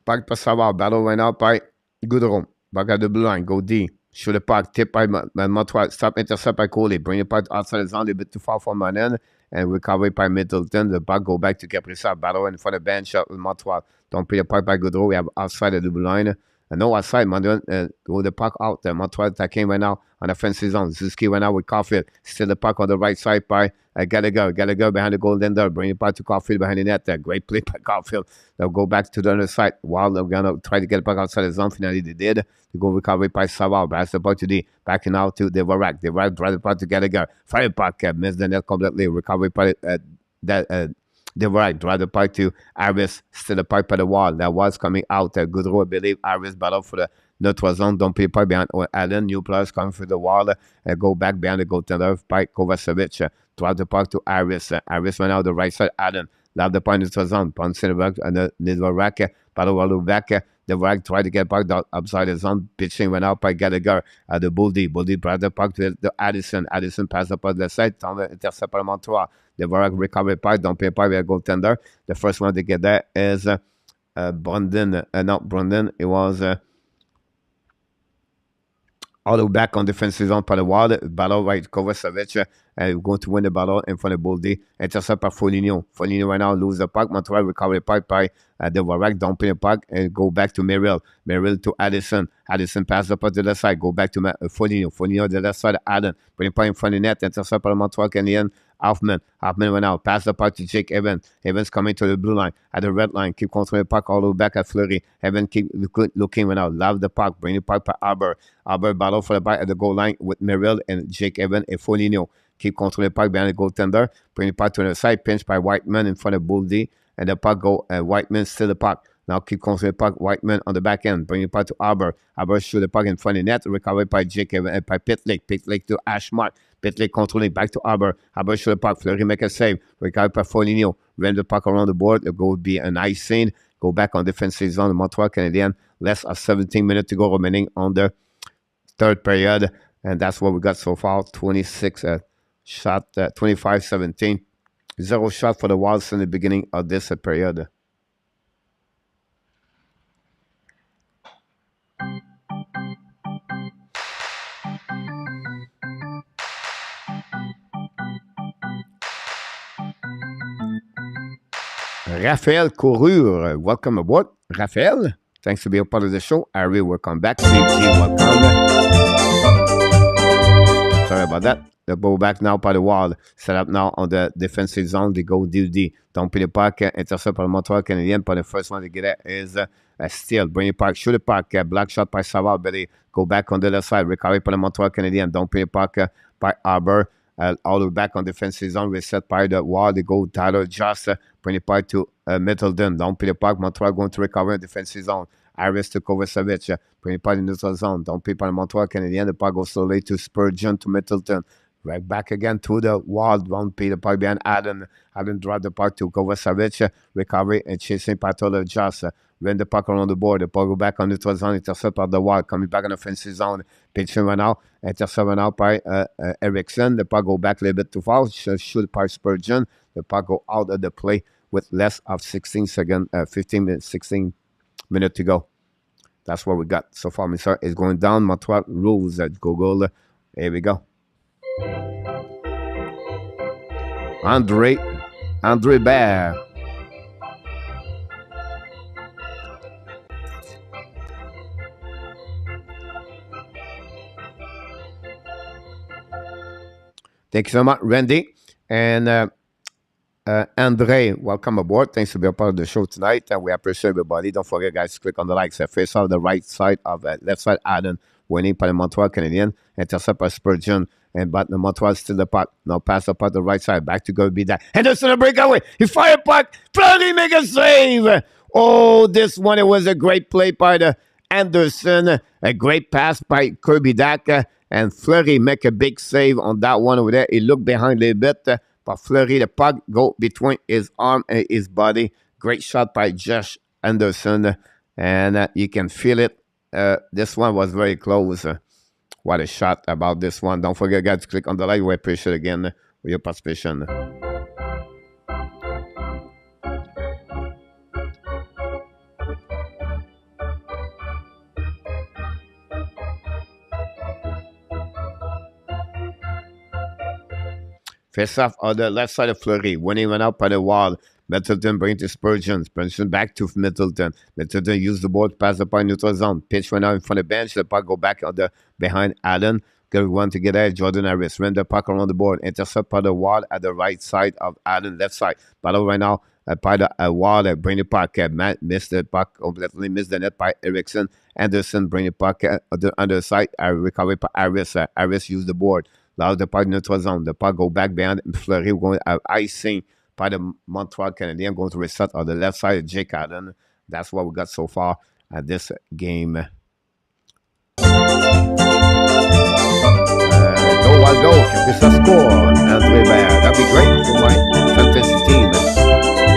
Back by Savard. Battle right now by Goudreau. Back at the blue line. Go D. Shoot the puck. Tip by Montreal. Stop intercept by Coley. Bring it back outside the zone. A bit too far from Manen. And recovery by Middleton. The puck go back to Kaprizov. Battle in front of the bench with Montreal. Don't play the puck by Goudreau. We have outside of the blue line. No outside, Manuel. Go the puck out there. Montreal attacking right now on the offensive zone. Zuski right now with Caulfield. Still the puck on the right side by Gallagher. Gallagher behind the goaltender. Bring it back to Caulfield behind the net. Great play by Caulfield. They'll go back to the other side. While they're going to try to get it back outside the zone. Finally, they did. They go recovery by Savard. Pass the puck to D. Backing out to Devorak. Devorak drive the puck to Gallagher. Fire puck. Missed the net completely. Recovery by Devorak. Drive the puck to Harris. Still the puck by the wall. That was coming out. Goudreau, I believe. Harris battle for the neutral zone. Don't play puck behind Allen. New players coming through the wall. Go back behind the goaltender by Kovacevic. Drive the puck to Harris. Harris went out the right side. Allen. Love the puck in the neutral zone. Punch in the back and the Devorak. Battle all back. Devorak tried to get back upside the zone. Pitching went out by Gallagher. The Buldy. Buldy brought the puck to the Addison. Addison passed the puck to the side. Intercept by Montreal. Devorak recovered puck. Don't pay puck by a goaltender. The first one to get there is Brandon. Not Brandon. It was all the way back on defensive zone by the wall. Battle right. Kovacevic. Going to win the battle in front of Buldy. Intercept by Foligno. Foligno right now lose the puck. Montreal recover the puck by Devorak. Don't play the puck and go back to Merrill. Merrill to Addison. Addison pass the puck to the side. Go back to Foligno. Foligno to the left side. Allen. Bring the puck in front of the net. Intercept by Montreal Canadiens. Hoffman went out. Pass the puck to Jake Evans. Evans coming to the blue line. At the red line. Keep controlling the puck all the way back at Fleury. Evans keep looking went out. Love the puck. Bring the puck by Aber. Aber battle for the puck at the goal line with Merrill and Jake Evans and Foligno. Keep controlling the puck behind the goaltender. Bring the puck to the side. Pinch by Whiteman in front of Buldy. And the puck go. Whiteman still the puck. Now keep controlling the puck. Whiteman on the back end. Bring the puck to Aber. Aber shoot the puck in front of the net. Recovered by Jake Evans and by Pitlick. Pitlick to Ashmark. Pitlick controlling back to Aber. Aber shoot the puck. Fleury make a save. Recovered by Foligno. Ran the puck around the board. It would be a nice scene. Go back on defensive zone. Montreal Canadiens. Less of 17 minutes to go remaining on the third period. And that's what we got so far. 26 shot, 25-17. 0 shot for the Wilds in the beginning of this period. Raphael Courure, welcome aboard. Raphael, thanks for being a part of the show. Harry, welcome back. CG, welcome. Sorry about that. They go back now by the wall. Set up now on the defensive zone. They go D. Don't play the puck. Intercept by the Montreal Canadiens. But the first one to get it is a steal. Bring the puck. Shoot the puck. Black shot by Savard. But they go back on the left side. Recovery by the Montreal Canadiens. Don't play the puck by Aber. All the way back on defensive zone. Reset by the wall. They go Tyler Just. Bring the puck to Middleton. Don't play the puck. Montreal going to recover in defensive zone. Harris to Kovacevic. Bring the puck in the neutral zone. Don't play by the Montreal Canadiens. The puck goes slowly to Spurgeon to Middleton. Right back again to the wall. Don't play the puck behind Allen. Allen drive the puck to Kovacevic. Recovery and chasing by Tyler Just. Ran the puck around the board. The puck go back on the neutral zone. Intercept by the wall. Coming back on the offensive zone. Pitching right now. Intercept right now by Erickson. The puck go back a little bit too far. Shoot by Spurgeon. The puck go out of the play with less of 16 minutes to go. That's what we got so far. Mr. Is going down. Montreal rules at Google. Here we go. Andre Bear. Thank you so much, Randy. And Andre, welcome aboard. Thanks for being a part of the show tonight, and we appreciate everybody. Don't forget, guys, to click on the likes. Face off the right side of left side, Adam winning by the Montreal Canadiens, intercept by Spurgeon, and but the Montreal still the puck. Now pass the puck to the right side, back to go be that. Henderson a breakaway. He fire puck. Fleury make a save. Oh, this one, it was a great play by the Anderson. A great pass by Kirby Daka, and Fleury make a big save on that one over there. He looked behind a little bit. But Fleury, the puck go between his arm and his body. Great shot by Josh Anderson. And you can feel it. This one was very close. What a shot about this one. Don't forget, guys, to click on the like. We appreciate again for your participation. Face off on the left side of Fleury. When he went up by the wall, Middleton brings to Spurgeon. Spurgeon back to Middleton. Middleton used the ball to pass the puck neutral zone. Pitch went out in front of the bench. The puck go back on the behind Allen. Good one to get there. Jordan Harris ran the puck around the board. Intercept by the wall at the right side of Allen, left side. Battle right now by the wall. Bring the puck. Matt missed the puck. Completely missed the net by Erickson. Anderson bring the puck on the underside. Recovery by Harris. Harris used the board. Allow the puck neutral zone. The puck go back behind Fleury. We're going to have icing by the Montreal Canadiens. Going to reset on the left side of Jake Allen. That's what we got so far at this game. Go, I'll go. If it's a score, Andre Baird. That'd be great for my fantasy team.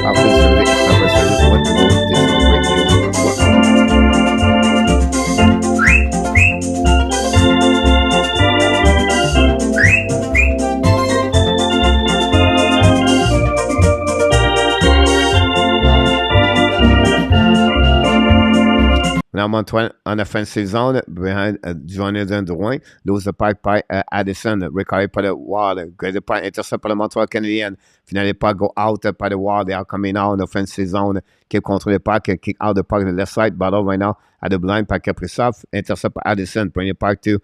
After the summer service, what to go with this great news. Now Montreal on offensive zone behind Jonathan Drouin. Lose the puck by Addison. Recovery by the wall. Great puck intercept by the Montreal Canadiens. Finally, the puck go out by the wall. They are coming out on the offensive zone. Keep control the puck and kick out the puck on the left side. Battle right now at the blind by Kaprizov. Intercept by Addison. Bring the puck to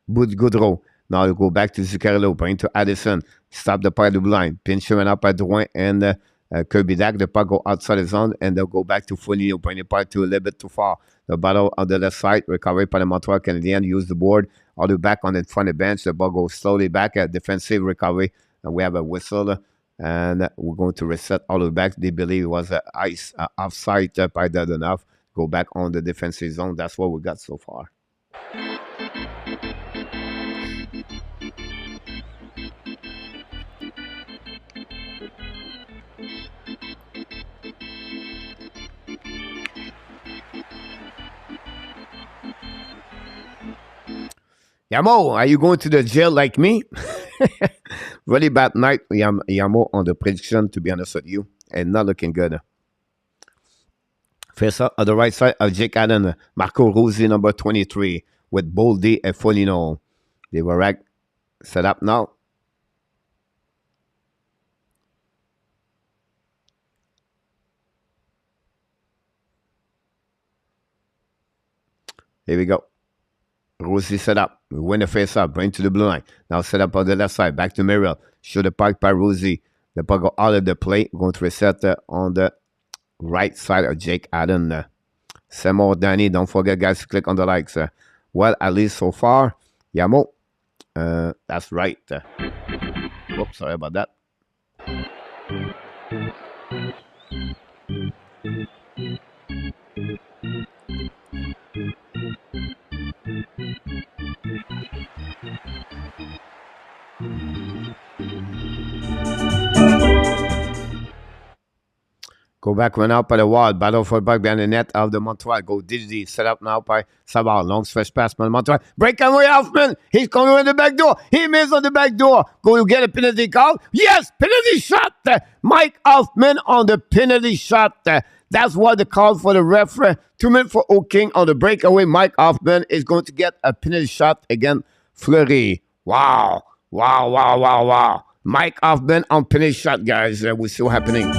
Goudreau. Now you go back to Zuccarello. Bring to Addison. Stop the puck at the blind. Pinch went up by Drouin and Kirby Dak. The puck go outside the zone and they'll go back to Foligno. Bring the puck to a little bit too far. The battle on the left side. Recovery by the Montreal Canadiens. Use the board. All the way back on the front of the bench. The ball goes slowly back at defensive recovery. And we have a whistle. And we're going to reset all the way back. They believe it was an offside by Dadonov. Go back on the defensive zone. That's what we got so far. Yamo, are you going to the jail like me? Really bad night, Yamo, on the prediction, to be honest with you. And not looking good. Face up on the right side of Jake Allen. Marco Rossi, number 23, with Boldy and Foligno. They were set up now. Here we go. Rossi set up. We win the face up. Bring to the blue line. Now set up on the left side. Back to Muriel. Shoot the puck by Rossi. The puck go out of the plate. We're going to reset on the right side of Jake Allen. Some more DANY. Don't forget, guys, to click on the likes. Well, at least so far, Yamo. That's right. Whoops, sorry about that. Go back, run out by the wall. Battle for the puck behind the net of the Montreal. Go DD. Set up now by Savard. Long stretch pass by Montreal. Breakaway Hoffman. He's coming in the back door. He missed on the back door. Going to get a penalty call. Yes, penalty shot. Mike Hoffman on the penalty shot. That's what the call for the referee. 2 minutes for O'King on the breakaway. Mike Hoffman is going to get a penalty shot against Fleury. Wow. Wow, wow, wow, wow. Mike Hoffman on penalty shot, guys. We're still happening.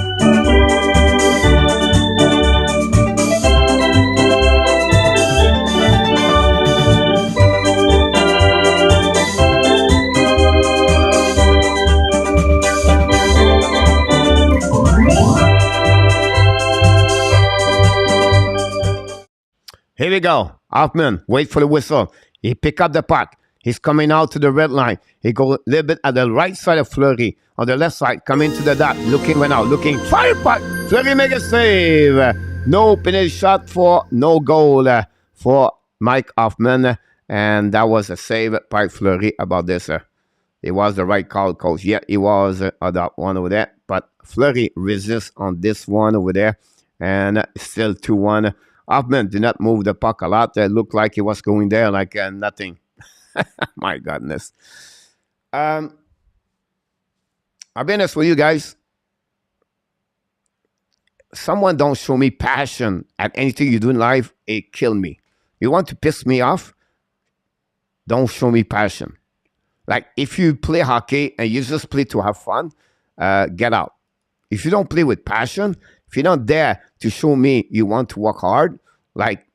we go. Hoffman, wait for the whistle. He pick up the puck. He's coming out to the red line. He go a little bit at the right side of Fleury. On the left side, coming to the dot. Looking right now. Looking. Fire puck. Fleury make a save. No penalty shot for no goal for Mike Hoffman. And that was a save by Fleury about this. It was the right call, coach. Yeah, it was that one over there. But Fleury resists on this one over there. And still 2-1. Hoffman did not move the puck a lot. It looked like he was going there like nothing. My goodness. I'll be honest with you guys. Someone don't show me passion at anything you do in life, it kill me. You want to piss me off? Don't show me passion. Like if you play hockey and you just play to have fun, get out. If you don't play with passion, if you're not there to show me you want to work hard, like,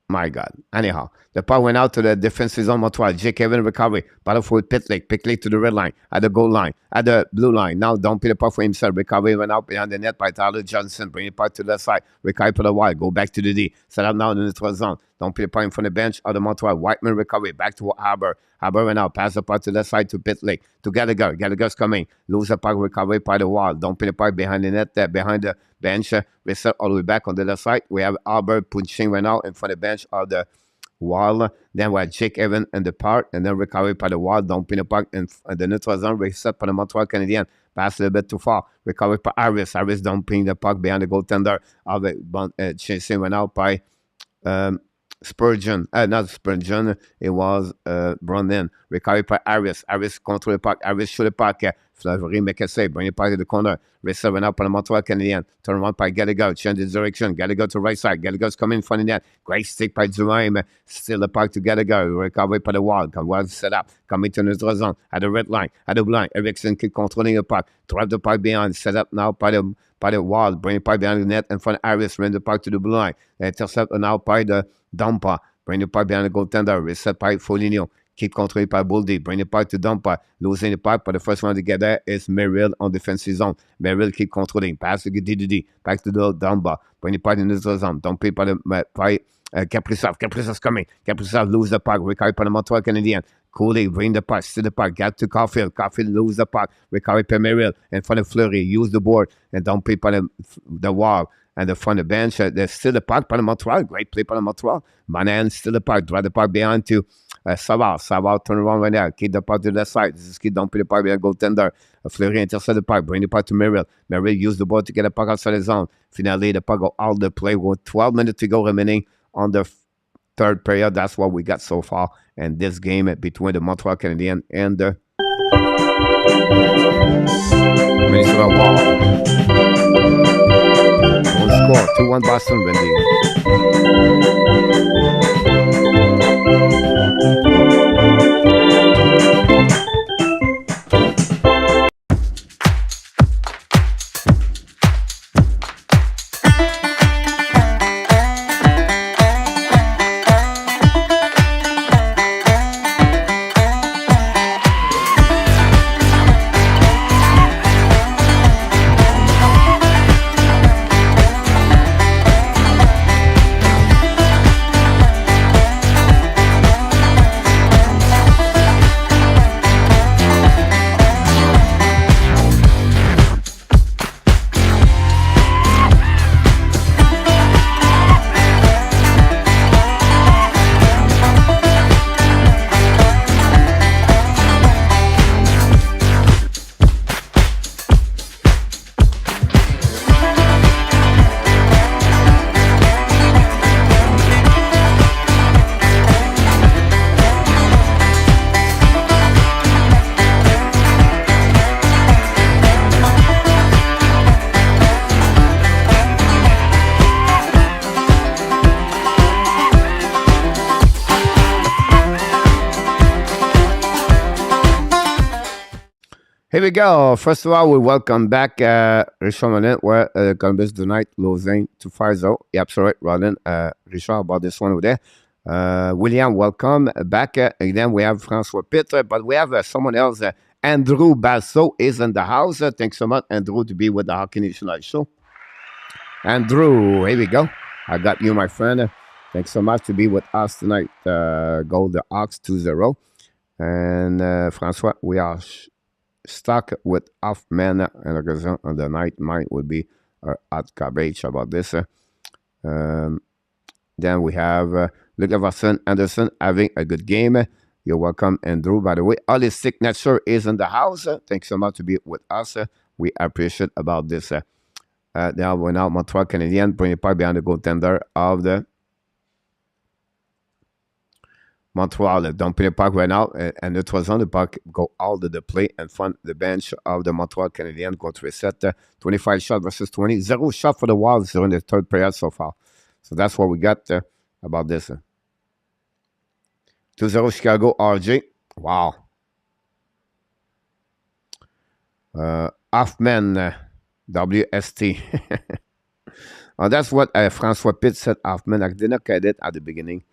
my God. Anyhow, the puck went out to the defensive zone, Montreal. Jake Evans recovery. Battle for Pitlick. Pitlick to the red line, at the goal line, at the blue line. Now don't play the puck for himself. Recovery went out behind the net by Tyler Johnson. Bring the puck to the side. Recovery for the wide. Go back to the D. Set up now in the neutral zone. Don't play the puck in front of the bench of the Montreal. Whiteman recovery. Back to Haber. Haber went out. Pass the puck to the side to Pitlick. To Gallagher. Gallagher's coming. Lose the puck. Recovery by the wall. Don't play the puck behind the net. Behind the bench. Reset all the way back on the left side. We have Haber punching right now in front of the bench of the wall. Then we have Jake Evans in the park, and then recovery by the wall. Don't pin the puck in the neutral zone. Reset by the Montreal Canadiens. Pass a little bit too far. Recovery by Harris. Harris don't pin the puck behind the goaltender. Chasing went out by Spurgeon. Not Spurgeon. It was Brandon. Recovery by Harris. Harris control the puck. Harris shoot the puck. Fleury make a save. Bring the puck to the corner. Reset went out by the Montreal Canadiens. Turn around by Gallagher. Change the direction. Gallagher to right side. Gallagher's coming in front of the net. Great stick by Duhaime. Still the puck to Gallagher. Recovery by the wall. Well set up. Coming to the neutral zone. At the red line. At the blue line. Erickson keep controlling the puck. Drive the puck behind. Set up now by the wall. Bring the puck behind the net in front of Harris. Run the puck to the blue line. Intercept now by the dumper. Bring the puck behind the goaltender. Reset by Foligno. Keep controlling by Boldy. Bring the puck to Dumper. Losing the puck, but the first one to get there is Merrill on defensive zone. Merrill keep controlling. Pass to DDD. Back to the Dumper. Bring the puck in the zone. Don't pay by Kaprizov. Kaprizov's coming. Kaprizov lose the puck. Recovery by the Montreal Canadiens. Cooley bring the puck. Still the puck. Get to Caulfield. Caulfield lose the puck. Recovery by Merrill. In front of Fleury. Use the board. And don't pay by the wall. And the front of the bench. There's still the puck by the Montreal. Great play by the Montreal. Manan still the puck. Drive the puck behind to Savard. Savard turn around right there. Keep the puck to the side. This is kid don't put the puck behind goaltender. Fleury intercept the puck. Bring the puck to Merrill. Merrill use the ball to get the puck outside the zone. Finally, the puck go out the play with 12 minutes to go remaining on the third period. That's what we got so far in this game between the Montreal Canadiens and the Minnesota Wild. One score, 2-1 Boston, Wendy. Here we go. First of all, we welcome back Richard Monin, where Columbus tonight losing to 5-0. You're absolutely right, Roland. Richard, about this one over there. William, welcome back. Again, we have François Pitre, but we have someone else. Andrew Basso is in the house. Thanks so much, Andrew, to be with the Hockey Nation Live Show. Andrew, here we go. I got you, my friend. Thanks so much to be with us tonight. Gold the Ox 2-0. And Francois, we are stuck with Hoffman and Grazan on the night. Mine would be hot cabbage about this. Then we have Luc Everson Anderson having a good game. You're welcome, Andrew. By the way, all his signature is in the house. Thanks so much to be with us. We appreciate about this. Now we're now Montreal Canadiens bring it back behind the goaltender of the Montreal. Don't play the puck right now, and it was on the puck. Go all to the play and front the bench of the Montreal Canadiens. Go to reset 25 shot versus 20. 0 shot for the Wilds during the third period so far. So that's what we got about this. 2-0 Chicago RJ. Wow. Hoffman WST. That's what Francois Pitt said. Hoffman. I did not get it at the beginning.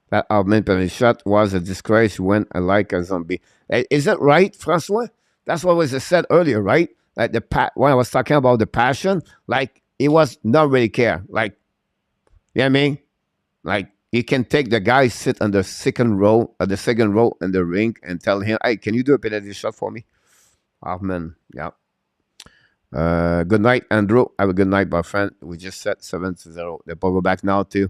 That Hoffman penalty shot was a disgrace. Went like a zombie. Is that right, Francois? That's what was said earlier, right? Like when I was talking about the passion, like he was not really care. Like, you know what I mean? Like you can take the guy sit on the second row in the rink and tell him, hey, can you do a penalty shot for me? Hoffman, yeah. Good night, Andrew. Have a good night, my friend. We just set 7-0. They go back now to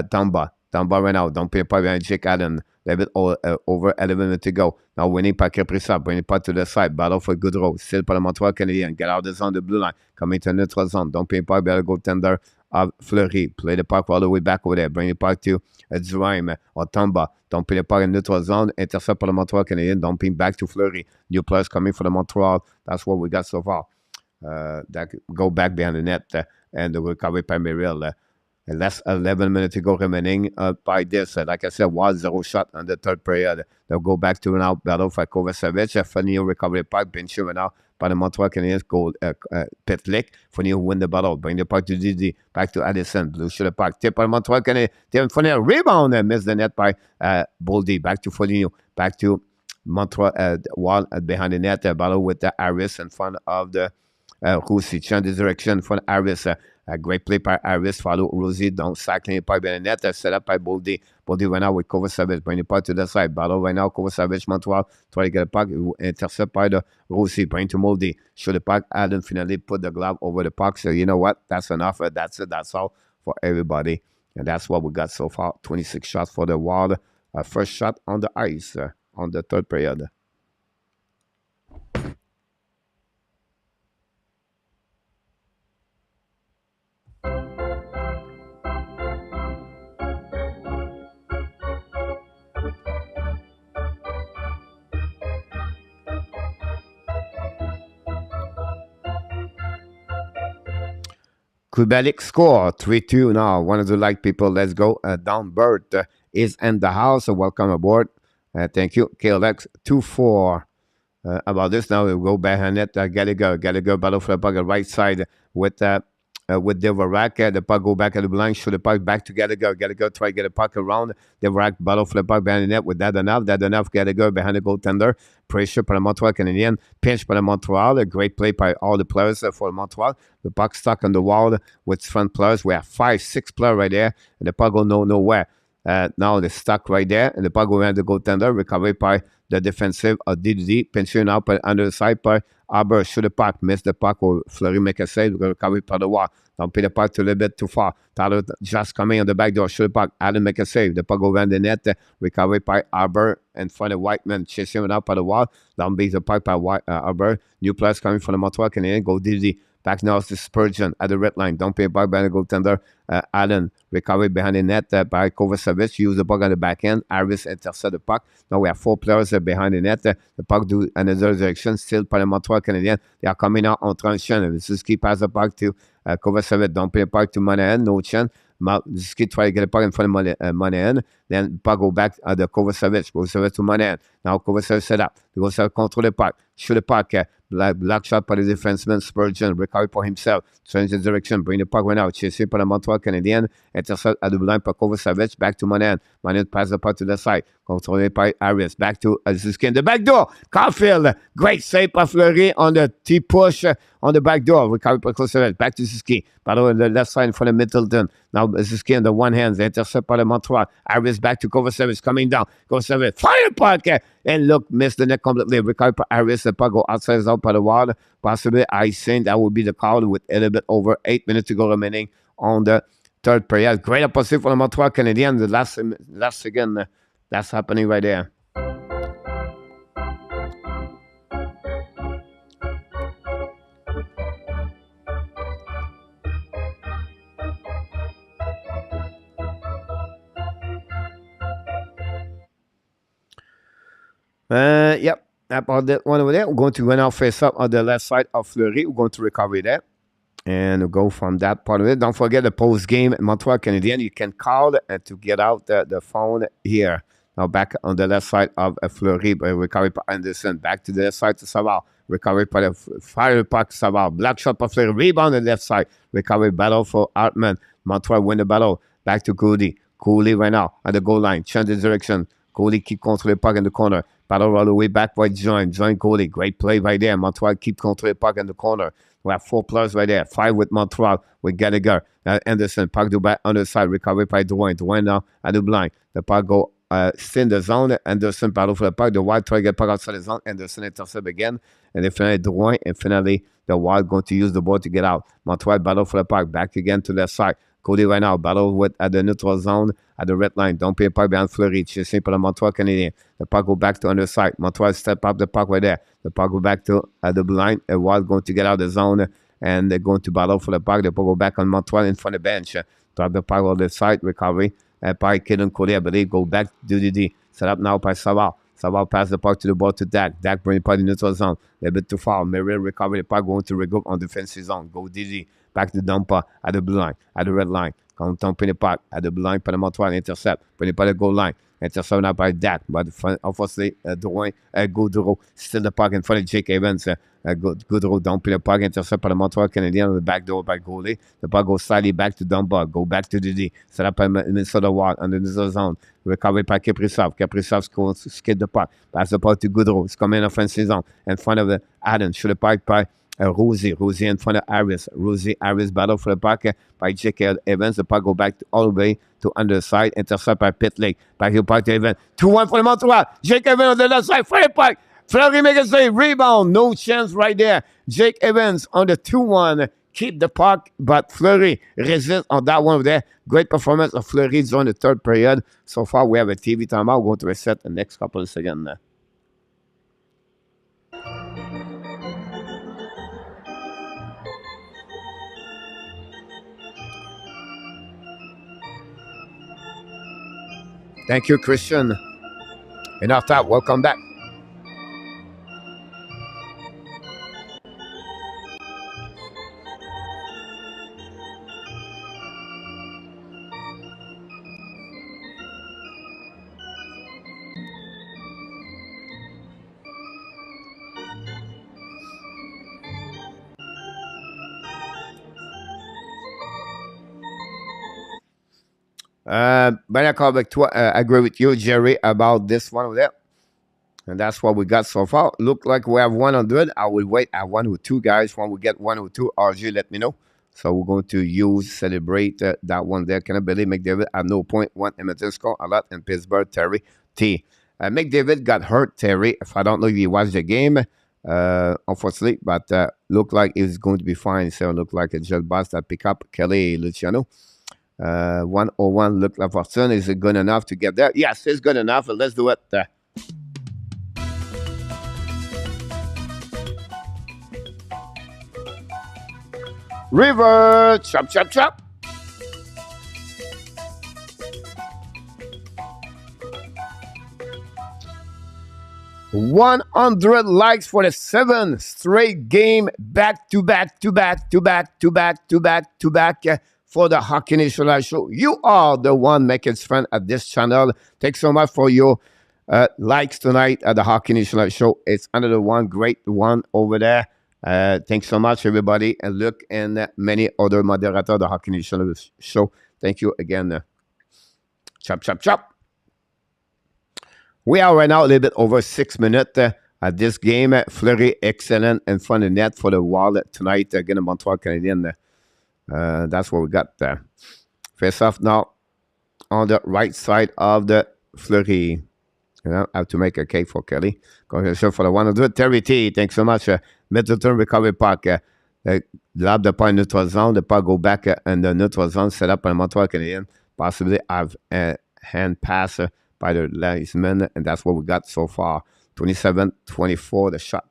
Tamba. Tamba right now. Don't pay part behind Jake Allen. A bit over 11 minutes to go. Now winning par Caprissa. Bring it part to the side. Battle for a good row. Still par the Montreal Canadiens. Get out of the zone, the blue line. Coming to neutral zone. Don't pay part behind the goaltender of Fleury. Play the puck all the way back over there. Bring it back to Duaime or Tamba. Don't play the puck in neutral zone. Intercept for the Montreal Canadiens. Don't pay back to Fleury. New players coming for the Montreal. That's what we got so far. That go back behind the net and the recovery by MEILLEUR. Less 11 minutes to go remaining by this. Like I said, 1-0 shot on the third period. They'll go back to an out battle for Kovacevic. Fournier recovery puck. Bench now by the Montreal Canadiens goal. Petlik. Fournier win the battle. Bring the puck to Didi. Back to Addison. Blue shoot the puck. Tip by the Montreal Canadiens. Fournier rebound and miss the net by Boldy. Back to Fournier. Back to Montreal wall behind the net. Battle with the Harris in front of the Roussi. Change the direction for Harris. A great play by Harris. Follow Rosie. Don't cycling by the net. Set up by Boldy. Boldy right now with Kovacevic. Bring the puck to the side. Battle right now. Kovacevic, Montreal. Try to get a puck. Intercept by the Rosie. Bring to Moldy. Shoot the puck. Allen finally put the glove over the puck. So you know what? That's enough. That's it. That's all for everybody. And that's what we got so far. 26 shots for the Wild. First shot on the ice on the third period. Kubalik score 3-2 now. One of the like people, let's go. Downbert is in the house. Welcome aboard. Thank you. KLX 2-4. About this now, we'll go behind it. Gallagher battle for the puck right side with Devarak. The puck go back at the blind. Shoot the puck back to Gallagher. Gallagher try to get a puck around. Devarak battle for the puck behind the net with that enough. Gallagher behind the goaltender. Pressure by the Montreal Canadiens. Pinch by the Montreal. A great play by all the players for Montreal. The puck stuck on the wall with front players. We have 5-6 players right there. And the puck go nowhere. Now they're stuck right there. And the puck go around the goaltender. Recovered by the defensive of DDD. Pinching out by under the side by Aber. Shoot the puck. Miss the puck. Or Fleury make a save. Recovered by the wall. Don't pay the puck to a little bit too far. Tyler just coming on the back door. Shoot the puck. Allen make a save. The puck go around the net. Recovered by Aber. And front of Whiteman. Chasing him out by the wall. Down beat the puck by Aber. New players coming from the Montreal Canadiens. Go DDD. Back now to Spurgeon at the red line. Don't pay back by the goaltender. Allen recovered behind the net by Kovacevic. Use the puck on the back end. Harris intercept the puck. Now we have 4 players behind the net. The puck do another direction. Still by the Montreal Canadiens. They are coming out on transition. This is keep pass the puck to Kovacevic. Don't pay the puck to Monahan. No chance. Ski try to get a puck in front of Monahan. Then puck go back the Kovacevic. Kovacevic to Monahan. Now Kovacevic set up. Kovacevic control the puck. Shoot the puck Black shot by the defenseman. Spurgeon, recovery for himself. Change the direction, bring the puck right now. Chasé par le Montreal Canadien. Intercept à double line par Kovacevic. Back to Monahan. Monahan pass the puck to the side. Controlé by Harris. Back to Zuskin. The back door. Caulfield. Great save by Fleury on the T-push on the back door. Recovery by Kovacevic. Back to Zuski. Battle on the left side in front of Middleton. Now Zuski on the one hand. Intercept by the Montreal. Harris back to Kovacevic. Coming down. Kovacevic. Fire puck. And look, missed the net completely. Recovery by Harris. The puck go outside out by the wall. Possibly icing. That would be the call with a little bit over 8 minutes to go remaining on the third period. Great opposite for the Montreal Canadiens. The last second, that's happening right there. Yep. About that one over there, we're going to run our face up on the left side of Fleury. We're going to recover that. And we'll go from that part of it. Don't forget the post-game Montreal Canadiens. You can call to get out the phone here. Now back on the left side of Fleury. Recovery by Anderson. Back to the left side to Savard. Recovery by the fire puck Savard. Black shot by Fleury. Rebound on the left side. Recovery battle for Hartman. Montreal win the battle. Back to Cody. Cooley right now at the goal line. Change the direction. Cody keep control the puck in the corner. Battle all the way back by Join Cody. Great play right there. Montreal keep control the puck in the corner. We have 4 players right there. 5 with Montreal with Gallagher. Anderson, puck to back on the side. Recovery by Dwayne. Dwayne now at the blind. The puck go stay in the zone. Anderson battle for the puck. The Wild try to get puck outside the zone. Anderson intercept again. And then finally Dwayne. And finally the Wild going to use the ball to get out. Montreal battle for the puck. Back again to the side. Cody right now, battle with at the neutral zone at the red line. Don't pay a puck behind Fleury. Chasing for the Montreal Canadiens. The puck go back to underside. Montreal step up the puck right there. The puck go back to the blind. A Wild going to get out of the zone. And they're going to battle for the puck. The puck go back on Montreal in front of the bench. Drop the puck on the side. Recovery. By Kaden Cody, I believe. Go back to DD. Set up now by Savard. Savard pass the puck to the ball to Dak. Dak bring the puck in the neutral zone. A little bit too far. Merrill recover the puck. Going to regroup on defensive zone. Go DD. Back to Dumper at the blue line. At the red line. Quand on put the puck at the blue line, par the Montreal intercept. Put it by the goal line. Intercept now by Dak. But obviously, Drouin, Gaudreau, still the puck in front of Jake Evans. Gaudreau don't put the puck. Intercept by the Montreal Canadiens on the back door by goalie. The puck goes slightly back to Dumper. Go back to DD. Set up by Minnesota Wild under the zone. Recovered by Kaprizov. Kaprizov skid the puck. Pass the puck to Gaudreau. It's coming in offensive zone. In front of the Adams. Shoot the puck by Rosie in front of Harris. Harris battle for the puck by Jake Evans. The puck go back all the way to underside. Intercept by Pitlick. Back to the puck to Evans. 2-1 for the Montreal. Jake Evans on the left side. Fire puck. Fleury make a save. Rebound. No chance right there. Jake Evans on the 2-1. Keep the puck, but Fleury resists on that one over there. Great performance of Fleury during the third period. So far, we have a TV timeout. We're going to reset the next couple of seconds. Thank you, Christian. ENORTAP, welcome back. I agree with you, Jerry, about this one over there. And that's what we got so far. Look like we have 100. I will wait at 1 or 2, guys. When we get 1 or 2, RG, let me know. So we're going to celebrate that one there. Can I believe McDavid at no point? 1 Edmonton score a lot in Pittsburgh. Terry T. McDavid got hurt, Terry. If I don't know if you watched the game, unfortunately, but looked like it was going to be fine. So it looked like a jet bus that pick up Kelly Luciano. 101 look like Fortune. Is it good enough to get there? Yes, it's good enough. Let's do it. River, chop, chop, chop. $100 likes for the 7th straight game, back to back to back to back to back to back to back. For the Hockey Nation Live Show. You are the one making it fun at this channel. Thanks so much for your likes tonight at the Hockey National Show. It's another one, great one over there. Thanks so much, everybody. And look, and many other moderators of the Hockey National Show. Thank you again. Chop, chop, chop. We are right now a little bit over 6 minutes at this game. Fleury, excellent in front of the net for the wall tonight against the Montreal Canadiens. That's what we got there. Face off now on the right side of the Fleury. You know, I have to make a cake for Kelly. Congratulations for the 100. Terry T, thanks so much. Middleton Recovery Park. Lab the point neutral zone. The puck go back in the neutral zone set up by Montreal Canadiens. Possibly have a hand pass by the linesman, and that's what we got so far. 27-24, the shot.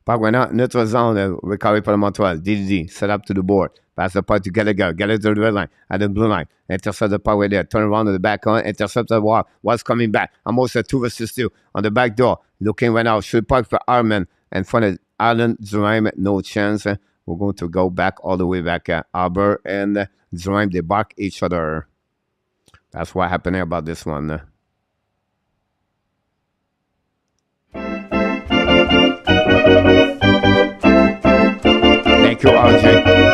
Puck went out, neutral zone, recovery for the Montreal. DDD, set up to the board. Pass the puck to Gallagher. Gallagher to the red line, at the blue line. Intercept the puck right there. Turn around to the back on. Intercept the wall. What's coming back? Almost a 2 versus 2 on the back door. Looking right now. Shoot puck for Arman. In front of Allen Zuraim. No chance. We're going to go back all the way back at Arbor and Zuraim. They bark each other. That's what happened here about this one. Thank you, RJ.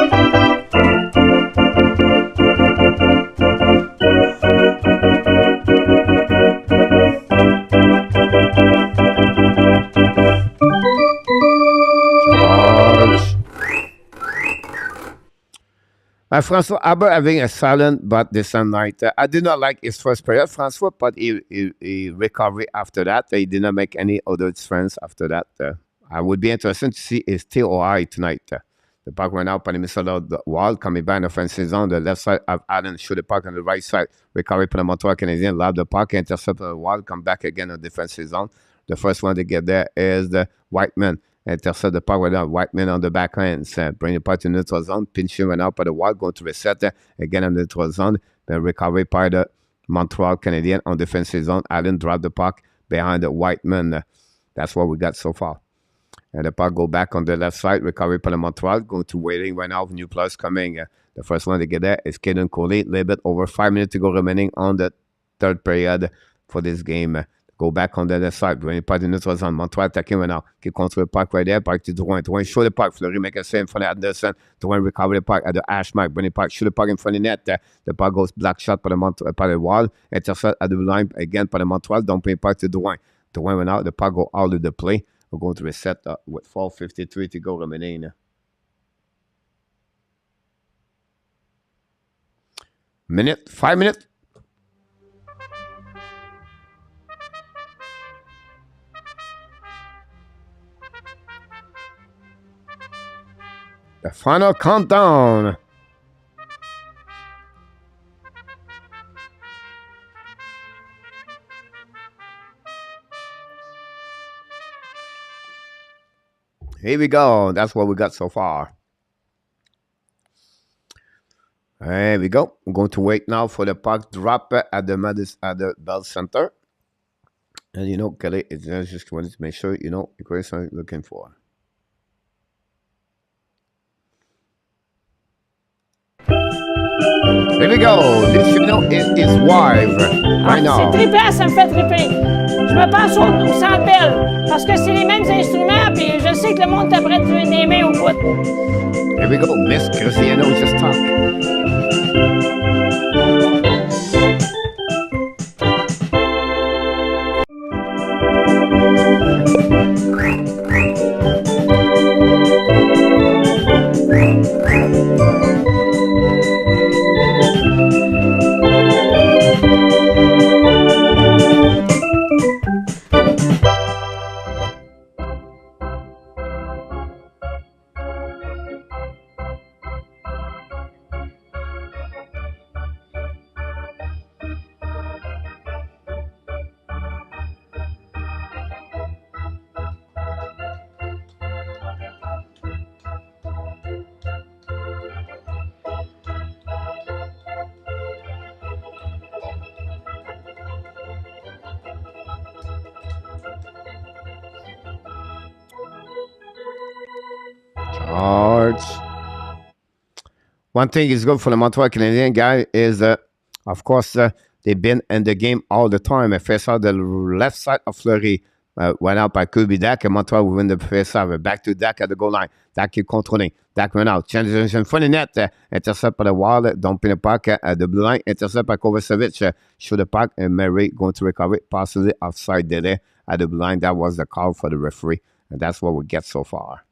François Haber having a silent but decent night. I did not like his first period, François, but he recovered after that. He did not make any other friends after that. I would be interested to see his TOI tonight. The puck went out by the middle of the wall, coming back in the offensive zone. The left side of Allen shoot the puck on the right side. Recovery for the Montreal Canadiens. Lob the puck, intercept the wall, come back again in the defensive zone. The first one to get there is the Whiteman. Intercept the puck without Whiteman on the backhand. Bring the puck to the neutral zone. Pinching went out by the wall, going to reset again in the neutral zone. Then recovery by the Montreal Canadiens on defensive zone. Allen dropped the puck behind the Whiteman. That's what we got so far. And the puck go back on the left side. Recovery by the Montreal. Going to waiting right now. New plus coming. The first one to get there is Caden Coley. A little bit over 5 minutes to go remaining on the third period for this game. Go back on the other side. When you put the neutral zone, Montreal attacking right now. Keep control the puck right there. Puck to Drouin. Drouin show the puck. Fleury make a save in front of Anderson. Drouin recover the puck at the hash mark. Bring the puck. Shoot the puck in front of the net. The puck goes black shot by the wall. Intercept at the line again by the Montreal. Don't bring the puck to Drouin. Drouin went out. The puck go out of the play. We're going to reset with 4:53 to go remaining. Minute. 5 minutes. The final countdown. Here we go. That's what we got so far. There we go. I'm going to wait now for the puck drop at the Bell Center. And you know, Kelly, it's just wanted to make sure you know what you're looking for. Here we go. This signal is live right now. C'est trippant, ça me fait tripper. Je me pense au Centre Bell parce que c'est les mêmes instruments puis je sais que le monde t'apprête des mains au bout. Here we go. Miss GRAZIANO just talk. Arch. One thing is good for the Montreal Canadiens guy is, of course, they've been in the game all the time. A face-off, the left side of Fleury went out by Kirby Dak, and Montreal will win the face-off. Back to Dak at the goal line. Dak keep controlling. Dak went out. Changes in front of net. Intercept by the wall. Dumping the puck at the blue line. Intercept by Kovacevic. Shoot the puck, and Murray going to recover it. Possibly offside delay at the blue line. That was the call for the referee, and that's what we get so far.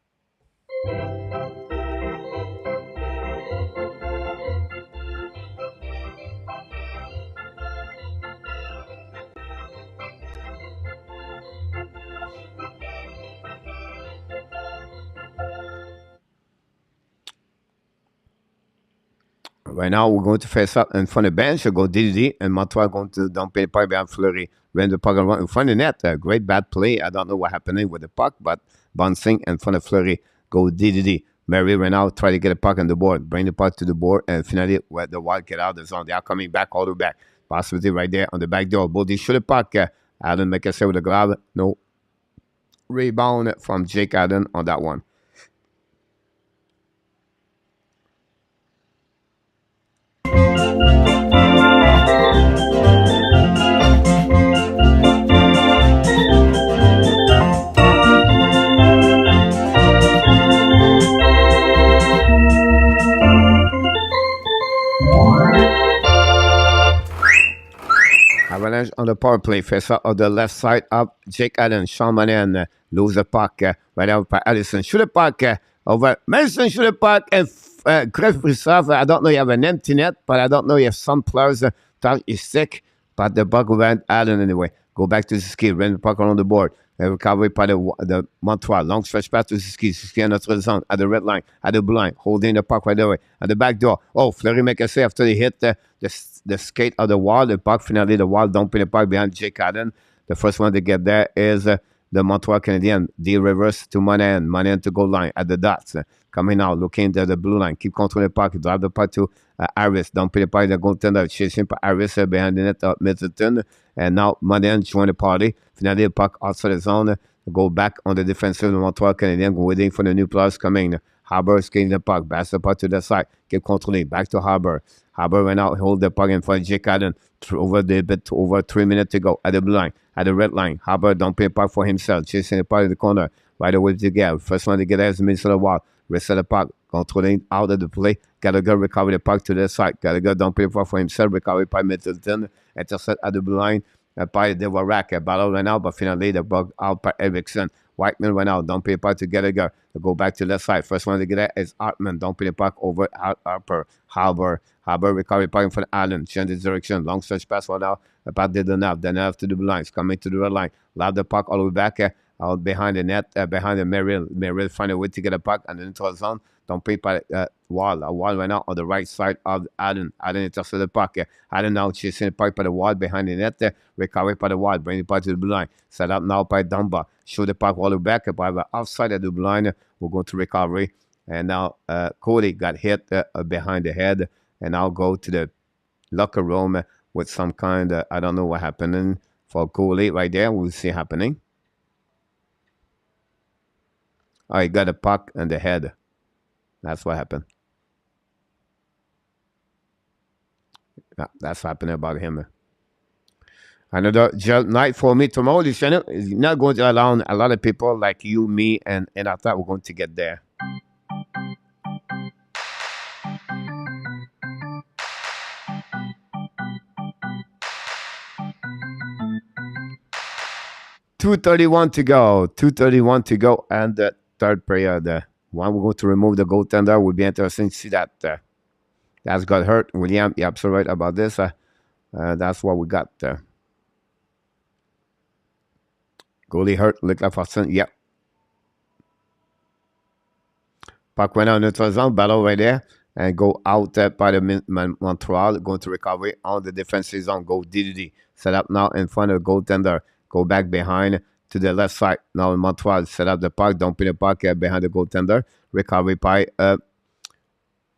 Right now, we're going to face up in front of the bench. We'll go DDD, and Montreal going to dump the puck behind Fleury. When the puck in front of the net, great bad play. I don't know what happened with the puck, but bouncing in front of Fleury. Go DDD. Murray right now try to get a puck on the board. Bring the puck to the board, and finally, where the Wild get out of the zone. They are coming back all the way back. Possibility right there on the back door. Bodie shoot the puck. Allen make a save with the glove. No rebound from Jake Allen on that one. Avalanche on the power play. Face up on the left side of Jake Allen. Sean Monahan lose the puck right out by Allison. Shoot the puck over. Madison shoot the puck. And Greg Brissav, I don't know you have an empty net, but I don't know you have some players that is sick. But the puck went Allen anyway. Go back to Suzuki. Run the puck on the board. Recovery by the Montreal. Long stretch pass to Suzuki. Suzuki à notre zone. At the red line. At the blue line. Holding the puck right away. At the back door. Oh, Fleury make a save after they hit the skate of the wall. The puck finally the wall dumping the puck behind Jake Allen. The first one to get there is the Montreal Canadiens. The reverse to Monahan. Monahan to goal line at the dots. Coming out, looking to the blue line. Keep controlling the puck. Drive the puck to Harris. Dumping the puck the goaltender. Chasing by Harris behind the net of Middleton. And now Monahan join the party. Finally the puck outside the zone. Go back on the defensive. The Montreal Canadiens waiting for the new players coming. Harbour skating the puck. Pass the puck to the side. Keep controlling. Back to Harbour. Harbour went out, hold the puck in front of Jake Allen. Over 3 minutes to go at the blue line, at the red line. Harbour dumping the puck for himself, chasing the puck in the corner. Right away to get. First one to get there is Minnesota Wild. Reset the puck, controlling out of the play. Gallagher recover the puck to the side. Gallagher dumping the puck for himself, recovered by Middleton. Intercept at the blue line by DUARTE. Battle ran out, but finally the puck out by Erickson. Whiteman went out, dumping the puck to Gallagher. To go back to left side. First one to get there is Hartman, dumping the puck over Harper. Harbour recovery puck in front of Allen. Change the direction. Long stretch pass for now. About the Deneuve to the blue lines. Coming to the red line. Lob the puck all the way back out behind the net. Behind the Merrill. Merrill find a way to get a puck and then into a zone. Dumping by Wall. A Wall went out on the right side of Allen. Allen intercepted the puck. Allen now chasing the puck by the Wall behind the net. Recovery by the Wall. Bring the puck to the blue line. Set up now by Dumba. Show the puck all the way back by the outside of the blue line. We're going to recovery. And now Cody got hit behind the head. And I'll go to the locker room with some kind of, I don't know what happening for Cody right there. We'll see happening. Oh, he got a puck in the head. That's what happened. That's happening about him. Another night for me tomorrow. Luciano is not going to allow a lot of people like you, me, and I thought we're going to get there. .231 to go. 2:31 to go, and the third period. One we're going to remove the goaltender. Will be interesting to see that. That's got hurt. William, you're absolutely right about this. That's what we got there. Goalie hurt. Look like Fortune. Yep. Puck went out neutral zone. Battle right there. And go out by the Montreal. Going to recovery on the defensive zone. Go DDD. Set up now in front of the goaltender. Go back behind to the left side. Now Montreal set up the puck. Dumping the puck behind the goaltender. Recovery by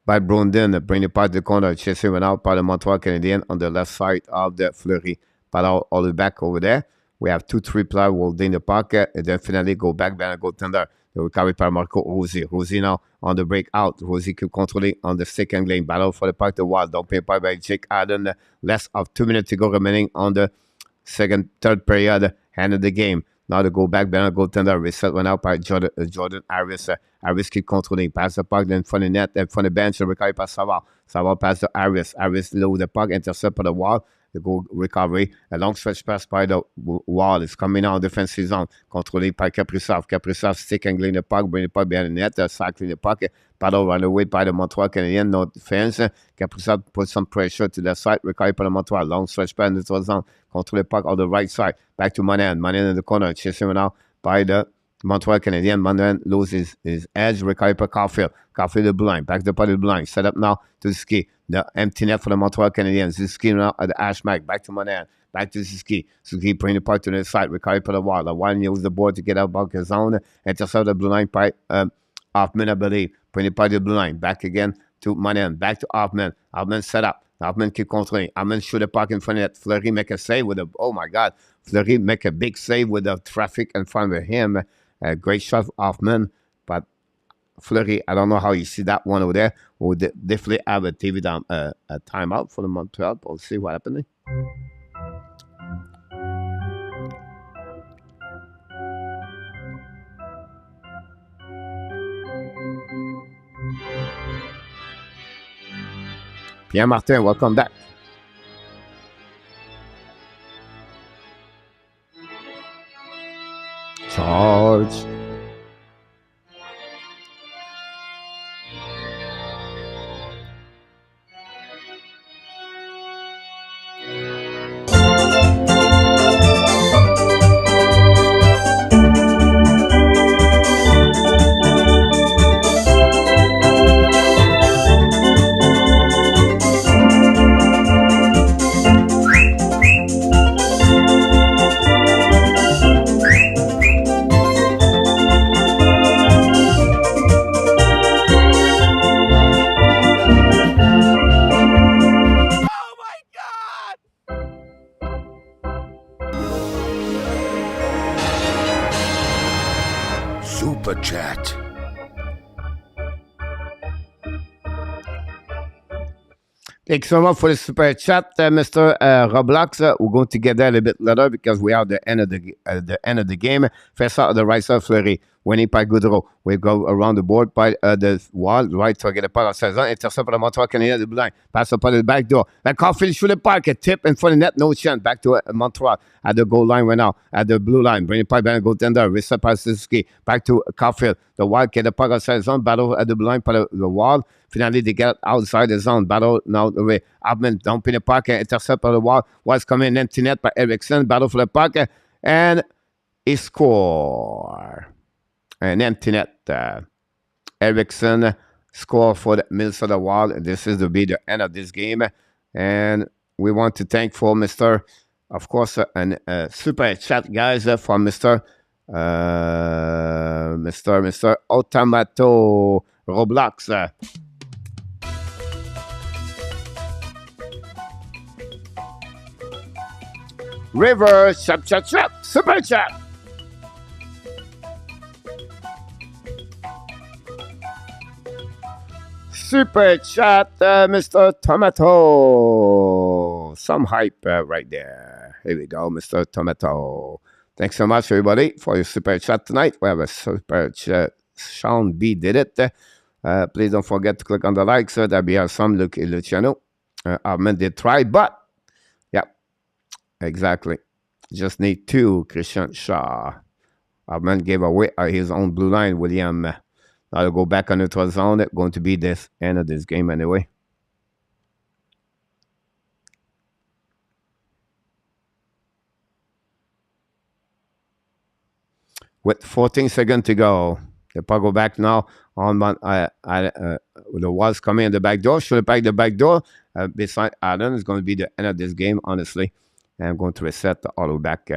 Brundin. Bring the puck to the corner. Chasing went out by the Montreal Canadiens on the left side of the Fleury. But all the way back over there. We have 2-3 players holding the puck. And then finally go back behind the goaltender. The recovery by Marco Rossi. Rossi now on the breakout. Rossi keep controlling on the second lane. Battle for the puck. The Wild. Don't pay by Jake Allen. Less of 2 minutes to go remaining on the third period. Hand of the game. Now to go back, Bernard goaltender, reset went out by Jordan Harris. Harris keep controlling, pass the puck, then from the net, then from the bench, recovery by Savard. Savard pass to Harris. Harris low the puck, intercept by the Wall. The goal recovery. A long stretch pass by the Wall. Is coming out defensive zone. Controlling by Kaprizov. Kaprizov stick angling the puck, bring the puck behind the net, cycling the puck. Battle run away by the Montreal Canadiens. No defense. Kaprizov put some pressure to the side. Recovery by the Montreal. Long stretch pass in the zone. Control the puck on the right side. Back to Manan. Manan in the corner. Chasing now by the Montreal Canadiens. Manan loses his edge. Recovery by Caulfield. Caulfield the blind. Back to the blind. Set up now to the ski. The empty net for the Montreal Canadiens. Ski now at the Ash Mac. Back to Manan. Back to Ski. Ski bring the puck to the side. Recovery by the Wall. The Wall uses the board to get out of the zone. Intercept the blue line by Hoffman, I believe. Bring the puck to the blue line. Back again to Manan. Back to Hoffman. Hoffman set up. Hoffman keep controlling. Hoffman shoot the puck in front of it. Fleury make a save with a, oh my God. Fleury make a big save with the traffic in front of him. Great shot Hoffman. But Fleury, I don't know how you see that one over there. We'll definitely have a TV down, a timeout for the Montreal. We'll see what happens. Pierre Martin, welcome back. Charge. Super Chat. Thank you so much for the super chat, Mr. Roblox. We're going to get there a little bit later because we are at the end of the game. First out of the right side, Fleury. Winning by Goudreau. We go around the board by the Wall. Right to get the puck outside zone. Intercept by the Montreal Canadiens, the blind. Pass up on the back door. Like Caulfield shoot the puck. A tip in front of the net. No chance. Back to Montreal at the goal line right now. At the blue line. Bring the puck back. Goaltender. Reset by Suzuki. Back to Caulfield. The Wild get the puck outside zone. Battle at the blue line by the Wall. Finally, they get outside the zone. Battle now the way. Abman dumping the puck. Intercept by the Wall. Wild's coming. Empty net by Eriksson. Battle for the puck. And he score. An empty net. Eriksson score for the Minnesota Wild. This is to be the end of this game. And we want to thank for Mr. Of course, and super chat, guys, from Mr. Automato Roblox. River, chap, super chat. Super chat, Mr. Tomato. Some hype right there. Here we go, Mr. Tomato. Thanks so much, everybody, for your super chat tonight. We have a super chat. Sean B did it. Please don't forget to click on the likes. That'll be awesome. Luciano. Armand did try, but yeah, exactly. Just need two. Christian Shaw. Armand gave away his own blue line, William. I'll go back on neutral zone. It's going to be this end of this game anyway. With 14 seconds to go. The puck go back now on the Walls coming in the back door. Should have back the back door beside Allen. It's going to be the end of this game, honestly. And I'm going to reset the auto back.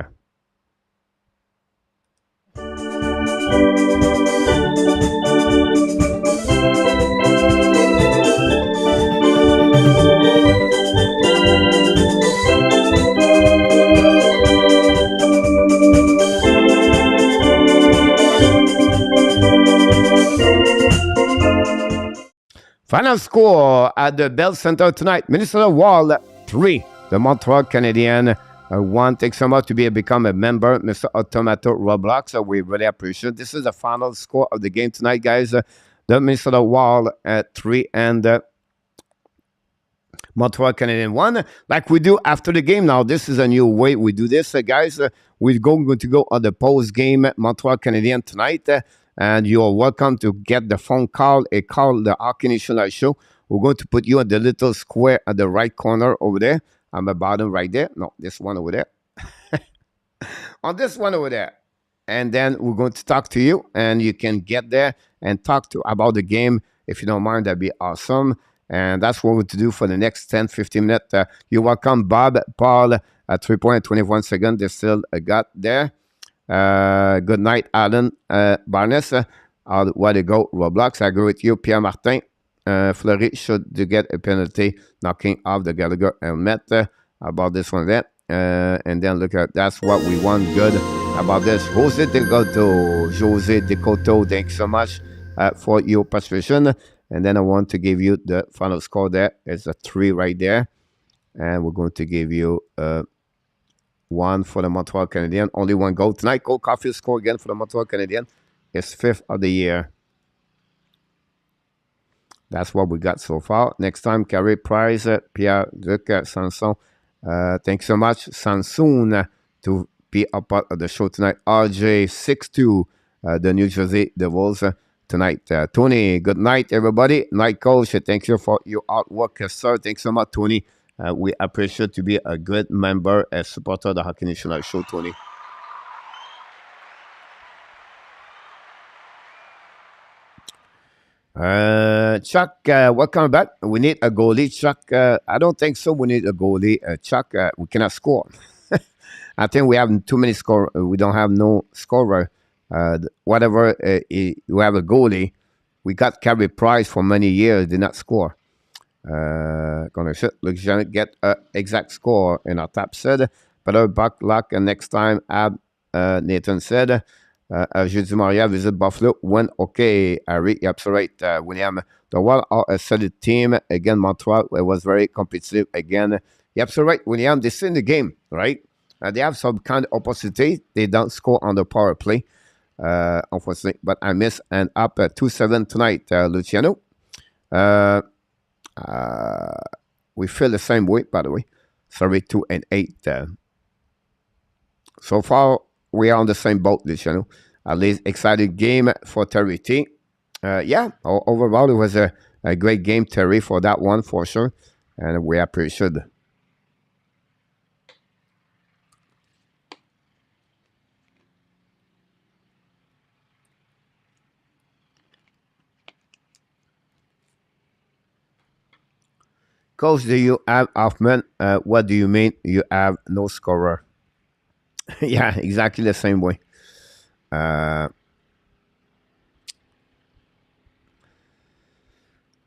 Final score at the Bell Center tonight. Minnesota Wild 3. The Montreal Canadiens 1. Thanks so much to become a member, Mr. Automato Roblox. We really appreciate it. This is the final score of the game tonight, guys. The Minnesota Wild at 3 and Montreal Canadiens 1. Like we do after the game now. This is a new way we do this, guys. We're going to go on the post-game Montreal Canadiens tonight. And you are welcome to get the phone call, the Hockey National Show. We're going to put you in the little square at the right corner over there. On the bottom right there. No, this one over there. On this one over there. And then we're going to talk to you. And you can get there and talk about the game. If you don't mind, that'd be awesome. And that's what we're going to do for the next 10, 15 minutes. You're welcome, Bob, Paul, at 3 point 21 seconds. They still got there. Good night, Alan Barnes. Way to go, Roblox. I agree with you, Pierre Martin. Fleury should get a penalty knocking off the Gallagher helmet. About this one there. And then look at that's what we want. Good about this. Jose Decoto, thanks so much for your participation. And then I want to give you the final score there. It's a 3 right there. And we're going to give you 1 for the Montreal Canadiens. Only 1 goal tonight. Cole Caulfield score again for the Montreal Canadiens. It's 5th of the year. That's what we got so far. Next time, Kerry Price, Pierre-Luc Sanson. Thanks so much, Sanson, to be a part of the show tonight. RJ62, the New Jersey Devils tonight. Tony, good night, everybody. Night, Coach. Thank you for your artwork, sir. Thanks so much, Tony. We appreciate to be a good member, a supporter of the Hockey National Show, Tony. Chuck, welcome back. We need a goalie, Chuck. I don't think so. We need a goalie, Chuck. We cannot score. I think we have too many score. We don't have no scorer. Whatever we have a goalie. We got Carey Price for many years. Did not score. Gonna LUCIANO get an exact score in our top said. Better back luck next time. Nathan said. Jeudi Maria visit Buffalo when okay. Harry, you're absolutely right. William, the Wild are a solid team. Again, Montreal it was very competitive. Again, you're absolutely right, William. They see in the game, right? They have some kind of opportunity. They don't score on the power play, unfortunately. But I miss and up at 2-7 tonight, Luciano. We feel the same way, by the way. Sorry, 2-8. So far, we are on the same boat, Luciano. At least exciting game for Terry T. Yeah, overall, it was a great game, Terry, for that one, for sure. And we appreciate it. Coach, do you have Hoffman? What do you mean you have no scorer? Yeah, exactly the same way. I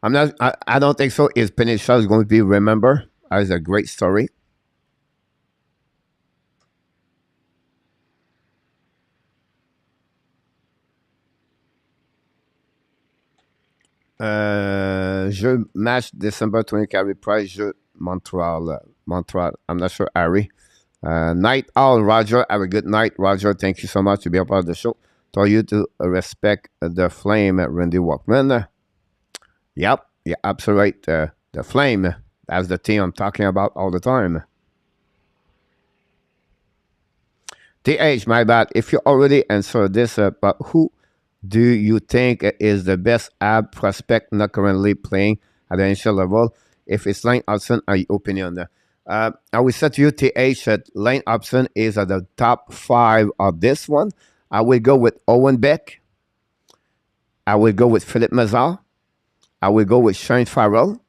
don't think so. Is Penisha is going to be remembered as a great story. Jeu match December 20 Carey Price jeu Montreal. I'm not sure, Harry. Night Owl, Roger. Have a good night, Roger. Thank you so much to be a part of the show. Tell you to respect the flame, Randy Walkman. Yep, yeah, absolutely right. The flame. That's the team I'm talking about all the time. TH, my bad. If you already answered this, but who do you think is the best AB prospect not currently playing at the NHL level? If it's Lane Hudson, your opinion? I will say to you, TH, that Lane Hudson is at the top 5 of this one. I will go with Owen Beck. I will go with Philip Mazar. I will go with Shane Farrell.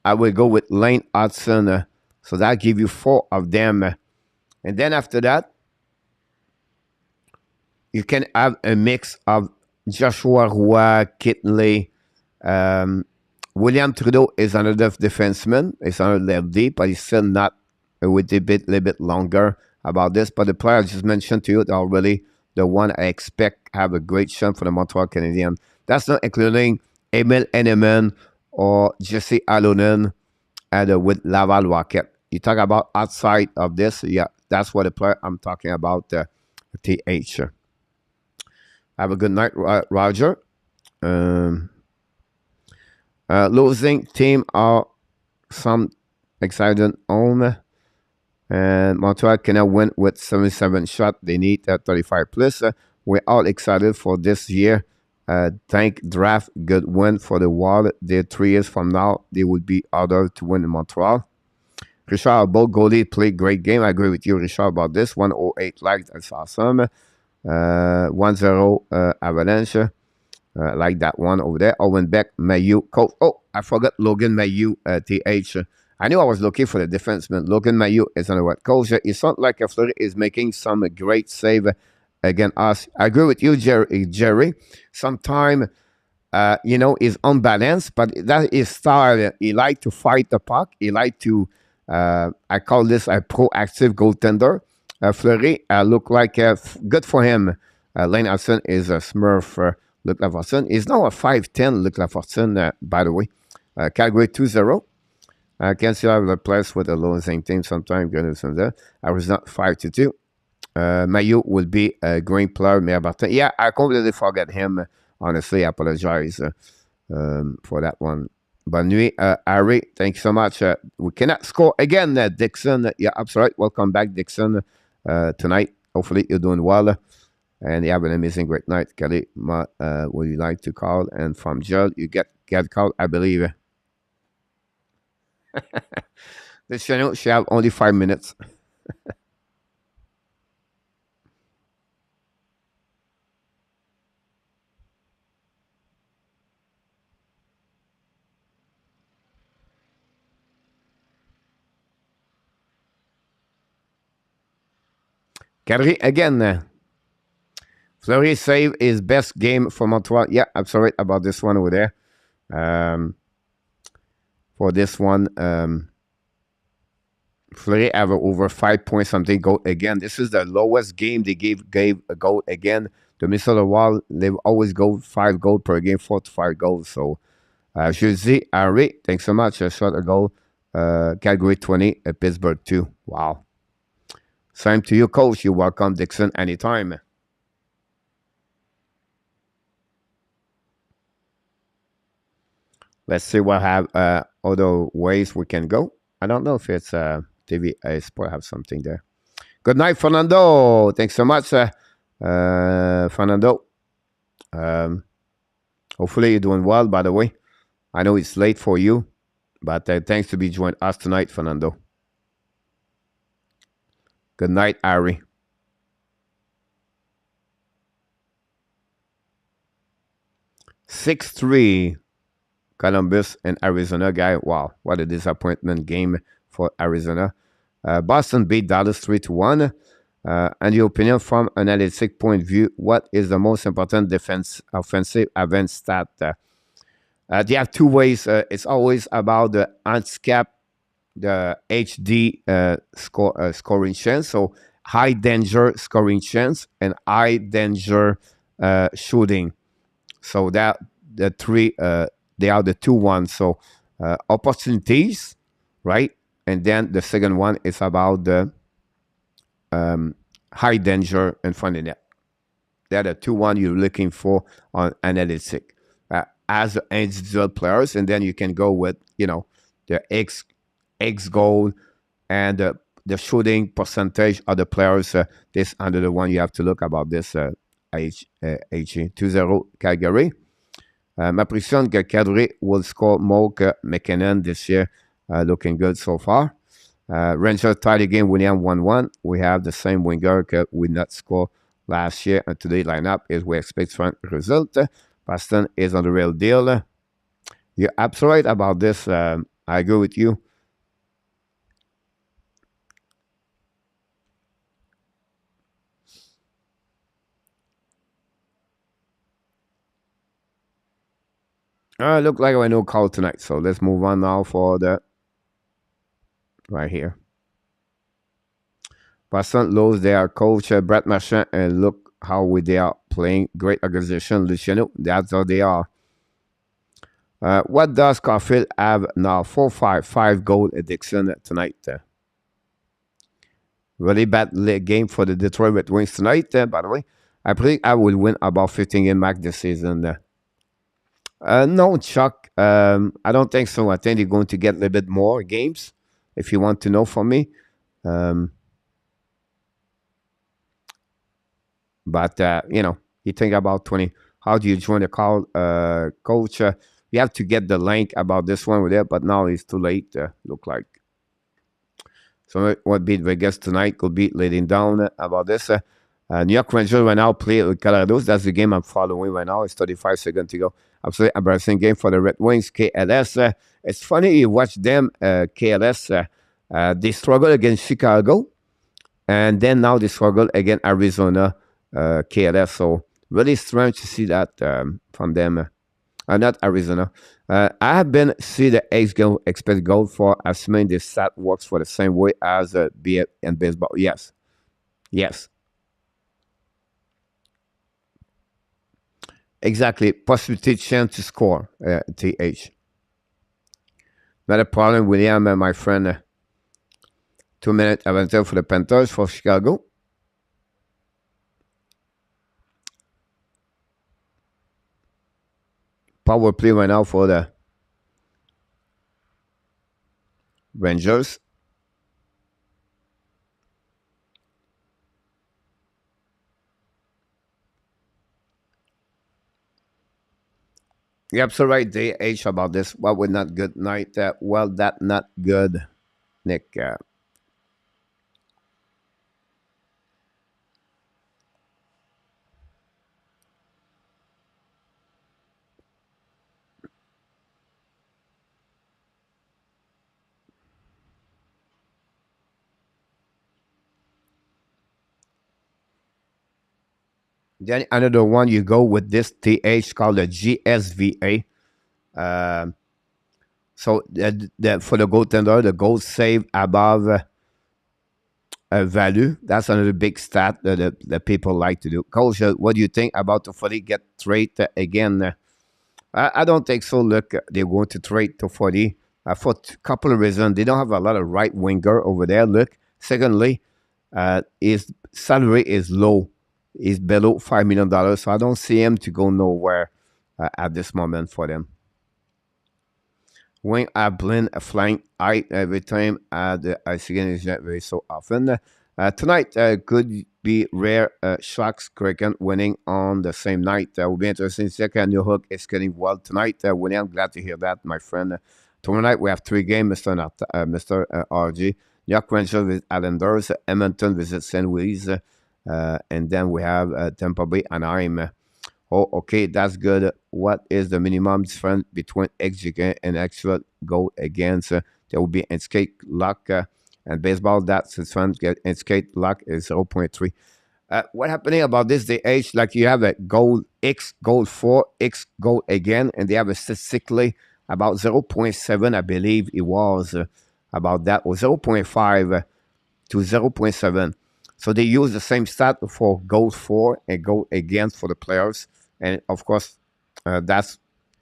I will go with Lane Hudson. So that give you 4 of them. And then after that, you can have a mix of Joshua Roy, Kitley. William Trudeau is another defenseman. It's another left deep, but he's still not a little bit longer about this. But the player I just mentioned to you are really the one I expect have a great shot for the Montreal Canadiens. That's not including Emil Henneman or Jesse Alonen with Laval Rocket. You talk about outside of this, yeah, that's what the player I'm talking about, TH. Have a good night, Roger. Losing team are some excited on, and Montreal cannot win with 77 shots. They need 35 plus. We're all excited for this year. Thank draft, good win for the Wild. They're 3 years from now, they will be ordered to win in Montreal. Richard, both goalie played great game. I agree with you, Richard, about this. 108 likes, that's awesome. 1-0 Avalanche. Like that one over there. Owen Beck, Mailloux, coach. Oh, I forgot Logan Mailloux, TH. I knew I was looking for the defenseman. Logan Mailloux is on the right coach. It sounds like Fleury is making some great save against us. I agree with you, Jerry. Sometimes, he's unbalanced, but that is style. He like to fight the puck. He like to, I call this a proactive goaltender. Fleury look like good for him. Lane Hudson is a Smurf. Luc Lafortune is now a 5'10", Luc Lafortune, by the way. Calgary 2-0. I can see the place with a losing team sometime. I was not 5-2. Mailloux will be a great player. Yeah, I completely forget him. Honestly, I apologize for that one. Bonne nuit, Harry. Thank you so much. We cannot score again, Dixon. Yeah, absolutely. Welcome back, Dixon, tonight. Hopefully, you're doing well. And you have an amazing, great night. Kelly, would you like to call? And from Jill, you get called, I believe. This channel, she have only 5 minutes. KERRY again. Fleury save his best game for Montreal. Yeah, I'm sorry about this one over there. For this one, Fleury have over 5 point something goal again. This is the lowest game they gave a goal again. The Minnesota Wild, they always go 5 goals per game, 4 to 5 goals. So, Jersey, Harry, thanks so much. Shot a goal. Calgary 20, Pittsburgh 2. Wow. Same to you, coach. You're welcome, Dixon, anytime. Let's see what have other ways we can go. I don't know if it's TV Sport have something there. Good night, Fernando. Thanks so much, Fernando. Hopefully you're doing well, by the way. I know it's late for you, but thanks to be joining us tonight, Fernando. Good night, Ari. $6-3. Columbus and Arizona guy. Wow, what a disappointment game for Arizona. Boston beat Dallas 3-1. And your opinion from an analytic point of view, what is the most important offensive event stat? They have 2 ways. It's always about the handicap, the HD scoring chance. So high danger scoring chance and high danger shooting. So that the 3. They are the 2 ones. So opportunities, right? And then the second one is about the high danger in front of net. They're the 2 ones you're looking for on analytic as individual players. And then you can go with, the X goal and the shooting percentage of the players. This under the one you have to look about this HE 2-0 Calgary. M'impressionne que Kadri will score more que McKinnon this year. Looking good so far. Rangers tied again, William 1-1. We have the same winger that we not score last year. And today's lineup is we expect strong result. Boston is on the real deal. You're absolutely right about this. I agree with you. Look like I know call tonight. So let's move on now for the right here. Boston lose their coach, Brett Marchand, and look how they are playing. Great organization, Luciano. That's how they are. What does Caulfield have now? 4-5, 5 goal addiction tonight. Really bad game for the Detroit Red Wings tonight, by the way. I predict I will win about 15 game max this season. No, Chuck. I don't think so. I think they're going to get a little bit more games, if you want to know from me. But, you think about 20. How do you join the call, coach? You have to get the link about this one with it, but now it's too late, look like. So what beat Vegas tonight could be leading down about this. New York Rangers right now play with Colorado. That's the game I'm following right now. It's 35 seconds to go. Absolutely embarrassing game for the Red Wings. KLS. It's funny you watch them, KLS. They struggle against Chicago. And then now they struggle against Arizona, KLS. So really strange to see that from them. Not Arizona. I have been see the expected goal for assuming this stat works for the same way as BF and baseball. Yes. Exactly. Possibility chance to score. TH. Not a problem, William, my friend. 2-minute advantage for the Panthers for Chicago. Power play right now for the Rangers. You're absolutely right, DH, about this. What would not good night? Well, that not good, Nick. Then another one, you go with this TH called the GSVA. So for the goaltender, the goal save above value. That's another big stat that people like to do. Coach, what do you think about the 40 get traded again? I don't think so. Look, they're going to trade to 40 for a couple of reasons. They don't have a lot of right winger over there. Look. Secondly, his salary is low. He's below $5 million. So I don't see him to go nowhere at this moment for them. When I blend a flank height every time I see it not very so often. Tonight could be rare Sharks Kraken winning on the same night. Will be interesting. Second, New Hook is getting well tonight. William, glad to hear that, my friend. Tomorrow night we have 3 games, Mr. RG. New York Rangers with Islanders, Edmonton visit St. Louis, and then we have Tampa Bay Anaheim. Oh, okay, that's good. What is the minimum difference between XG and actual goal against? There will be in skate luck and baseball. That's the difference. In skate luck is 0.3. What happening about this? The age, like you have a goal X, goal 4, X goal again, and they have a statistically about 0.7, I believe it was about that, or 0.5 to 0.7. So they use the same stat for goal 4 and goal against for the players. And of course, that's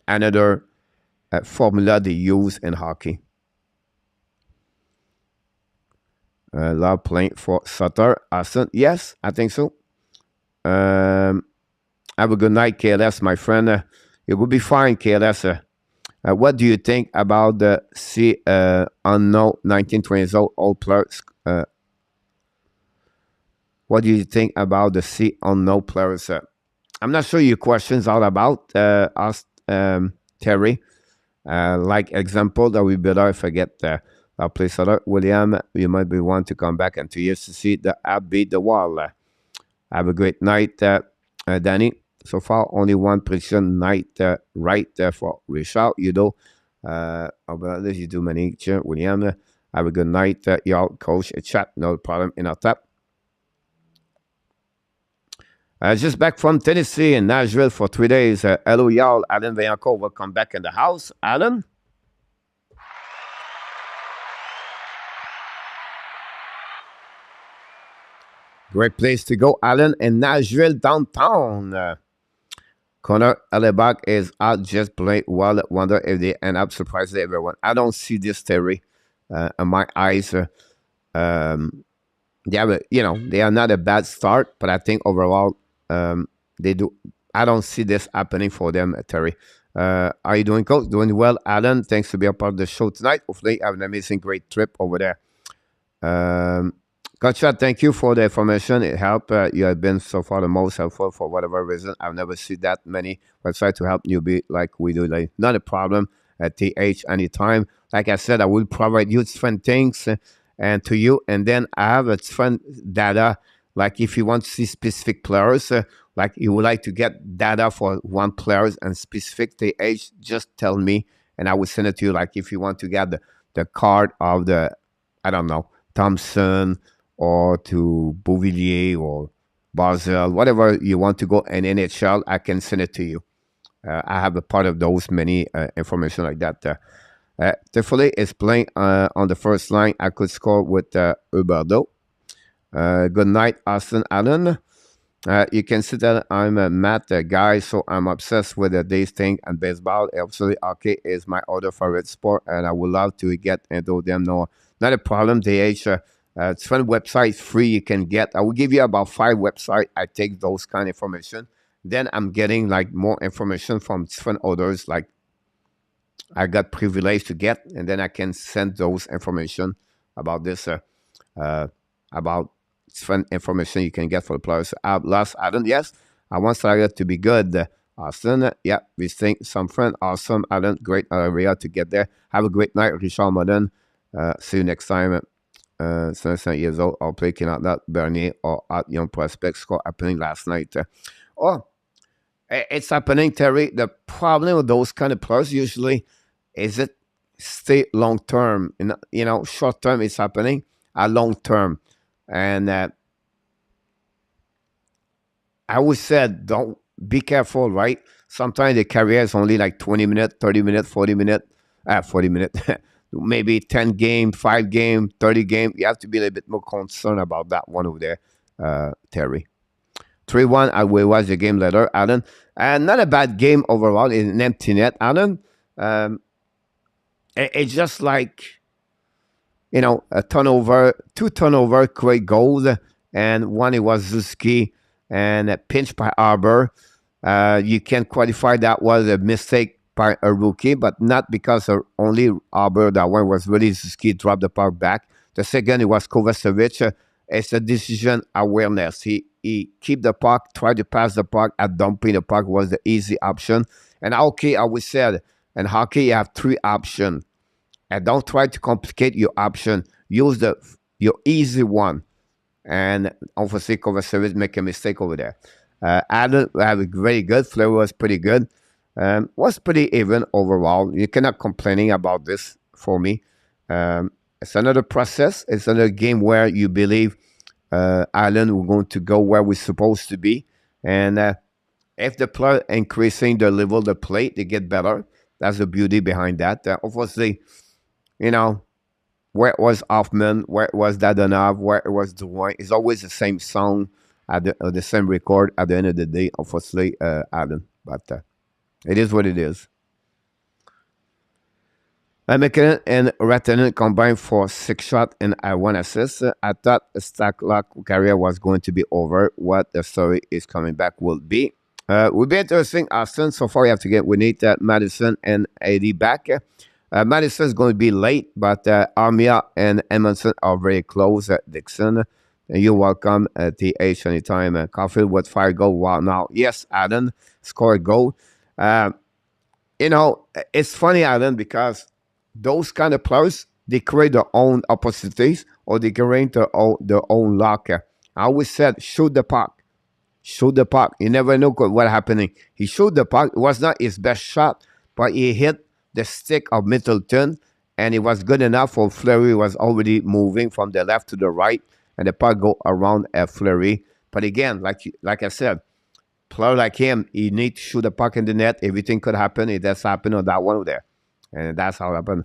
another formula they use in hockey. Love playing for Sutter. Austin. Yes, I think so. Have a good night, KLS, my friend. It will be fine, KLS. What do you think about the unknown 19-20 old players? What do you think about the unknown players? I'm not sure your questions are about us, Terry. Like example, that would be better if I get our place other. William, you might be one to come back in 2 years to see the app beat the wall. Have a great night, Danny. So far, only one prediction night right for Richard. You know, you do many, William. Have a good night, y'all. Coach, a chat, no problem in our tap. Just back from Tennessee and Nashville for 3 days. Hello, y'all. Alan Vaillancourt, welcome back in the house. Alan? Great place to go, Alan, in Nashville, downtown. Connor Hellebuck is out just playing well. Wonder if they end up surprising everyone. I don't see this theory in my eyes. They have they are not a bad start, but I think overall they do. I don't see this happening for them, Terry. Are you doing, Coach? Doing well, Alan. Thanks to be a part of the show tonight. Hopefully, you have an amazing, great trip over there. Gotcha. Thank you for the information. It helped. You have been so far the most helpful for whatever reason. I've never seen that many websites to help newbie like we do. Like, not a problem at TH anytime. Like I said, I will provide you different things and to you. And then I have a different data. Like if you want to see specific players, like you would like to get data for one players and specific TH, just tell me and I will send it to you. Like if you want to get the card of the, I don't know, Thompson or to Bouvillier or Basel, whatever you want to go in NHL, I can send it to you. I have a part of those many information like that. Tiffany is playing on the first line. I could score with Huberdeau. Good night, Austin Allen. You can see that I'm a math guy, so I'm obsessed with these things and baseball. Absolutely, hockey is my other favorite sport, and I would love to get into them. No, not a problem. DH, it's fun website, free you can get. I will give you about 5 websites. I take those kind of information. Then I'm getting like more information from different others. Like I got privilege to get, and then I can send those information about this, about different information you can get for the players. Last Adam, yes, I want SLATER to be good. Austin, yeah, we think some friend. Awesome, Alan, great area to get there. Have a great night, Richard Modern. See you next time. 77 years old, I'll play Canada, Bernier, or at Young Prospect score happening last night. It's happening, Terry. The problem with those kind of players usually is it stay long term. Short term it's happening, long term. And I always said, don't be careful, right? Sometimes the career is only like 20 minutes, 30 minutes, 40 minutes, 40 minutes, maybe 10 game, 5 game, 30 game. You have to be a little bit more concerned about that one over there, Terry. 3-1, I will watch the game later, Alan. And not a bad game overall in an empty net, Alan. It's just like, a turnover, 2 turnover, great goals, and one it was Zuski and a pinch by Arbor. You can qualify that was a mistake by a rookie, but not because of only Arbor. That one was really Zuski dropped the puck back. The second it was Kovacevic. It's a decision awareness. He keep the puck, try to pass the puck, and dumping the puck was the easy option. And hockey, I always said, in hockey you have 3 options. And don't try to complicate your option. Use your easy one. And obviously, Kovacevic make a mistake over there. Adam have a very good. Fleury was pretty good. Was pretty even overall. You cannot complaining about this for me. It's another process. It's another game where you believe Allen we're going to go where we're supposed to be. And if the player increasing the level of the play, they get better. That's the beauty behind that. Obviously, where it was Hoffman, where it was Dadonov, where it was Drouin, it's always the same song at the same record at the end of the day, obviously, Adam. But it is what it is. McKinnon and Ratinen combined for 6 shots and 1 assist. I thought Stacklock career was going to be over. What the story is coming back will be. Will be interesting, Austin. So far, we need Madison and AD back. Madison is going to be late, but Armia and Edmondson are very close at Dixon. And you're welcome at the H anytime. Caulfield with 5 goals. Wow, now, yes, Adam scored a goal. It's funny, Adam, because those kind of players, they create their own opportunities or they create their own luck. I always said, shoot the puck. Shoot the puck. You never know what happening. He shot the puck. It was not his best shot, but he hit the stick of Middleton, and it was good enough for Fleury. Was already moving from the left to the right, and the puck go around Fleury. But again, like I said, player like him, he need to shoot the puck in the net. Everything could happen. It does happen on that one there, and that's how it happened.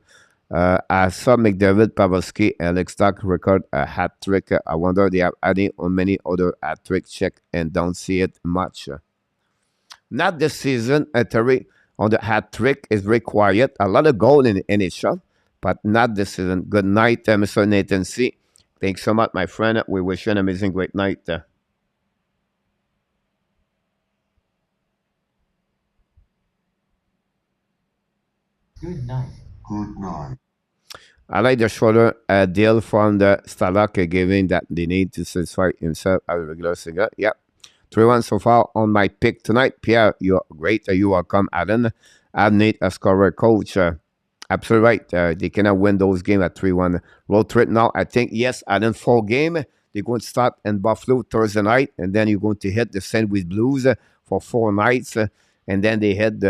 I saw McDavid, Pavelski, and Alex Stock record a hat trick. I wonder they have adding on many other hat trick check and don't see it much. Not this season. Terry on the hat trick is very quiet. A lot of goal in the NHL, but not this season. Good night, Mr. Nathan C. Thanks so much, my friend. We wish you an amazing, great night. Good night. Good night. I like the shorter deal from the STELLA giving that they need to satisfy himself as a regular singer. Yep. 3-1 so far on my pick tonight. Pierre, you're great. You welcome, Alan. I need a scorer coach. Absolutely right. They cannot win those games at 3-1. Road trip now. I think, yes, Alan, 4 game. They're going to start in Buffalo Thursday night, and then you're going to hit the St. Louis Blues for 4 nights. And then they hit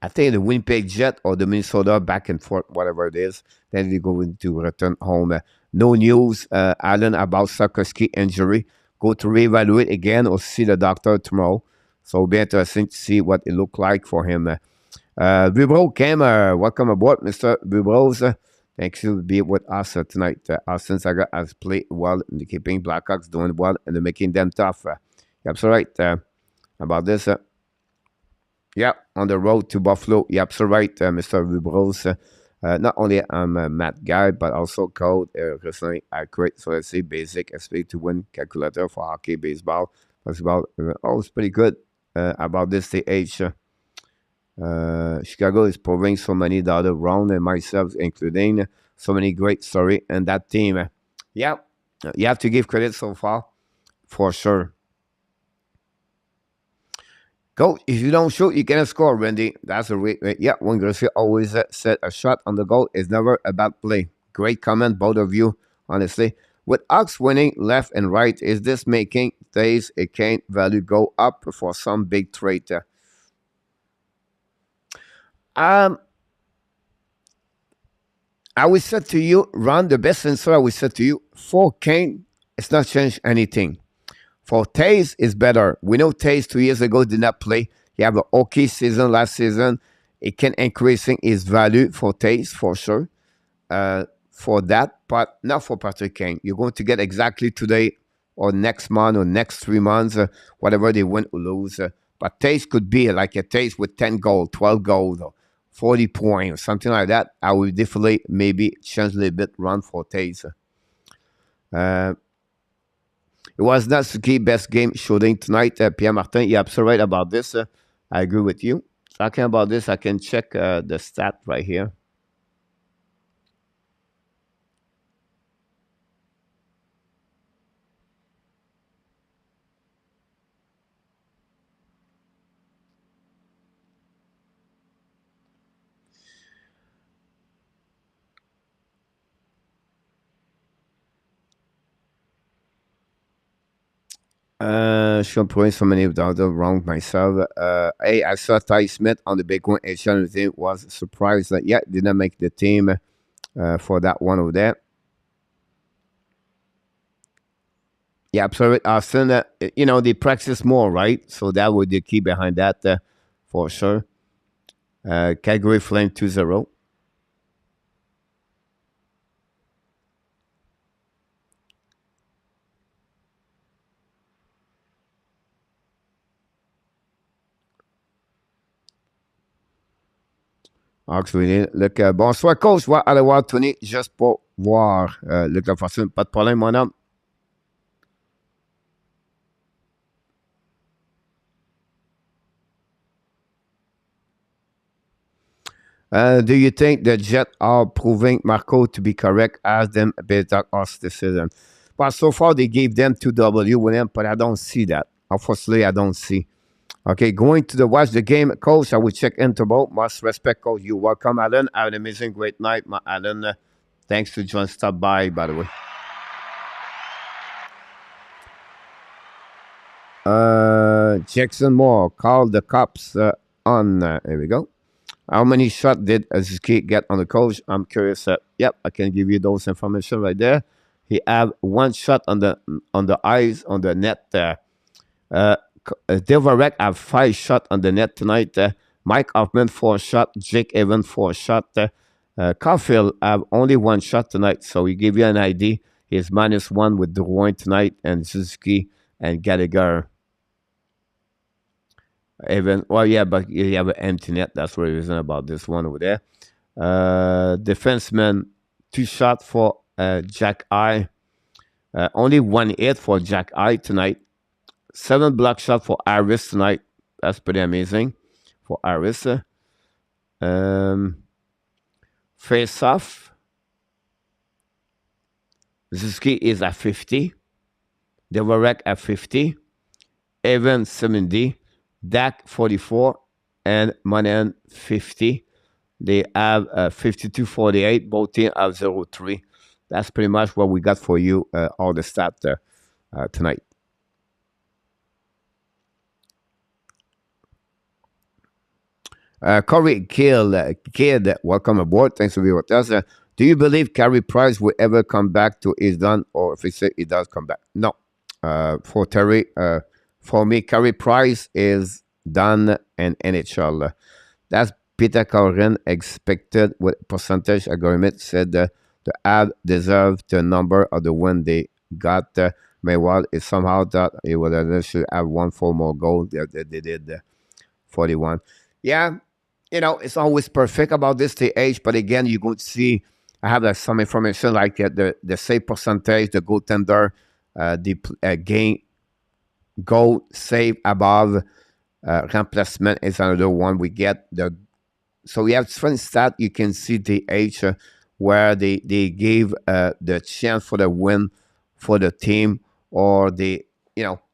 I think the Winnipeg Jet or the Minnesota back and forth, whatever it is. Then they're going to return home. No news, Alan, about Sakoski injury. Go to reevaluate again or see the doctor tomorrow. So it'll be interesting to see what it looked like for him. Vibro came. Welcome aboard, Mr. Vibros. Thanks to be with us tonight. Austin Saga has played well in the keeping Blackhawks doing well and making them tough. Yep, so right about this. Yeah, on the road to Buffalo. Yep, so right, Mr. Vibros. Not only I'm a math guy, but also code, recently accurate, so let's say basic, SP to win calculator for hockey, baseball, basketball. It's pretty good about this stage. Chicago is proving so many the other round, and myself including so many great story and that team. Yeah, you have to give credit so far, for sure. Coach, if you don't shoot, you cannot score, Randy. That's a yeah. When Garcia always said a shot on the goal is never a bad play. Great comment, both of you. Honestly, with Ox winning left and right, is this making Tays a Kane value go up for some big trade? I would say to you, Ron, the best answer I would say to you for Kane, it's not changed anything. For Tays is better. We know Tays 2 years ago did not play. He had an okay season last season. It can increasing his value for Tays for sure. For that, but not for Patrick Kane. You're going to get exactly today or next month or next 3 months, whatever they win or lose. But Tays could be like a Tays with 10 goals, 12 goals, or 40 points, or something like that. I would definitely maybe change a little bit run for Tays. It was not Suzuki's best game shooting tonight. Pierre Martin, you're absolutely right about this. I agree with you. Talking about this, I can check the stat right here. Should putting so many of the other wrong myself. Hey, I saw Ty Smith on the big one. Asian was surprised that did not make the team for that one over there. Yeah, absolutely, Austin. They practice more, right? So that would be the key behind that for sure. Calgary Flame 2-0. Luc, bonsoir, coach. Je vais aller voir Tony juste pour voir Luc La Fortune. Pas de problème, mon homme. Do you think the Jets are proving Marco to be correct as them better us this season? Well, so far they gave them 2W with them, but I don't see that. Unfortunately, I don't see. Okay, going to watch the game, coach. I will check into both. Must respect, coach. You welcome, Alan. Have an amazing, great night, my Alan. Thanks to John. Stop by the way. Jackson Moore, call the cops on. Here we go. How many shots did Suzuki get on the coach? I'm curious. Yep, I can give you those information right there. He had 1 shot on the eyes on the net there. Devarek have 5 shots on the net tonight. Mike Hoffman 4 shots. Jake Evans 4 shots. Caulfield have only 1 shot tonight. So we give you an idea. He's -1 with Drouin tonight and Suzuki and Gallagher. Even well, yeah, but you have an empty net. That's the reason about this one over there. Defenseman, 2 shots for Jack I. Only 1 hit for Jack I tonight. 7 block shots for Iris tonight. That's pretty amazing for Iris. Face off. Zuski is at 50. Devorek at 50. Evan 70. Dak 44. And Manen 50. They have 52-48. Both teams have 0-3. That's pretty much what we got for you, all the stats tonight. Corey Kid, welcome aboard. Thanks for being with us. Do you believe Carey Price will ever come back to his done, or if he say he does come back? No. For Terry, for me, Carey Price is done in NHL. That's Peter Corrin expected with percentage agreement, said the ad deserved the number of the win they got. Meanwhile, it somehow that it would actually have 1 4 more goal. They did 41. Yeah, you know, it's always perfect about this age, but again, you're going to see, I have some information like the save percentage, the goaltender, the game, goal save above remplacement is another one we get. So we have different stat. You can see the age where they gave the chance for the win for the team, or it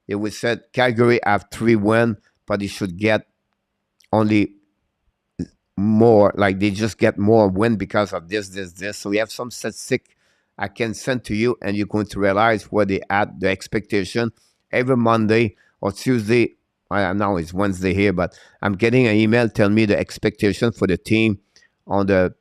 was said Calgary have 3 wins, but they should get only more, like they just get more win because of this. So we have some statistic I can send to you, and you're going to realize where they at the expectation every Monday or Tuesday. Now it's Wednesday here, but I'm getting an email telling me the expectation for the team on their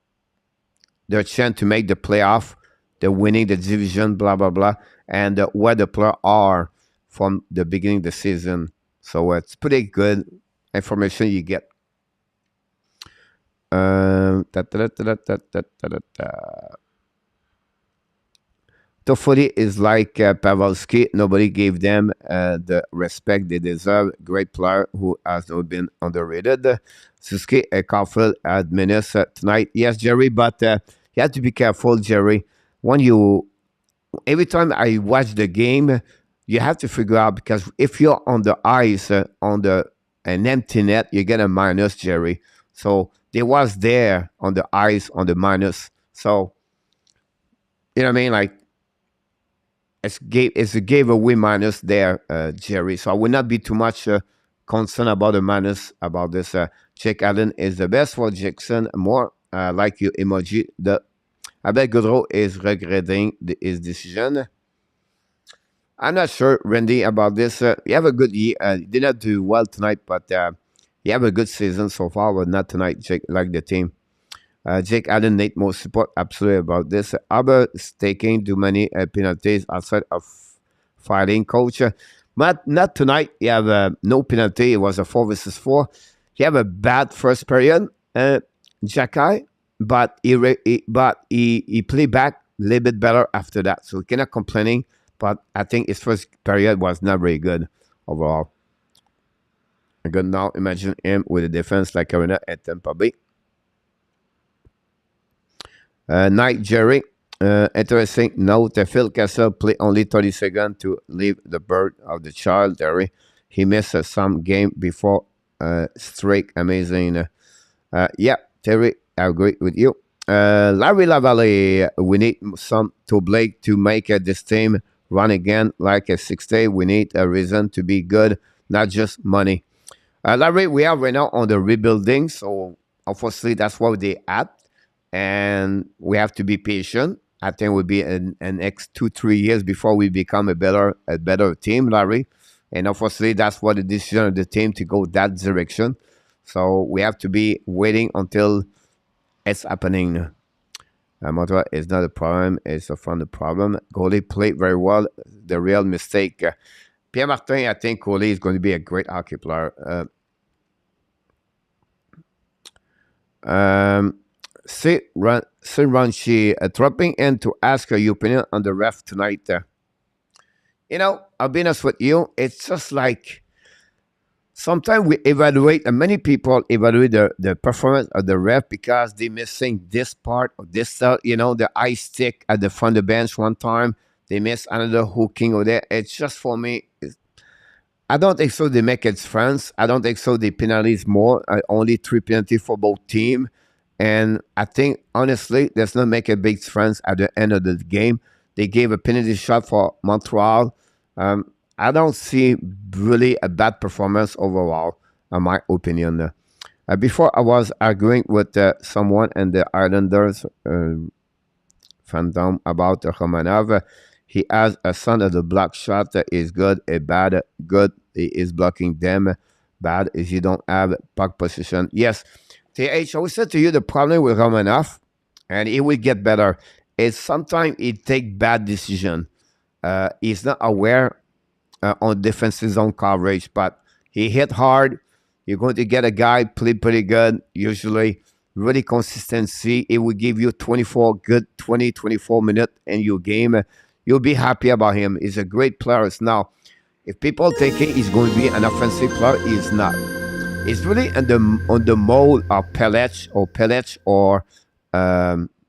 chance to make the playoff, the winning the division, blah blah blah, and where the players are from the beginning of the season. So it's pretty good information you get. Toffoli is like Pavelski. Nobody gave them the respect they deserve. Great player who has not been underrated. Suzuki Caulfield at minutes tonight. Yes, Jerry, but you have to be careful, Jerry. Every time I watch the game, you have to figure out, because if you're on the ice on an empty net, you get a minus, Jerry. So they was there on the ice on the minus. So you know what I mean, like. It's a giveaway minus there, Jerry. So I will not be too much concerned about the minus about this. Jake Allen is the best for Jackson. More like your emoji. Abel Goudreau is regretting his decision. I'm not sure, Randy, about this. You have a good year. Did not do well tonight, but you have a good season so far, but not tonight, Jake, like the team. Jake Allen, Nate more support absolutely about this. Albert is taking too many penalties outside of fighting, coach. But not tonight. You have no penalty. It was a 4 versus 4. You have a bad first period, Jacky, but he played back a little bit better after that. So cannot complaining. But I think his first period was not very good overall. I can now imagine him with a defense like Arena at Tampa Bay. Night, Jerry. Interesting note. Phil Kessel played only 30 seconds to leave the birth of the child, Jerry. He missed some game before streak. Amazing. Yeah, Terry, I agree with you. Larry Lavalle, we need some to Blake to make this team run again like a 6-day. We need a reason to be good, not just money. Larry, we are right now on the rebuilding, so unfortunately that's what they at. And we have to be patient. I think it will be an next 2-3 years before we become a better team, Larry. And unfortunately, that's what the decision of the team to go that direction. So we have to be waiting until it's happening. Montreal is not a problem; it's from the problem. Goalie played very well. The real mistake. Pierre Martin, I think Goalie is going to be a great hockey player. Ranchi, dropping in to ask your opinion on the ref tonight. I'll be honest with you. It's just like sometimes we evaluate, and many people evaluate the performance of the ref because they missing this part or this stuff, the eye stick at the front of the bench one time. They miss another hooking over there. It's just for me. I don't think so. They make it France. I don't think so. They penalize more. Only 3 penalties for both teams. And I think, honestly, let's not make a big difference at the end of the game. They gave a penalty shot for Montreal. I don't see really a bad performance overall, in my opinion. Before I was arguing with someone in the Islanders fandom about Romanov. He has a son of the block shot that is good, a bad, good. He is blocking them. Bad is you don't have puck position. Yes, TH, I always said to you the problem with Romanov, and he will get better, is sometimes he take bad decision. He's not aware on defensive zone coverage, but he hit hard. You're going to get a guy play pretty good, usually really consistency. It will give you 24 minutes in your game. You'll be happy about him. He's a great player. Now, if people thinking he's going to be an offensive player, he's not. He's really on the mold of Pelech or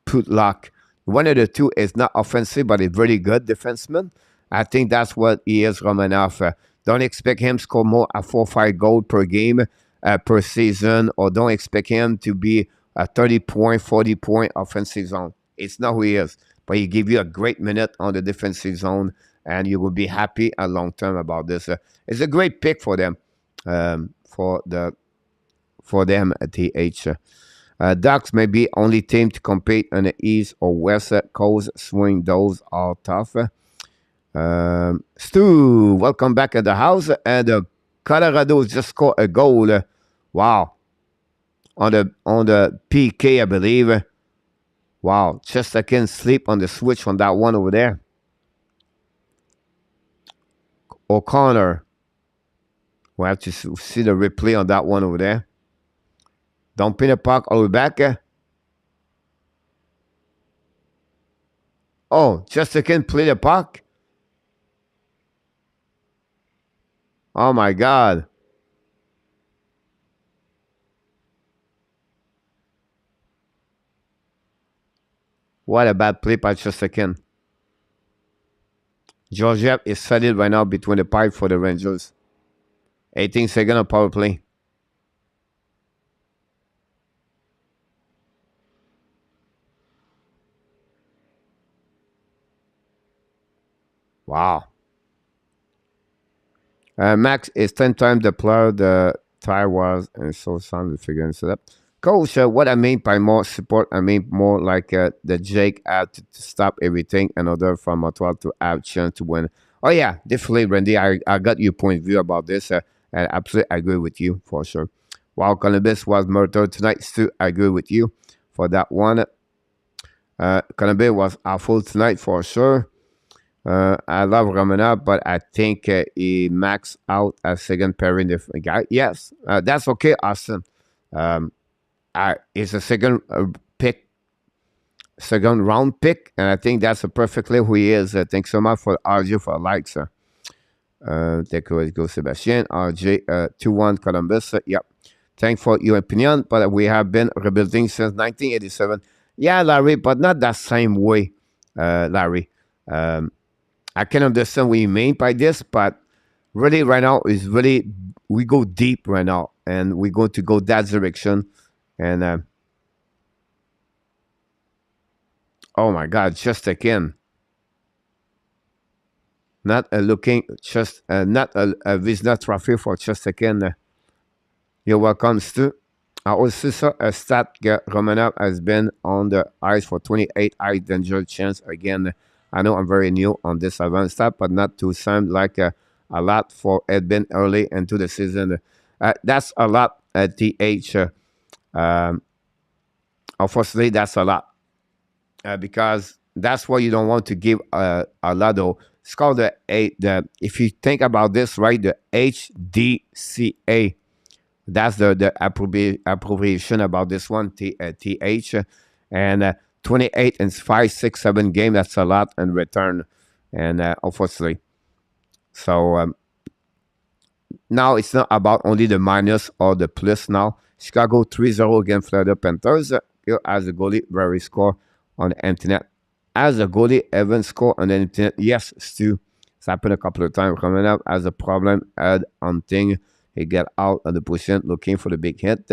Putlock. One of the two is not offensive, but a very good defenseman. I think that's what he is, Romanov. Don't expect him to score more at 4 or 5 goals per game, per season, or don't expect him to be a 30-point, 40-point offensive zone. It's not who he is. But he give you a great minute on the defensive zone, and you will be happy a long term about this. It's a great pick for them, for them at TH. Ducks may be only team to compete on the East or West Coast. Swing those are tough. Stu, welcome back at the house. And Colorado just scored a goal. Wow, on the PK, I believe. Wow, just I can sleep on the switch on that one over there. O'Connor. We'll have to see the replay on that one over there. Dumping the puck all the way back. Oh, just I can play the puck. Oh my God. What a bad play by Chesterkin. Georgiev is settled right now between the pipe for the Rangers. 18 seconds on power play. Wow. Max is 10 times the player the tire was, and so sound figuring it up. Coach, what I mean by more support, I mean more like the Jake had to stop everything in order for Montreal to have chance to win. Oh yeah, definitely, Randy. I got your point of view about this. I absolutely agree with you for sure. While Columbus was murdered tonight, still agree with you for that one. Columbus was awful tonight for sure. I love Romanov, but I think he maxed out a second pairing different guy. Yes, that's okay, Austin. It's a second round pick, and I think that's perfectly who he is. Thanks so much for RJ for likes. Take away go Sebastian. RJ 2-1 Columbus. Yep. Thanks for your opinion, but we have been rebuilding since 1987. Yeah, Larry, but not that same way, Larry. I can understand what you mean by this, but really right now is really we go deep right now, and we're going to go that direction. And oh my God, just again, not a looking, just not a Vizna trophy for just again. You're welcome, Stu. I also saw a stat Romanov has been on the ice for 28 high danger chance again. I know I'm very new on this advanced stat, but not to sound like a lot for it been early into the season. That's a lot at TH. Unfortunately, that's a lot because that's why you don't want to give a lot of. It's called the if you think about this, right, the HDCA. That's the abbreviation about this one, TH. And 28 and 5, 6, 7 game, that's a lot in return. And unfortunately. So now it's not about only the minus or the plus now. Chicago 3-0 against Florida Panthers. Here as a goalie, very score on the empty net. As a goalie, Evan score on the empty net. Yes, Stu. It's happened a couple of times. Coming up as a problem at hunting. He get out of the position looking for the big hit.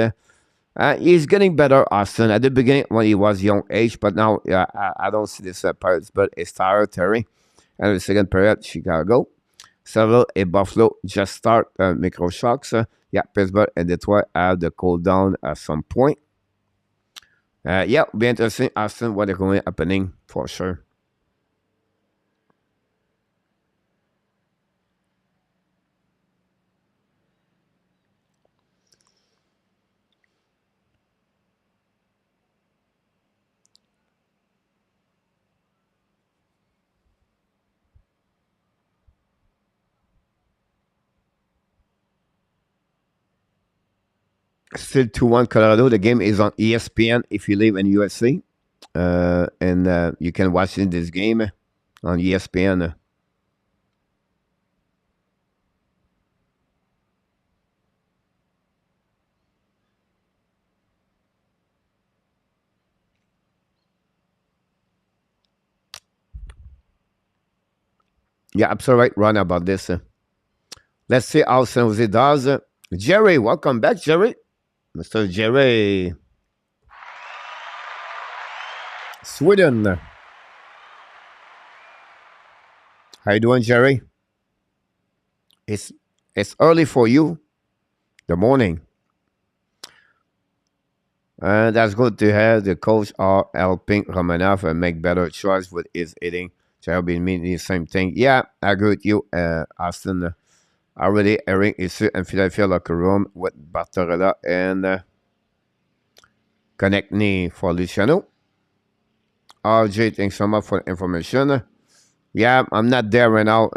He's getting better, Austin. At the beginning, when he was young age, but now I don't see this Pirates, but it's tired, Terry. And the second period, Chicago. Several and Buffalo just start micro shocks. Yeah, Pittsburgh and Detroit have the cool down at some point. Yeah, be interesting, Austin, what is going happening for sure. Still 2-1 Colorado. The game is on ESPN if you live in USA. And you can watch this game on ESPN. Yeah, absolutely right, Ron, about this. Let's see how San Jose does. Jerry, welcome back, Jerry. Mr. Jerry. Sweden. How you doing, Jerry? It's early for you. The morning. And that's good to have. The coach are helping Romanov and make better choice with his hitting. Jerry been meaning the same thing. Yeah, I agree with you, Austin. Already airing issue in Philadelphia locker room with Bartorella and Konechny for Luciano. RJ, thanks so much for the information. Yeah, I'm not there right now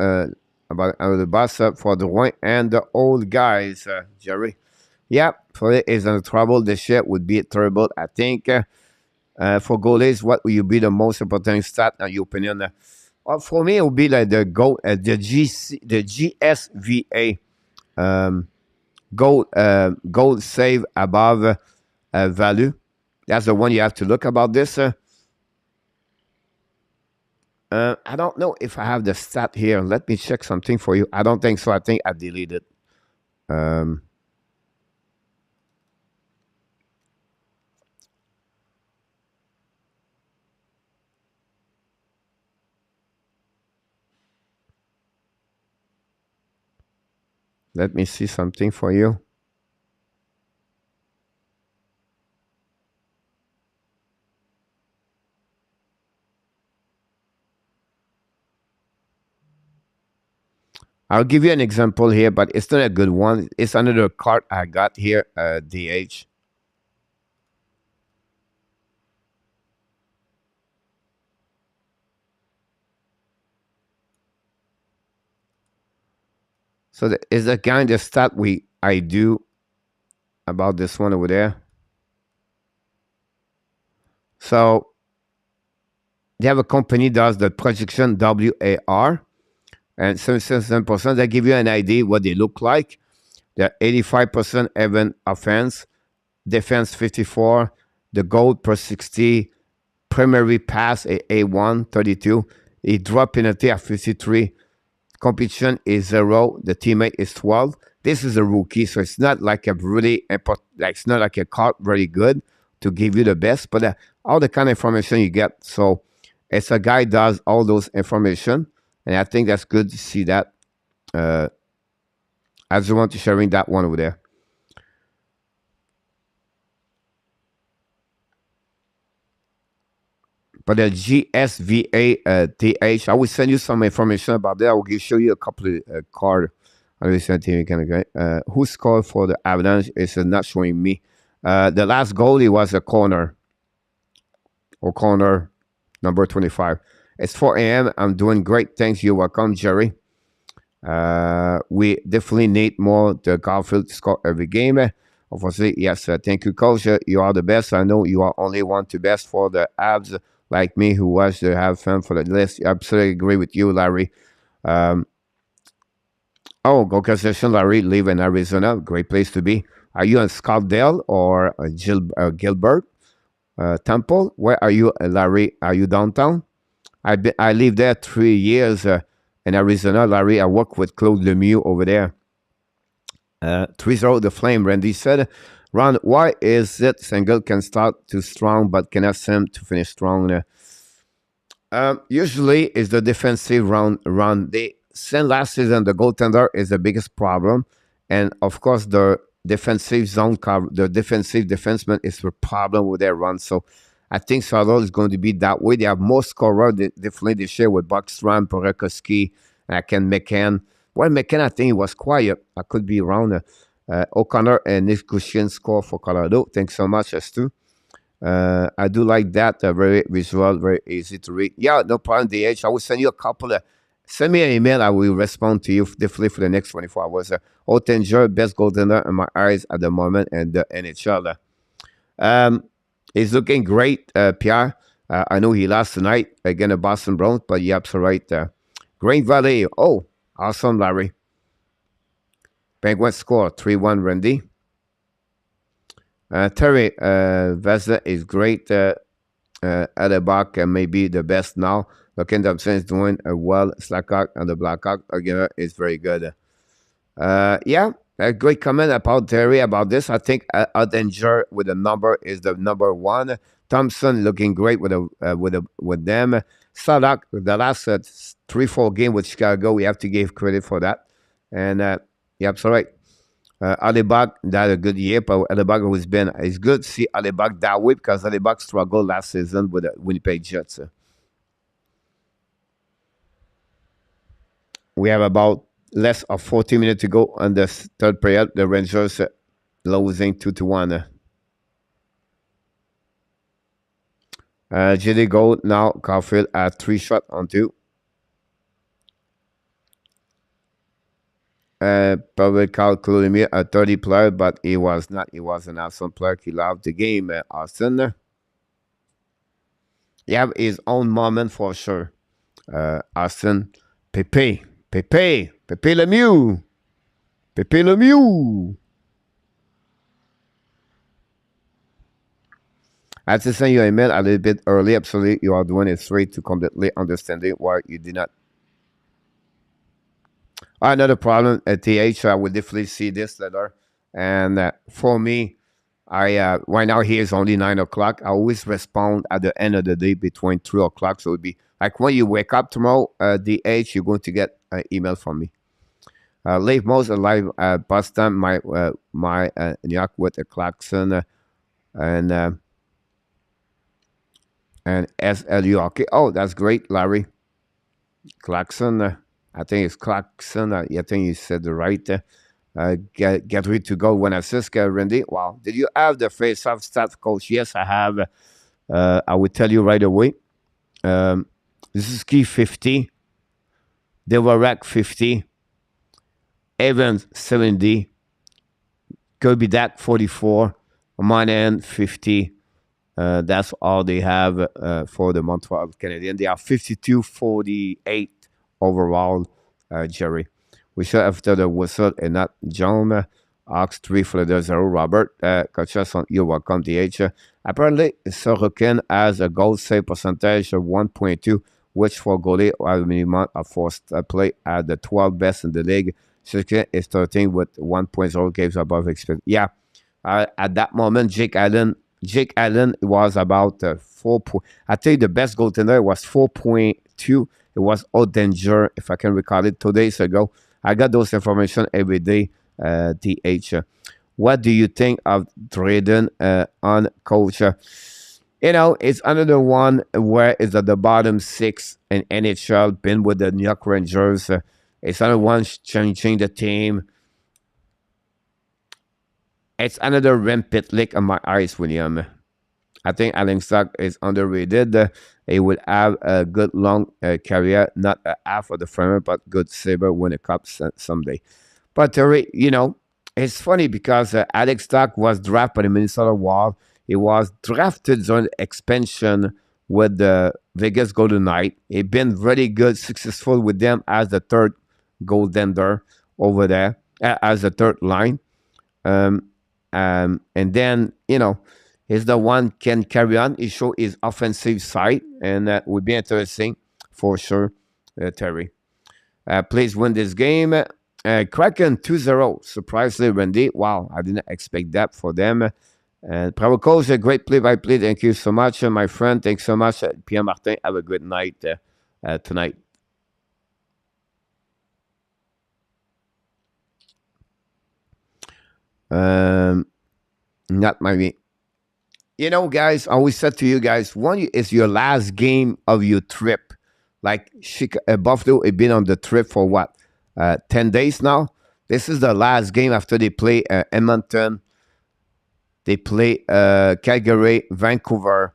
about the bus for the one and the old guys, Jerry. Yeah, Philly is in trouble. The shit would be terrible, I think. For goalies, what will you be the most important stat in your opinion? For me, it would be like the goal, the GSVA goal save above value. That's the one you have to look about this. I don't know if I have the stat here. Let me check something for you. I don't think so. I think I deleted. Let me see something for you. I'll give you an example here, but it's not a good one. It's another card I got here, DH. So is the kind of stat I do about this one over there. So they have a company does the projection WAR, and 77%. They give you an idea what they look like. They're 85% even offense, defense 54, the goal per 60, primary pass at A1 32, a drop penalty at 53. Competition is 0. The teammate is 12. This is a rookie, so it's not like a really important. Like it's not like a card very good to give you the best, but all the kind of information you get. So it's a guy does all those information, and I think that's good to see that. I just want to sharing that one over there. But the GSVA TH, I will send you some information about that. I will show you a couple of cards. Who scored for the Avalanche is not showing me. The last goalie was a corner. Or corner number 25. It's 4 a.m. I'm doing great. Thanks. You're welcome, Jerry. We definitely need more the Garfield to score every game. Obviously, yes. Thank you, Coach. You are the best. I know you are only one to best for the Habs, like me, who was to have fun for the list. I absolutely agree with you, Larry. Oh, congratulations, Larry. Live in Arizona. Great place to be. Are you in Scottsdale or Gilbert Temple? Where are you, Larry? Are you downtown? I lived there 3 years in Arizona, Larry. I work with Claude Lemieux over there. 3-0 the Flame, Randy said. Ron, why is it single can start too strong but cannot seem to finish strong? Usually it's the defensive run. They sent last season the goaltender is the biggest problem, and of course the defensive zone cover, the defensive defenseman is the problem with their run. So I think Charlotte is going to be that way. They have more scorer. Definitely they share with Buckstrom, Porekowski, and Ken McCann. Well, McCann, I think he was quiet. I could be wrong. O'Connor and Nick Gushin score for Colorado. Thanks so much, Stu. I do like that. Very visual, very easy to read. Yeah, no problem, DH. I will send you a couple of. Send me an email. I will respond to you definitely for the next 24 hours. Ottinger, best goaltender in my eyes at the moment, and the NHL. He's looking great, Pierre. I know he lost tonight against the Boston Bruins, but you're absolutely right. Green Valley. Oh, awesome, Larry. Penguins score 3-1, Randy. Terry Vesa is great. Adebak may be the best now. Logan Thompson is doing well. Slackhawk and the Blackhawk again is very good. Yeah, a great comment about Terry about this. I think Ottinger with the number is the number one. Thompson looking great with them. Sadak, the last 3-4 game with Chicago, we have to give credit for that. And yeah, that's right. Alibak had a good year, but Alibak has been. It's good to see Alibak that way because Alibak struggled last season with the Winnipeg Jets. We have about less of 40 minutes to go on the third period. The Rangers losing 2-1. JD Gold now. Caulfield at 3 shots on 2. Probably called Claude a 30 player, but he was not. He was an awesome player. He loved the game, Austin. He have his own moment for sure. Austin. Pepe Lemieux. I have to send you an email a little bit early. Absolutely, you are doing it straight to completely understanding why you did not. Another problem at TH, I will definitely see this letter. And for me, I right now here is only 9 o'clock. I always respond at the end of the day between 3 o'clock. So it would be like when you wake up tomorrow, DH, you're going to get an email from me. Leave most alive Boston, my New York with a Clarkson and SLU. Okay. Oh, that's great, Larry. Clarkson. I think it's Clarkson. I think you said the right. Get ready to go when assist, Randy. Wow. Did you have the face-off stat, coach? Yes, I have. I will tell you right away. This is key 50. DeLareck 50. Evans 70. Kirby Dak 44. Monahan 50. That's all they have for the Montreal Canadiens. They are 52-48 overall, Jerry. We should after the whistle and not John. Ox 3 for the 0. Robert, you're welcome, DH. Apparently, Sorokin has a goal save percentage of 1.2, which for goalie are minimum of forced play at the 12th best in the league. Sorokin is 13 with 1.0 games above expected. Yeah, at that moment, Jake Allen was about 4. I think the best goaltender was 4.2. It was Ottinger, if I can recall it, 2 days ago. I got those information every day, DH. What do you think of trading on coach? It's another one where it's at the bottom 6 in NHL, been with the New York Rangers. It's another one changing the team. It's another Rem Pitlick on my eyes, William. I think Alexandre is underrated. He will have a good long career, not a half of the framer, but good saver win a cup someday. But it's funny because Alex Stock was drafted by the Minnesota Wild. He was drafted during the expansion with the Vegas Golden Knights. He's been very good, successful with them as the third goaltender. over there as a third line. And then, he's the one can carry on. He show his offensive side, and that would be interesting for sure, Terry. Please win this game. Kraken 2-0. Surprisingly, Randy. Wow, I didn't expect that for them. And Bravo Coach, a great play-by-play. Thank you so much, my friend. Thanks so much, Pierre Martin. Have a good night tonight. Not my. Guys, I always said to you guys, one is your last game of your trip. Like Buffalo has been on the trip for what, 10 days now. This is the last game after they play Edmonton. They play Calgary, Vancouver.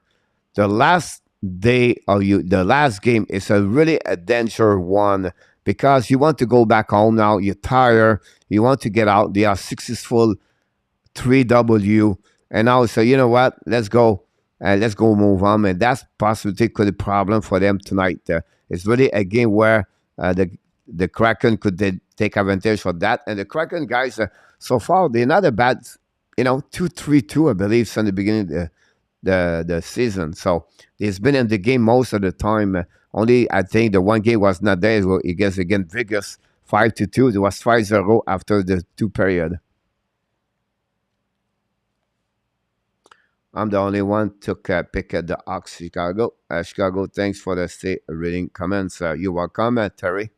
The last day of the last game is really a danger one because you want to go back home now. You're tired. You want to get out. They are successful 3W. And now say, you know what? Let's go. Let's go move on. And that's possibly could be a problem for them tonight. It's really a game where the Kraken could take advantage of that. And the Kraken guys, so far, they're not a bad, 2-3-2, I believe, since the beginning of the season. So he's been in the game most of the time. Only, I think, the one game was not there. Against Vegas, 5-2. There was 5-0 after the 2 period. I'm the only one took a pick at the Ox Chicago. Chicago, thanks for the stay reading comments. You're welcome, Terry.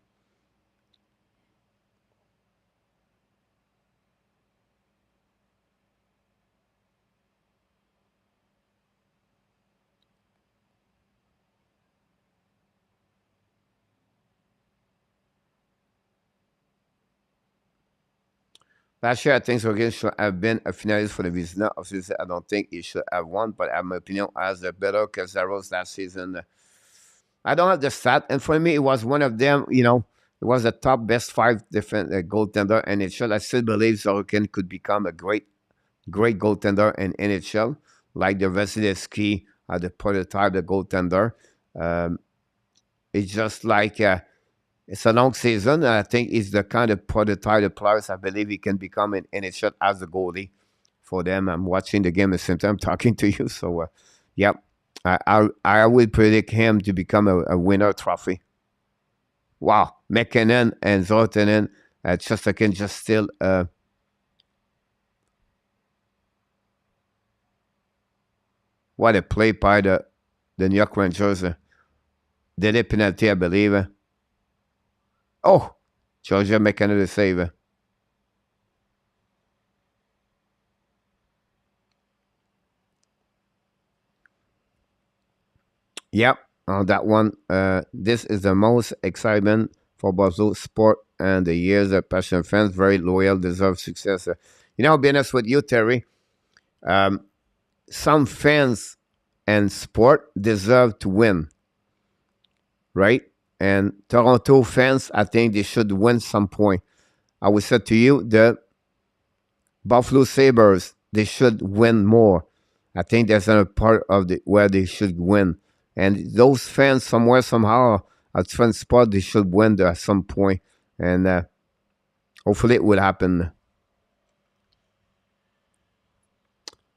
Last year, I think Sorgen should have been a finalist for the Vizina. Obviously, I don't think he should have won, but I have my opinion as a better Cazaros last season. I don't have the stat, and for me, it was one of them, it was the top best 5 different goaltender in NHL. I still believe Sorokin could become a great goaltender in NHL, like the Vasilevsky, the prototype, the goaltender. It's just like... it's a long season. I think he's the kind of prototype of players I believe he can become in NHL as a goalie for them. I'm watching the game at the same time talking to you. So, yeah, I would predict him to become a winner trophy. Wow. McKinnon and Zotanen, Chesterkin just still... what a play by the New York Rangers. Did a penalty, I believe. Oh, Georgia making the save. Yep, on that one. This is the most excitement for Buffalo sport and the years of passionate fans, very loyal, deserve success. I'll be honest with you, Terry. Some fans and sport deserve to win, right? And Toronto fans, I think they should win some point. I would say to you, the Buffalo Sabres, they should win more. I think there's a part of where they should win. And those fans, somewhere, somehow, at fan spot, they should win at some point. And hopefully it will happen.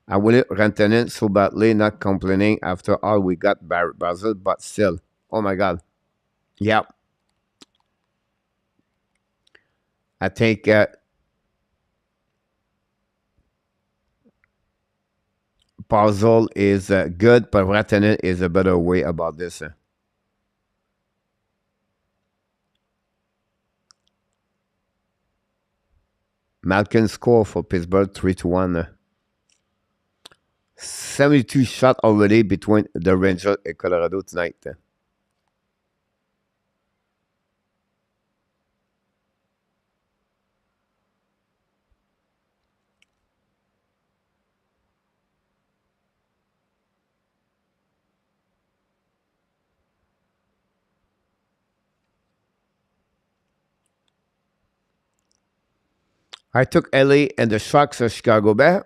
I will Rantanen it so badly, not complaining after all we got Basil, but still. Oh my God. Yeah. I think Basil is good, but Rantanen is a better way about this. Malkin score for Pittsburgh 3-1. 72 shot already between the Rangers and Colorado tonight. I took LA and the Sharks of Chicago back.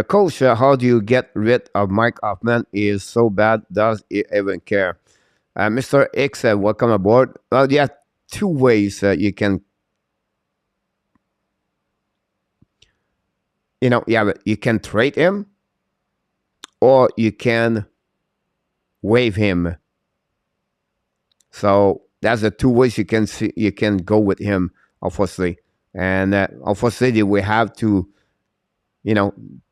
Coach, how do you get rid of Mike Hoffman? He is so bad. Does he even care? Mr. X, welcome aboard. Well, yeah, two ways you can, you can trade him or you can waive him. So that's the two ways you can see, you can go with him, obviously. And unfortunately, we have to,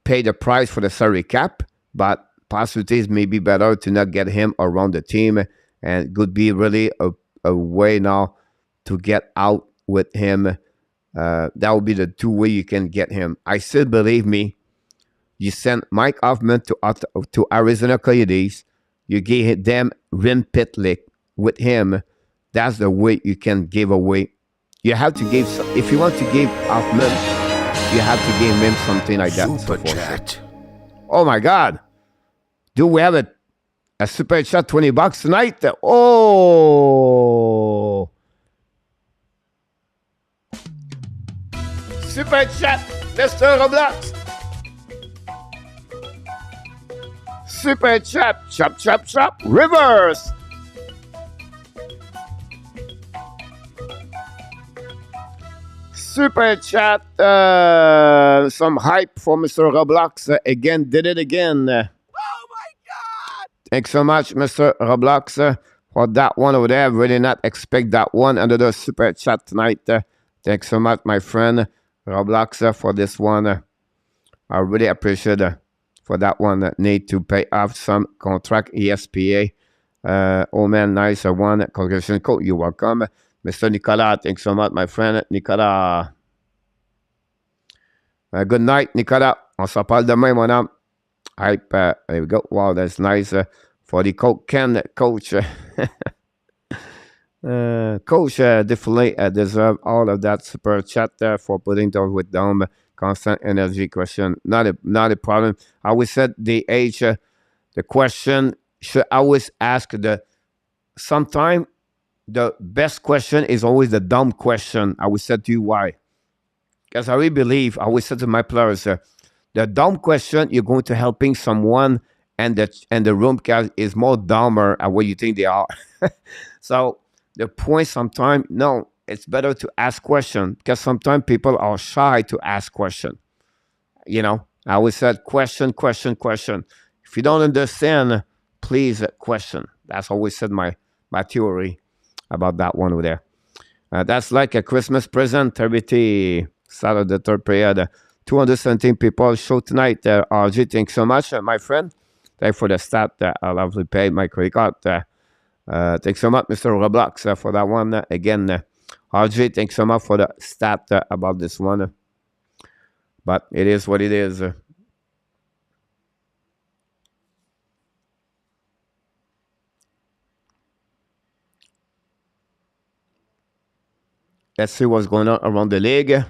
pay the price for the salary cap, but possibilities may be better to not get him around the team, and it could be really a way now to get out with him. That would be the two way you can get him. I still believe me. You send Mike Hoffman to Arizona Coyotes. You gave them Rim Pitlick with him. That's the way you can give away. You have to give, if you want to give Hoffman, you have to give him something like that. Super chat. Oh my God. Do we have a super chat $20 tonight? Oh. Super chat, Mr. Roblox. Super chat, chop, chop, chop, reverse. Super chat, some hype for Mr. Roblox. Again, did it again. Oh my God! Thanks so much, Mr. Roblox, for that one over there. Really not expect that one under the super chat tonight. Thanks so much, my friend Roblox, for this one. I really appreciate for that one. Need to pay off some contract ESPA. Oh man, nice one. Congratulations, coach. You're welcome. Mr. Nicolas, thanks so much, my friend. Nicolas. Good night, Nicolas. On se parle demain, mon homme. Hype. There we go. Wow, that's nice. For the coach, Ken, coach. Coach definitely deserve all of that super chat for putting those with them. Constant energy question. Not a problem. I always said the age, the question should always ask sometime the best question is always the dumb question. I will say to you why. Because I really believe, I always say to my players, the dumb question, you're going to helping someone and the room is more dumber than what you think they are. So the point sometimes, no, it's better to ask question because sometimes people are shy to ask question. I always said question. If you don't understand, please question. That's always said my theory about that one over there. That's like a Christmas present. Everything start of the third period. 217 people show tonight. RG, thanks so much, my friend. Thanks for the stat. I'll have to pay my credit card. Thanks so much, Mr. Roblox, for that one. Again, RG, thanks so much for the stat about this one. But it is what it is. Let's see what's going on around the league.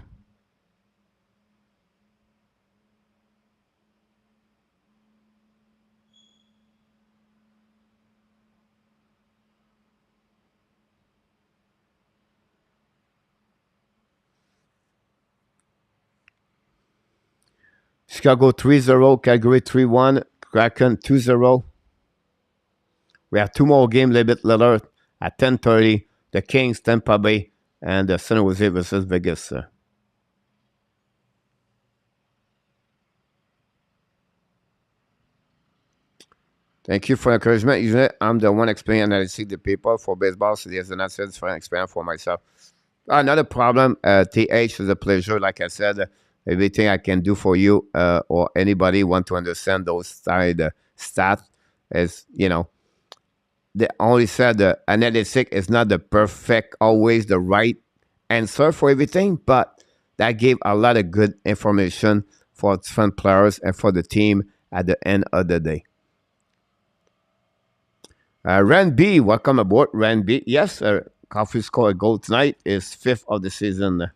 Chicago 3-0, Calgary 3-1, Kraken 2-0. We have two more games a little bit later at 10:30. The Kings, Tampa Bay, and San Jose versus Vegas. Thank you for the encouragement. Usually, I'm the one explaining and I see the people for baseball, so there's an different experience for myself. Another problem, TH is a pleasure. Like I said, everything I can do for you or anybody want to understand those side stats is, they only said analytic is not the perfect, always the right answer for everything, but that gave a lot of good information for different players and for the team at the end of the day. Rand B, welcome aboard, Rand B. Yes, Coffee scored a goal tonight, is 5th of the season.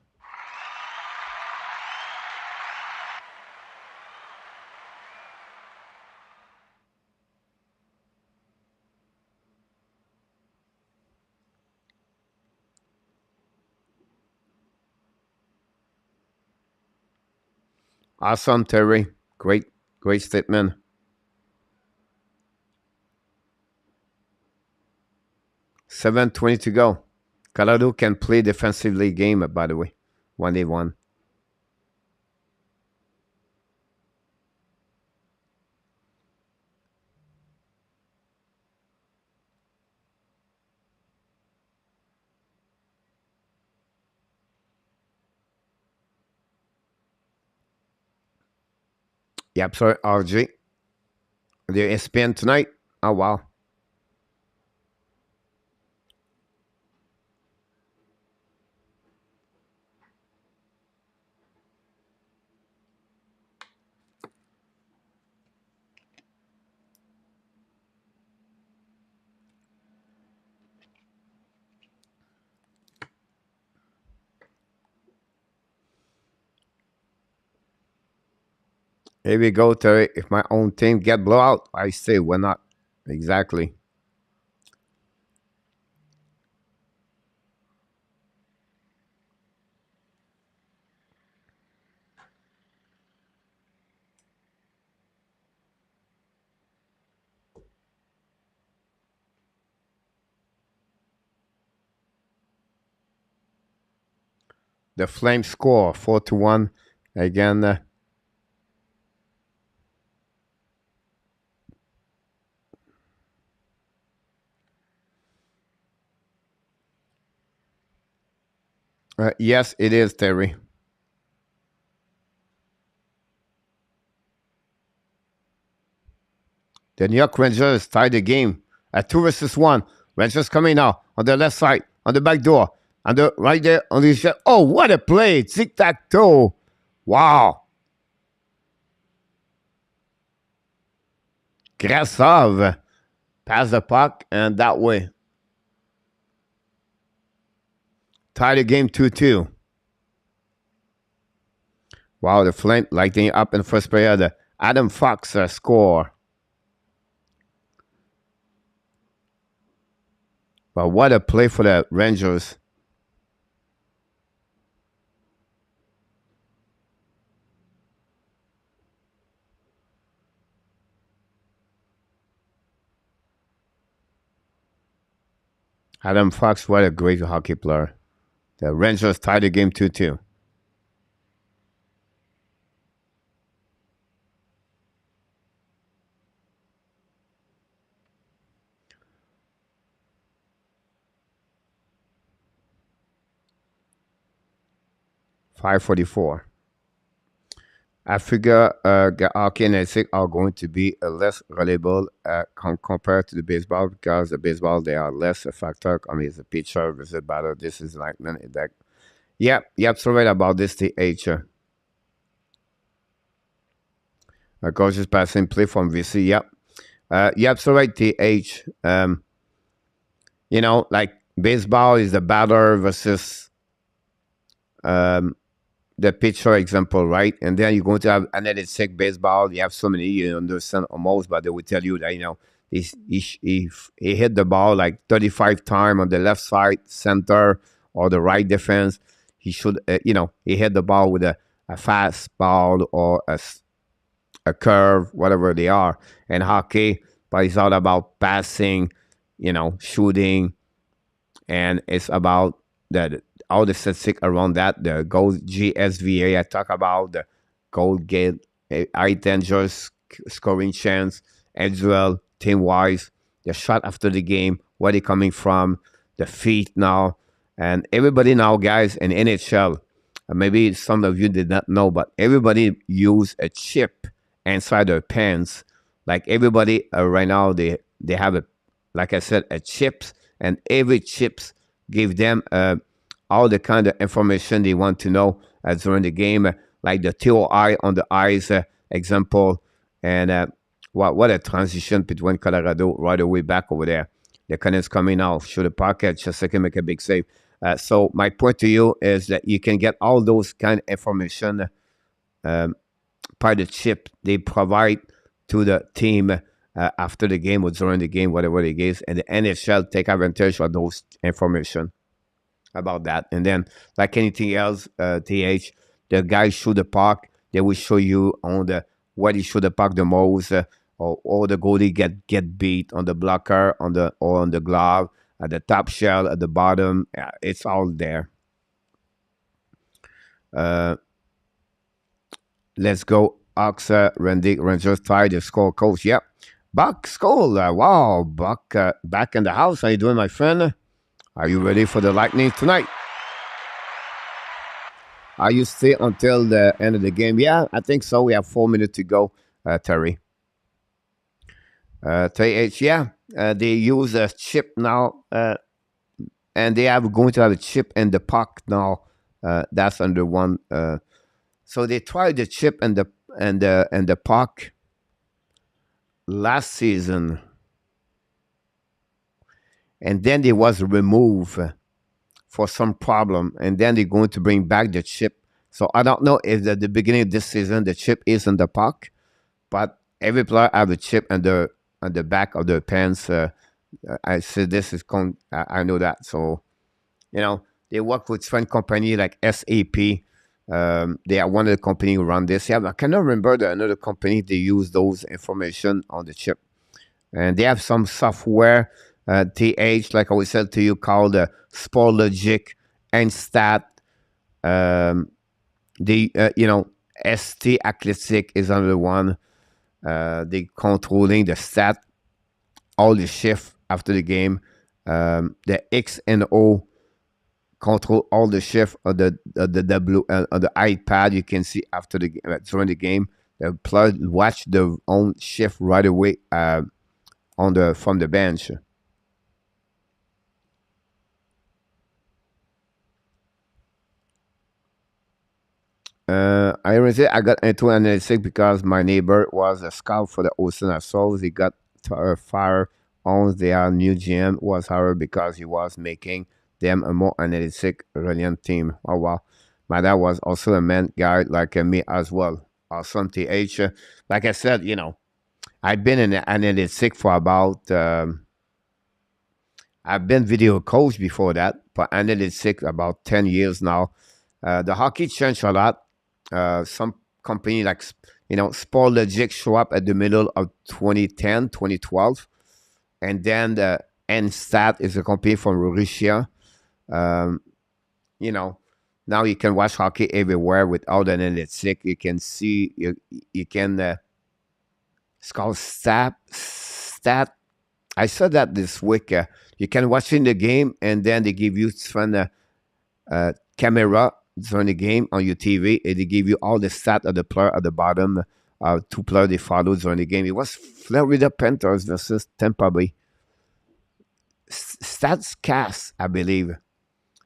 Awesome, Terry. Great statement. $7:20 to go. Colorado can play defensively game, by the way, when they won. Yep, sorry, RJ. The ESPN tonight. Oh, wow. Here we go, Terry. If my own team get blowout, I say why not? Exactly. The Flames score 4-1 again. Yes, it is, Terry. The New York Rangers tied the game at 2-1. Rangers coming now on the left side, on the back door, and the right there on the shot. Oh, what a play! Tic-tac-toe. Wow. Grasov pass the puck, and that way tie the game 2-2. Wow, the Flame lighting up in the first period. Adam Fox score. But what a play for the Rangers. Adam Fox, what a great hockey player. The Rangers tied the game 2-2. .544. I figure hockey and ASIC are going to be less reliable compared to the baseball, because the baseball, they are less a factor. I mean, it's a pitcher versus batter. This is like that. Yep, so right about this, TH. Gorgeous passing play from VC. Yep, so right, TH. You know, like baseball is the batter versus the pitcher example, right? And then you're going to have analytic baseball. You have so many, you understand almost, but they will tell you that, you know, he hit the ball like 35 times on the left side, center, or the right defense. He should, you know, he hit the ball with a fast ball or a curve, whatever they are. And hockey, but it's all about passing, you know, shooting, and it's about all the statistics around that, the goal GSVA I talk about, the goal gate, high dangerous scoring chance, as well, team-wise, the shot after the game, where they coming from, the feet now, and everybody now, guys, in NHL, maybe some of you did not know, but everybody use a chip inside their pants. Like everybody right now, they have a, like I said, a chips, and every chips give them all the kind of information they want to know during the game, like the TOI on the eyes example. And what a transition between Colorado right away back over there. The Canadiens coming out, shoot the pocket, just second, make a big save. So my point to you is that you can get all those kind of information by the chip they provide to the team after the game or during the game, whatever it is, and the NHL take advantage of those information about that. And then, like anything else, TH, the guys shoot the puck, they will show you on the where he shoot the puck the most, or the goalie get beat on the blocker, on the glove, at the top shell, at the bottom. Yeah, it's all there. Let's go. Oxa, Randy, Rangers tied the score, coach. Yep. Buck Skull. Wow, Buck back in the house. How you doing, my friend? Are you ready for the Lightning tonight? Are you stay until the end of the game? Yeah, I think so. We have 4 minutes to go, Terry. TH, yeah. They use a chip now, and they are going to have a chip in the puck now. That's under one. So they tried the chip and the puck last season, and then it was removed for some problem, and then they're going to bring back the chip. So I don't know if at the beginning of this season the chip is in the puck, but every player have a chip on the back of their pants. I said this is I know that. So they work with friend company like SAP. They are one of the company who run this. Yeah, I cannot remember another company they use those information on the chip, and they have some software. TH, like I always said to you, called SportLogic and Stat. ST Athletic is another one. They controlling the stat, all the shift after the game. The X and O control all the shift of the iPad. You can see after the during the game. The player watch their own shift right away from the bench. I got into analytics because my neighbor was a scout for the Ocean Assaults. He got fire on their new GM was hired because he was making them a more analytic, brilliant team. Oh wow. My dad was also a man guy like me as well. Awesome TH. Like I said, I've been in analytics for about I've been video coach before that, but analytics about 10 years now. The hockey changed a lot. Some company like SportLogic show up at the middle of 2010, 2012, and then the NStat is a company from Russia. Now you can watch hockey everywhere without an analytics. You can see you can. It's called Stat. I saw that this week. You can watch in the game, and then they give you from camera during the game on your TV, and they give you all the stats of the player at the bottom, two players they follow during the game. It was Florida Panthers versus Tampa Bay. Statcast, I believe.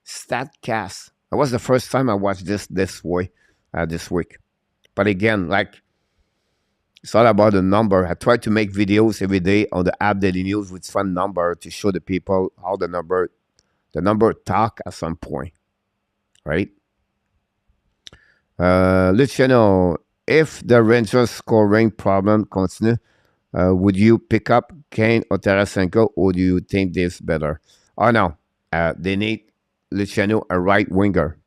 Statcast. It was the first time I watched this week. But again, it's all about the number. I try to make videos every day on the app Daily News with fun number to show the people how the number talk at some point, right? Luciano, if the Rangers scoring problem continue, would you pick up Kane or Tarasenko, or do you think this better? Oh no, they need Luciano a right winger.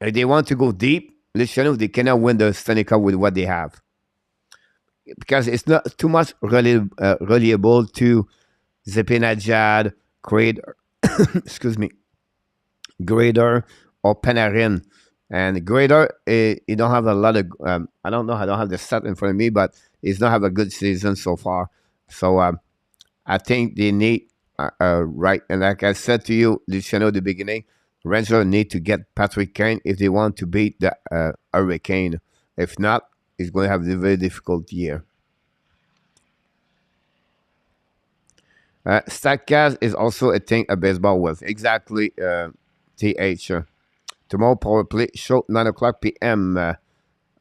If they want to go deep, Luciano, they cannot win the Stanley Cup with what they have, because it's not too much reliable to Zibanejad, Grader, excuse me, Grader or Panarin. And Grader, he don't have a lot of, I don't know, I don't have the stat in front of me, but he's not have a good season so far. So I think they need, right, and like I said to you, Luciano, at the beginning, Rangers need to get Patrick Kane if they want to beat the Hurricane. If not, it's going to have a very difficult year. Statcast is also a thing a baseball with. Exactly, TH. Tomorrow, power play show, 9 o'clock p.m.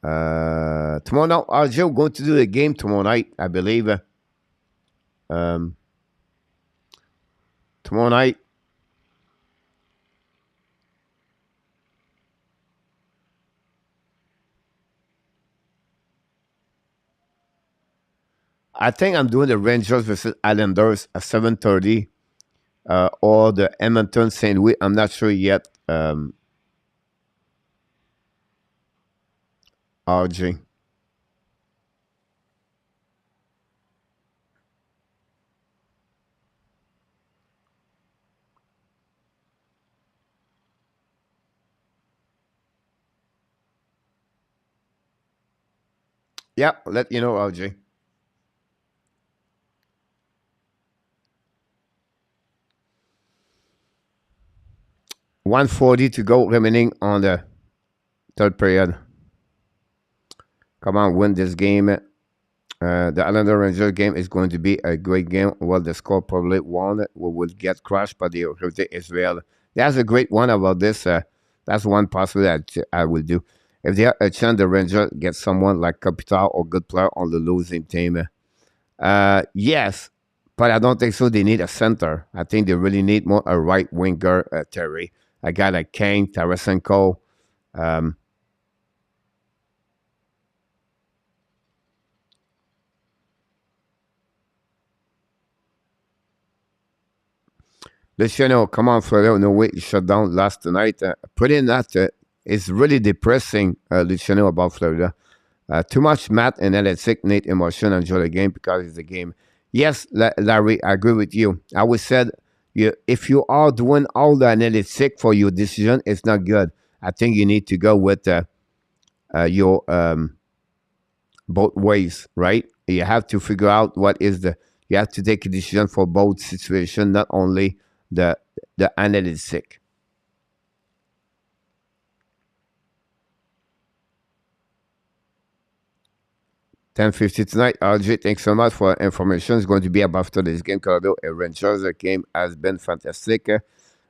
Tomorrow night, RJ going to do the game tomorrow night, I believe. Tomorrow night. I think I'm doing the Rangers versus Islanders at 7:30, or the Edmonton St. Louis. I'm not sure yet. RJ. Yeah, let you know, RJ. $140 to go remaining on the third period. Come on, win this game. The Islander Ranger game is going to be a great game. Well, the score probably won. We will get crushed by the Autorité Israel. That's a great one about this. That's one possibility I will do. If there a chance the Ranger get someone like Capital or good player on the losing team, yes, but I don't think so. They need a center. I think they really need more a right winger, Terry, a guy like Kane, Tarasenko. Luciano, come on, Florida. No way, you shut down last night. Pretty not. It's really depressing, Luciano, about Florida. Too much math and analytic need emotion and enjoy the game because it's a game. Yes, Larry, I agree with you. I would said if you are doing all the analytic for your decision, it's not good. I think you need to go with your both ways, right? You have to figure out what is the. You have to take a decision for both situations, not only the analytic. 10:50 tonight. RJ, thanks so much for information. It's going to be about after this game. Colorado and Rangers game has been fantastic.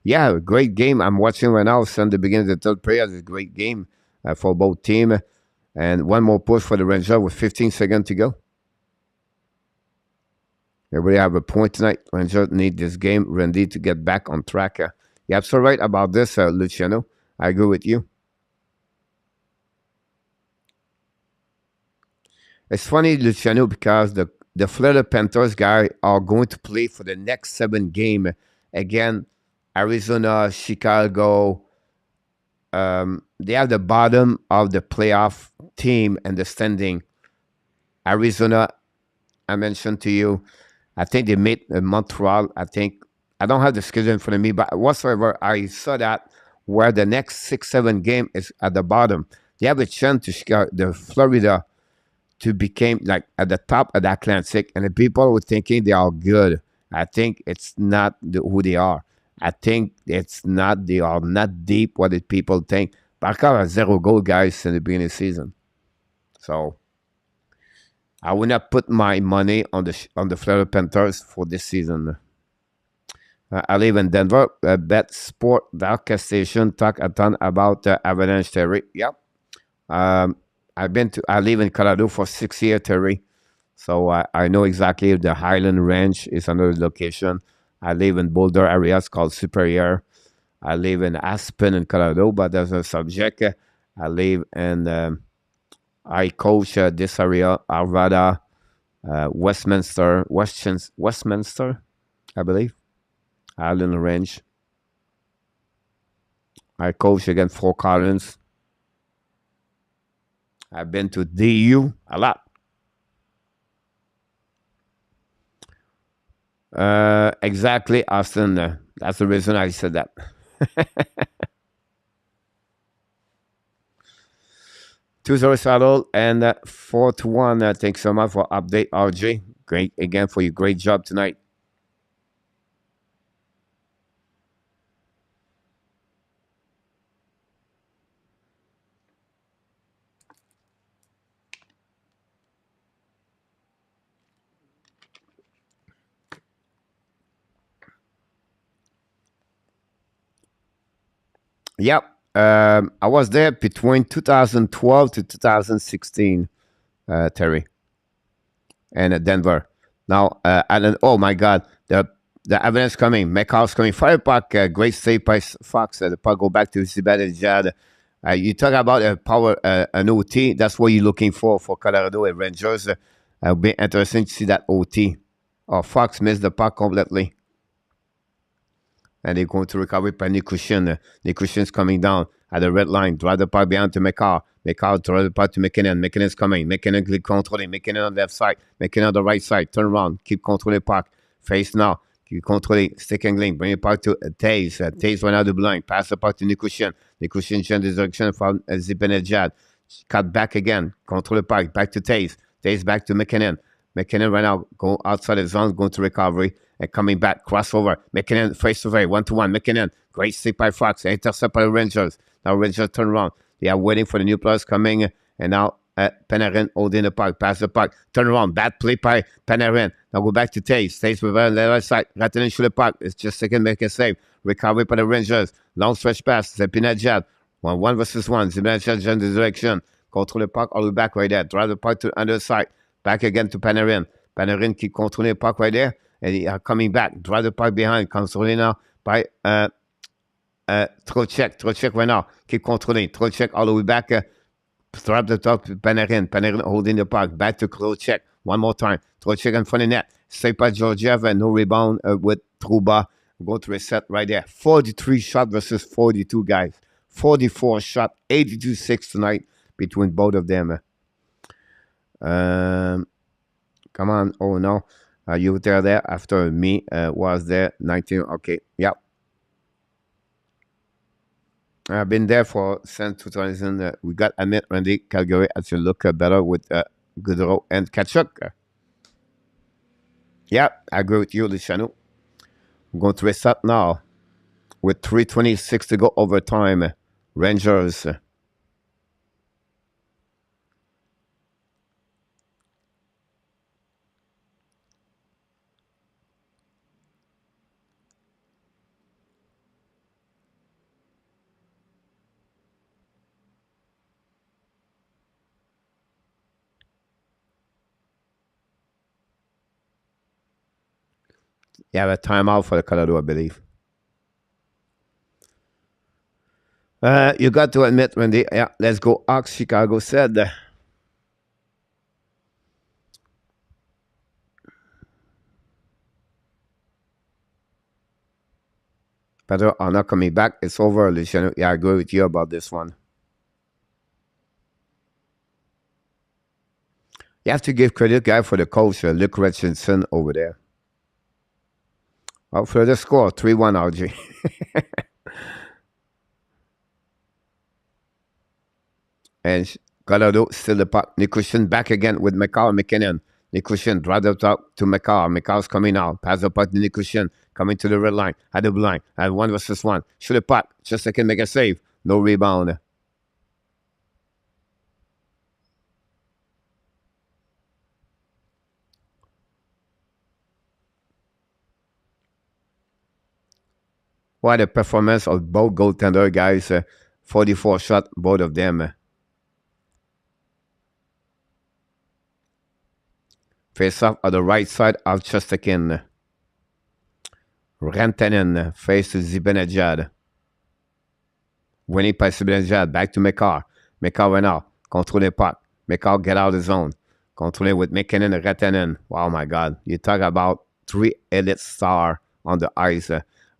Yeah, great game. I'm watching right now. Since the beginning of the third period, it's a great game for both teams. And one more push for the Rangers with 15 seconds to go. Everybody have a point tonight. Rangers need this game. Randy to get back on track. You're absolutely right about this, Luciano. I agree with you. It's funny, Luciano, because the Florida Panthers guy are going to play for the next 7 games. Again, Arizona, Chicago. They have the bottom of the playoff team and the standing. Arizona, I mentioned to you. I think they made Montreal. I don't have the schedule in front of me, but whatsoever, I saw that where the next 6-7 game is at the bottom. They have a chance to Chicago, the Florida to become like at the top of the Atlantic, and the people were thinking they are good. I think it's not who they are. I think it's not, they are not deep what the people think. Barker has 0 goal, guys, in the beginning of the season. So I will not put my money on the Florida Panthers for this season. I live in Denver. Bet Sport Dark Station talk a ton about Avalanche, Terry. Yep. I live in Colorado for 6 years, Terry. So I know exactly the Highland Ranch is another location. I live in Boulder areas called Superior. I live in Aspen in Colorado, but there's a subject. I live in, I coach this area, Arvada, Westminster, I believe. Highland Ranch. I coach against Fort Collins. I've been to DU a lot. Exactly, Austin. That's the reason I said that. 2-0 Saddle and 4-1. Thanks so much for update, RJ. Great again for your great job tonight. Yep. I was there between 2012 to 2016, Terry, and Denver. Now, oh my God, the evidence coming. McCall's coming. Fire Park, great save by Fox. The puck go back to Zibanejad. You talk about a power, an OT. That's what you're looking for Colorado and Rangers. It'll be interesting to see that OT. Oh, Fox missed the puck completely. And they're going to recover by Nikushin. Nikushin's coming down at the red line. Drive the puck behind to McCall. McCall drive the puck to McKinnon. McKinnon's coming. McKinnon keep controlling. McKinnon on the left side. McKinnon on the right side. Turn around. Keep controlling the puck. Face now. Keep controlling. Stick and link. Bring the puck to Taze. Taze went out the blind. Pass the puck to Nikushin. Nikushin changes direction from Zibanejad. Cut back again. Control the puck. Back to Taze. Taze back to McKinnon. McKinnon right now go outside the zone, going to recovery and coming back. Crossover. McKinnon face to face. 1-1. McKinnon. Great stick by Fox. Intercept by the Rangers. Now Rangers turn around. They are waiting for the new players coming. And now Panarin holding the puck. Pass the puck. Turn around. Bad play by Panarin. Now go back to Taze. Taze with the left side. Rattelin shoot the puck. It's just second make a save. Recovery by the Rangers. Long stretch pass. Zibanejad. 1 versus 1. Zibanejad in the direction. Control the puck all the way back right there. Drive the puck to the other side. Back again to Panarin. Panarin keep controlling the puck right there. And he are coming back. Drive the puck behind. Controlling now by Trocheck. Trocheck right now. Keep controlling. Trocheck all the way back. Drop the top to Panarin. Panarin holding the puck. Back to Trocheck. One more time. Trocheck in front of net. Save by Georgiev and no rebound with Trouba. We're going to reset right there. 43 shot versus 42 guys. 44 shot. 82-6 tonight between both of them. Come on. Oh, no. You were there after me was there. 19. Okay. Yep. I've been there since 2000. We got Amit Randy Calgary as you look better with Goodrow and Kachuk. Yeah, I agree with you, Luciano. I'm going to reset now with 3:26 to go overtime. Rangers. You have a timeout for the Colorado, I believe. You got to admit, Wendy. Yeah, let's go. Ox Chicago said. Pedro are not coming back. It's over, Luciano. Yeah, I agree with you about this one. You have to give credit, guy, for the coach, Luke Richardson over there. Oh, for the score, 3-1, RG. And Colorado still the puck. Nikushin back again with McCall McKinnon. Nikushin drive the top to McCall. McCall's coming out. Pass the puck to Nikushin. Coming to the red line. At the blue line. At 1 versus 1. Shoot the puck. Just a second, make a save. No rebound. What a performance of both goaltender guys. 44 shot, both of them. Face off on the right side of Chesterkin. Rantanen face to Zibanejad. Winning by Zibanejad. Back to McCarr. McCarr went out. Control the puck. McCarr get out of the zone. Controlling with McKinnon and Rantanen. Wow, my God. You talk about 3 elite stars on the ice.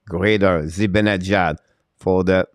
Grader, Zibanejad for the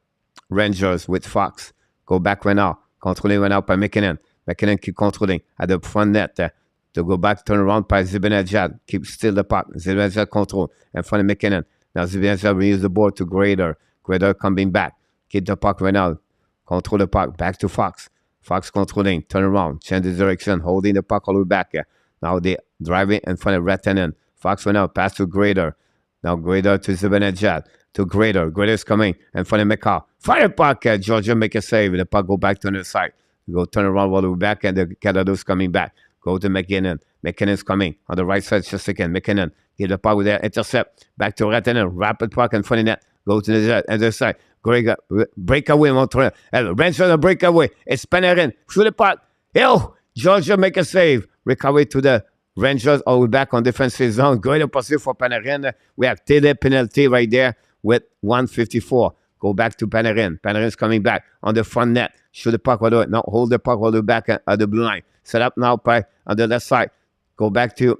Rangers with Fox. Go back right now. Controlling right now by McKinnon. McKinnon keep controlling at the front net. To go back, turn around by Zibanejad. Keep still the puck. Zibanejad control in front of McKinnon. Now Zibanejad will use the board to Grader. Grader coming back. Keep the puck right now. Control the puck. Back to Fox. Fox controlling. Turn around. Change the direction. Holding the puck all the way back. Now they driving in front of Rantanen. Fox right now. Pass to Grader. Now Grader to Zibanejad. To Grader. Grader's coming in front of McCall. Fire puck. Georgia make a save. The puck go back to the side. Go turn around all the way back and the Canado's coming back. Go to McKinnon. McKinnon's coming on the right side just again. McKinnon. Get the puck with that. Intercept. Back to Rantanen. Rapid puck in front of net. Go to the other side. Breakaway, Montreal. Rangers a breakaway. It's Panarin. Shoot the puck. Yo! Georgia make a save. Recovery to the Rangers all the way back on defensive zone. Great pursuit for Panarin. We have TD penalty right there with 1:54. Go back to Panarin. Panarin's coming back on the front net. Shoot the puck all the way. Now hold the puck all the way back at the blue line. Set up now by on the left side. Go back to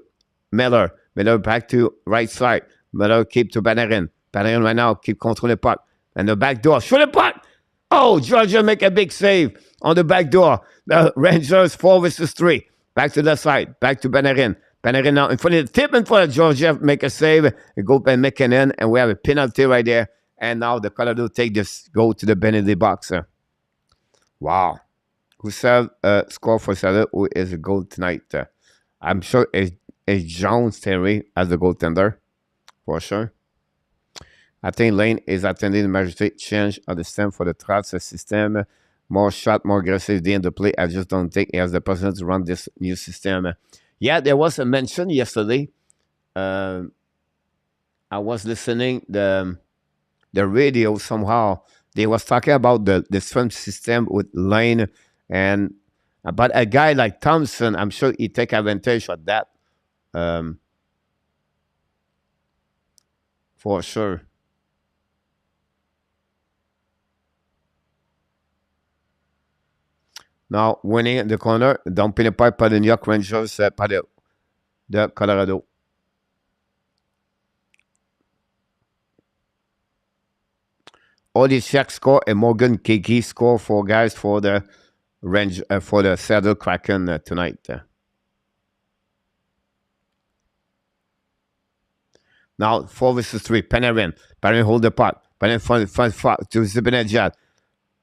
Miller. Miller back to right side. Miller keep to Panarin. Panarin right now keep controlling the puck. And the back door. Shoot the puck. Oh, Georgia make a big save on the back door. The Rangers 4 versus 3. Back to the left side. Back to Panarin. Panarin now in front of the tip in front of Georgia. Make a save. Go by McKinnon. And we have a penalty right there. And now the Colorado take this. Go to the penalty box. Wow. who said score for SLATER, who is a goal tonight. I'm sure it's Jones Terry as the goaltender, for sure. I think Lane is attending the magistrate change of the system for the Trotz system. More shot, more aggressive day in the play. I just don't think he has the person to run this new system. Yeah, there was a mention yesterday. I was listening the radio somehow. They was talking about the swim system with Lane and but a guy like Thompson, I'm sure he take advantage of that. For sure. Now, winning in the corner, dumping the pipe par the New York Rangers, par de Colorado. Oli Shack score and Morgan Kiki score for guys for the range for the Saddle Kraken tonight. Now 4 versus 3. Panarin. Panarin hold the puck. Panarin front to Zibanejad.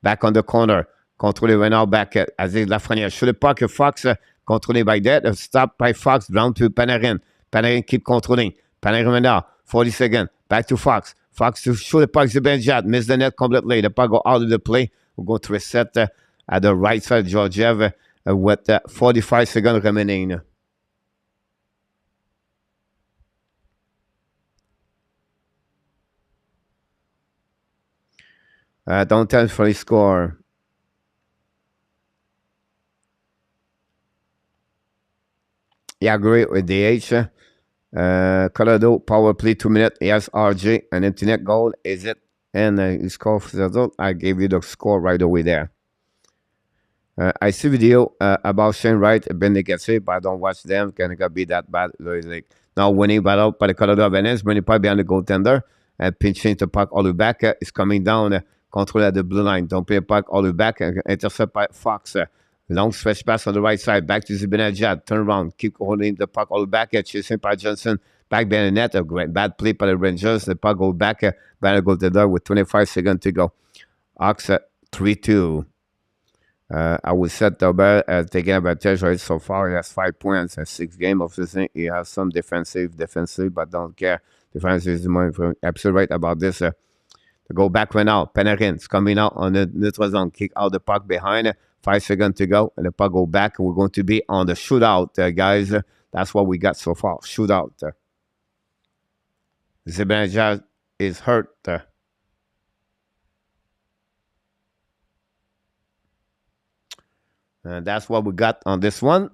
Back on the corner. Controlé right now back at Aziz Lafrenière. Shoot the puck. Fox controlé by that. Stop by Fox. Down to Panarin. Panarin keep controlling. Panarin right now. 40 seconds. Back to Fox. Fox to shoot the puck. Zibanejad. Miss the net completely. The puck go out of the play. We'll go to reset at the right side. Georgiev with 45 seconds remaining. Don't tell for the score. Yeah, great with DH. Colorado power play 2 minutes. Yes, RJ, an empty net goal. Is it? And he scored for the result. I gave you the score right away there. I see video about Shane Wright, Ben Legacy, but I don't watch them. Can it be that bad? Like, now winning battle by the Colorado Avalanche, winning part behind the goaltender, pinching the puck all the way back. Is coming down, control at the blue line. Don't play a puck all the way back. Intercept by Fox. Long stretch pass on the right side. Back to Zibanejad. Turn around. Keep holding the puck all the way back. Chasing by Johnson. Back behind the net. A great bad play by the Rangers. The puck go back by the goaltender with 25 seconds to go. Ox 3-2. I would set Taber as taking advantage right so far. He has 5 points and 6 games of the thing. He has some defensive, but don't care. Defensive is more absolutely right about this. To go back right now. Panarin's coming out on the neutral zone. Kick out the puck behind. 5 seconds to go. And the puck go back. We're going to be on the shootout, guys. That's what we got so far. Shootout. Zibanejad is hurt. And that's what we got on this one.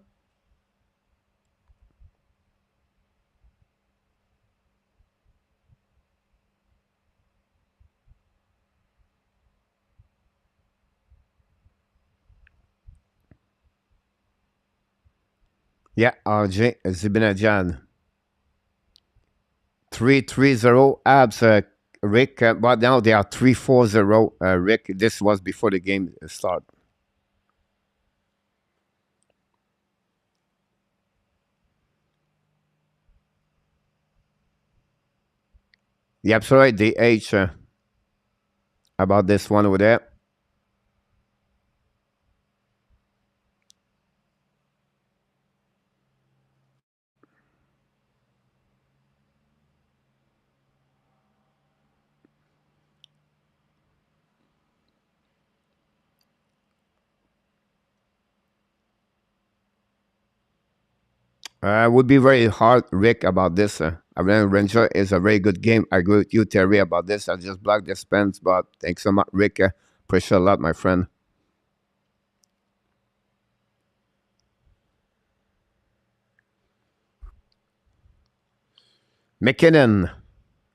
Yeah, RJ Zibanejad. 3-3-0 HABS, Rick. But now they are 3-4-0, Rick. This was before the game started. Yeah, absolutely. DH about this one over there. Would be very hard, Rick, about this. Atlanta Ranger is a very good game. I agree with you, Terry, about this. I just blocked the spends, but thanks so much, Rick. Appreciate a lot, my friend. McKinnon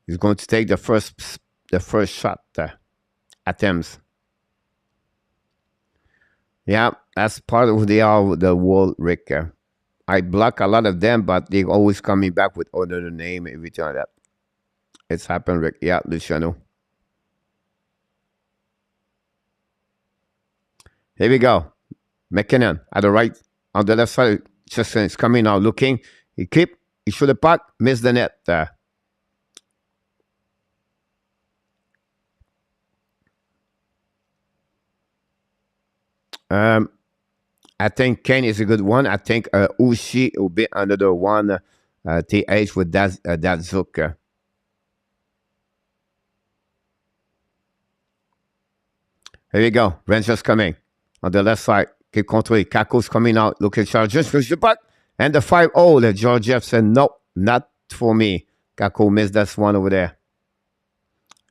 is going to take the first shot attempts. Yeah, that's part of the world, Rick. I block a lot of them, but they always coming back with another name, everything like that. It's happened, Rick. Yeah, Luciano. Here we go. McKinnon at the right, on the left side. Just is coming now, looking. He shoot the puck, miss the net. I think Kane is a good one. I think Ushi will be another one. TH with that Zook. Here we go. Rangers coming on the left side. Keep controlling. Kako's coming out. Look at Chargers. Push the puck. And the 5-0. Georgiev said, nope, not for me. Kako missed that one over there.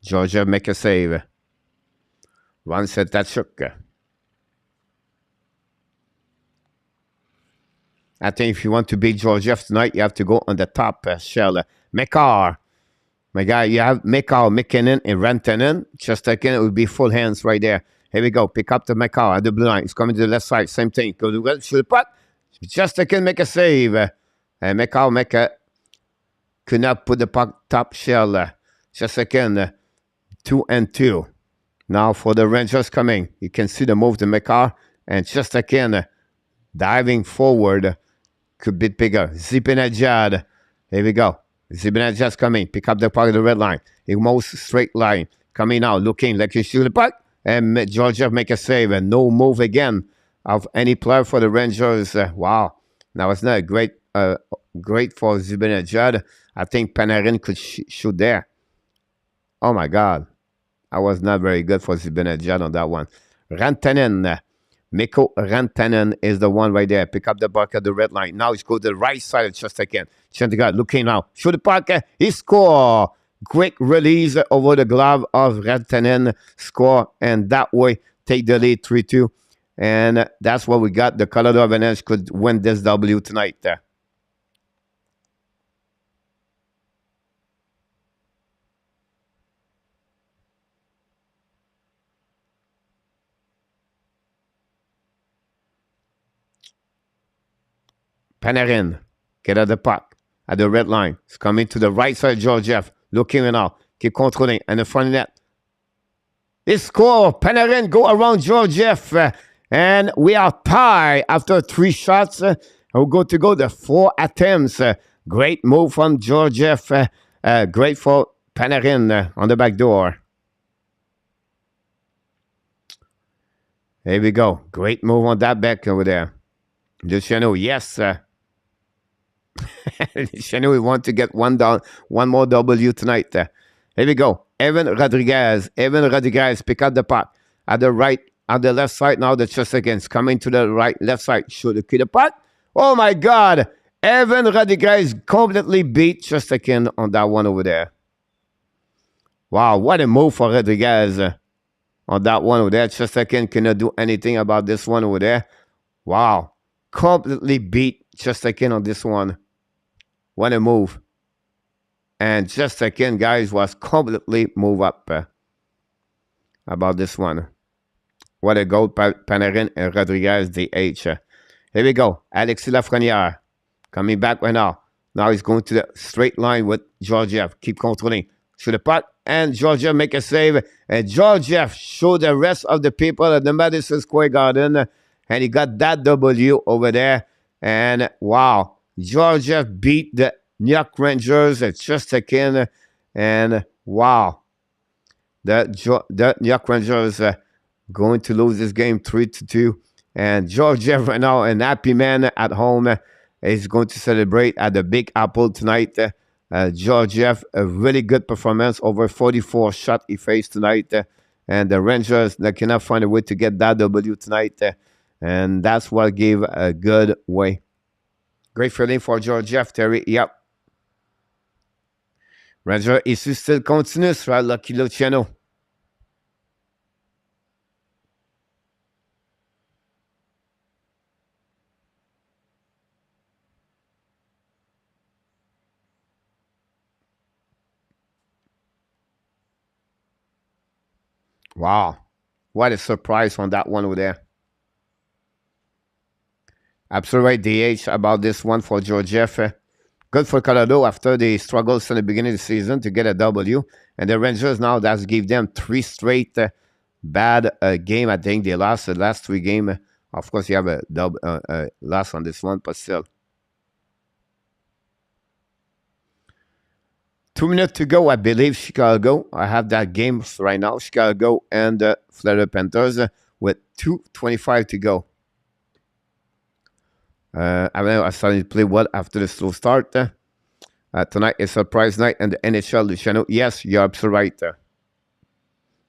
Georgiev make a save. Ron said that shook. I think if you want to beat Georgiev tonight, you have to go on the top shell. Mekar. My guy, you have Mekar, McKinnon, and Rantanen. Just again, it would be full hands right there. Here we go. Pick up the Mekar at the blue line. It's coming to the left side. Same thing. Go to the shoot the puck. Just again, make a save. And Mekar could not put the puck top shell. Just again, 2-2. Now for the Rangers coming. You can see the move to Mekar. And just again, diving forward. Could be bigger. Zibanejad. Here we go. Zibanejad's coming. Pick up the puck of the red line. Almost straight line. Coming out. Looking like you shoot the puck. And Georgia make a save. And no move again of any player for the Rangers. Wow. That was not great for Zibanejad. I think Panarin could shoot there. Oh my God. I was not very good for Zibanejad on that one. Rantanen. Mikko Rantanen is the one right there. Pick up the puck at the red line. Now he's go to the right side of just again. Chandigarh looking now. Shoot the puck. He score. Quick release over the glove of Rantanen. Score. And that way take the lead 3-2. And that's what we got. The Colorado Avalanche could win this W tonight. Panarin, get at the puck at the red line. It's coming to the right side, Georgiev. Looking now. Keep controlling. And the front net. He score. Panarin go around Georgiev. And we are tied after 3 shots. We're going to go the 4 attempts. Great move from Georgiev. Great for Panarin on the back door. Here we go. Great move on that back over there. Luciano, yes. Luciano, we want to get one more W tonight. Here we go. Evan Rodriguez. Evan Rodriguez pick up the puck at the right, on the left side. Now the chest against coming to the right, left side. Shoot the puck. Oh my God. Evan Rodriguez completely beat Chesterkin on that one over there. Wow, what a move for Rodriguez on that one over there. Chesterkin cannot do anything about this one over there. Wow. Completely beat Chesterkin on this one. What a move. And Chesterkin, guys, was completely move up about this one. What a goal, Panarin and Rodriguez, DH. Here we go. Alexis Lafrenière coming back right now. Now he's going to the straight line with Georgiev. Keep controlling. Shoot the puck. And Georgiev make a save. And Georgiev show the rest of the people at the Madison Square Garden. And he got that W over there. And wow. Georgiev beat the New York Rangers at Chesterkin. And wow. The New York Rangers going to lose this game 3-2. And Georgiev right now, an happy man at home, is going to celebrate at the Big Apple tonight. Georgiev, a really good performance, over 44 shots he faced tonight. And the Rangers, they cannot find a way to get that W tonight. And that's what gave a good way. Great feeling for Georgiev, Terry. Yep. Ranger issue still continues, right? Lucky Luciano. Wow. What a surprise on that one over there. Absolutely right, DH, about this one for Georgiev. Good for Colorado after the struggles in the beginning of the season to get a W. And the Rangers now, that's give them 3 straight bad game. I think they lost the last 3 games. Of course, you have a loss on this one, but still. 2 minutes to go, I believe, Chicago. I have that game right now, Chicago and Florida Panthers with 2:25 to go. I started to play well after the slow start. Tonight is surprise night in the NHL, Luciano. Yes, you're absolutely right.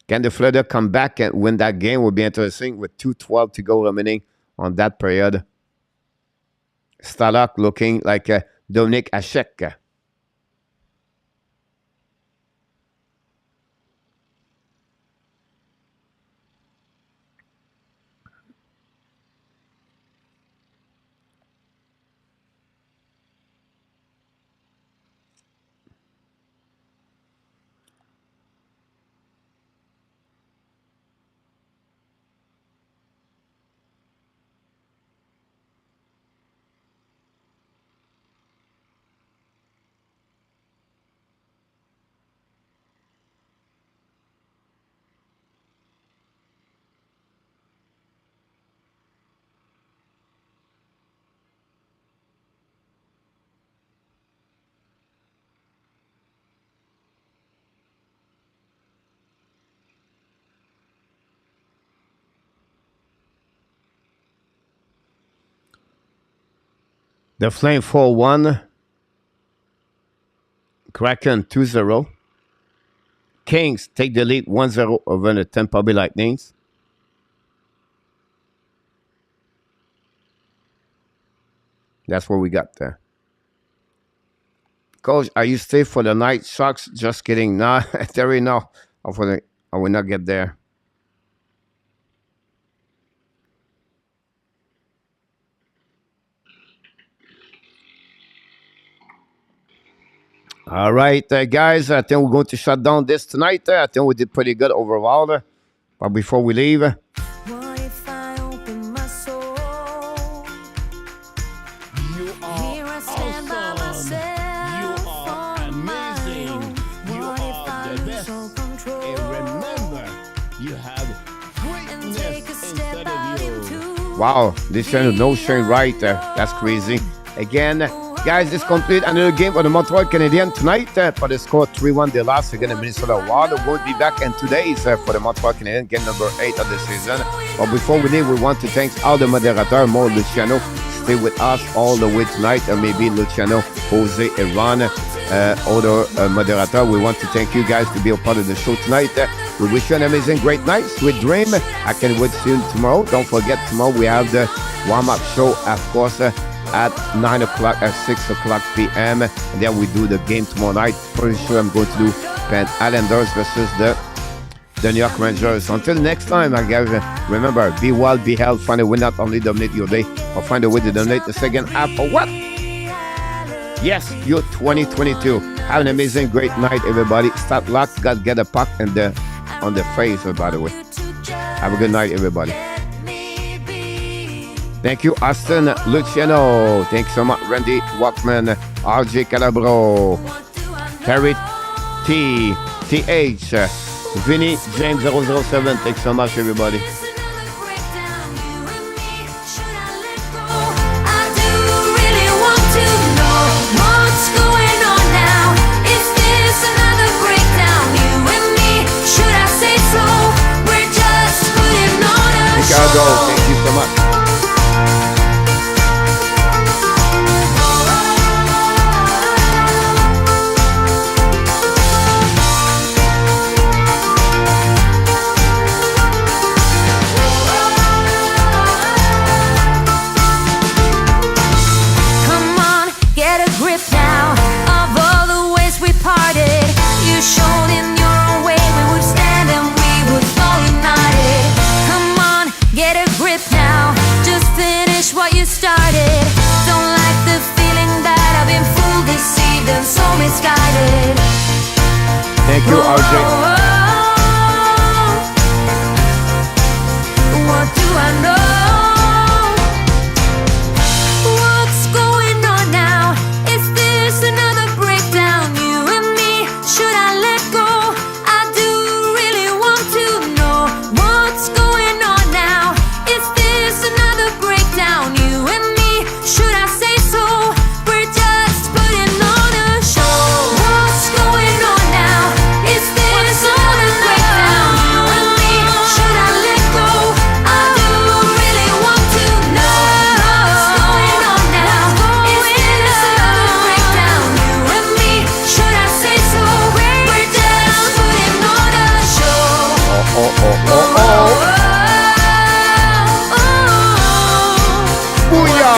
Can the Florida come back and win that game? Will be interesting with 2:12 to go remaining on that period. Starlock looking like Dominic Hachek. The Flame 4-1. Kraken 2-0. Kings take the lead 1-0 over the Tampa Bay Lightnings. That's what we got there. Coach, are you safe for the night? Sharks, just kidding. Nah, Terry, no. I will not get there. All right, guys, I think we're going to shut down this tonight. I think we did pretty good overall. But before we leave, What if I open my soul? You are Here I stand by myself. You are on my amazing. own. You What if are I the lose best. all control? And remember, you have And take a greatness step inside out of you. into wow, this channel no showing right there. That's crazy. Again, guys, this complete another game for the Montreal Canadiens tonight. For the score 3-1, they lost against the Minnesota Wild. We'll be back in 2 days for the Montreal Canadiens, game number 8 of the season. But before we leave, we want to thank all the moderators, more Luciano, stay with us all the way tonight, and maybe Luciano, Jose, and Ron, other moderator. We want to thank you guys to be a part of the show tonight. We wish you an amazing, great night, sweet dream. I can't wait to see you tomorrow. Don't forget, tomorrow we have the warm-up show, of course, at 9 o'clock, at 6 o'clock p.m. And then we do the game tomorrow night. Pretty sure I'm going to do Islanders versus the New York Rangers. Until next time, guys, remember, be well, be healthy, find a way not only dominate your day, or find a way to dominate the second half of what? Yes, you're 2022. Have an amazing, great night, everybody. Start luck, God get a puck on the face, by the way. Have a good night, everybody. Thank you, Austin, Luciano. Thanks so much, Randy Walkman, RJ Calabro, Kerry TH, Vinny James 007. Thanks so much, everybody. Chicago, thank you so much. Thank you, RJ.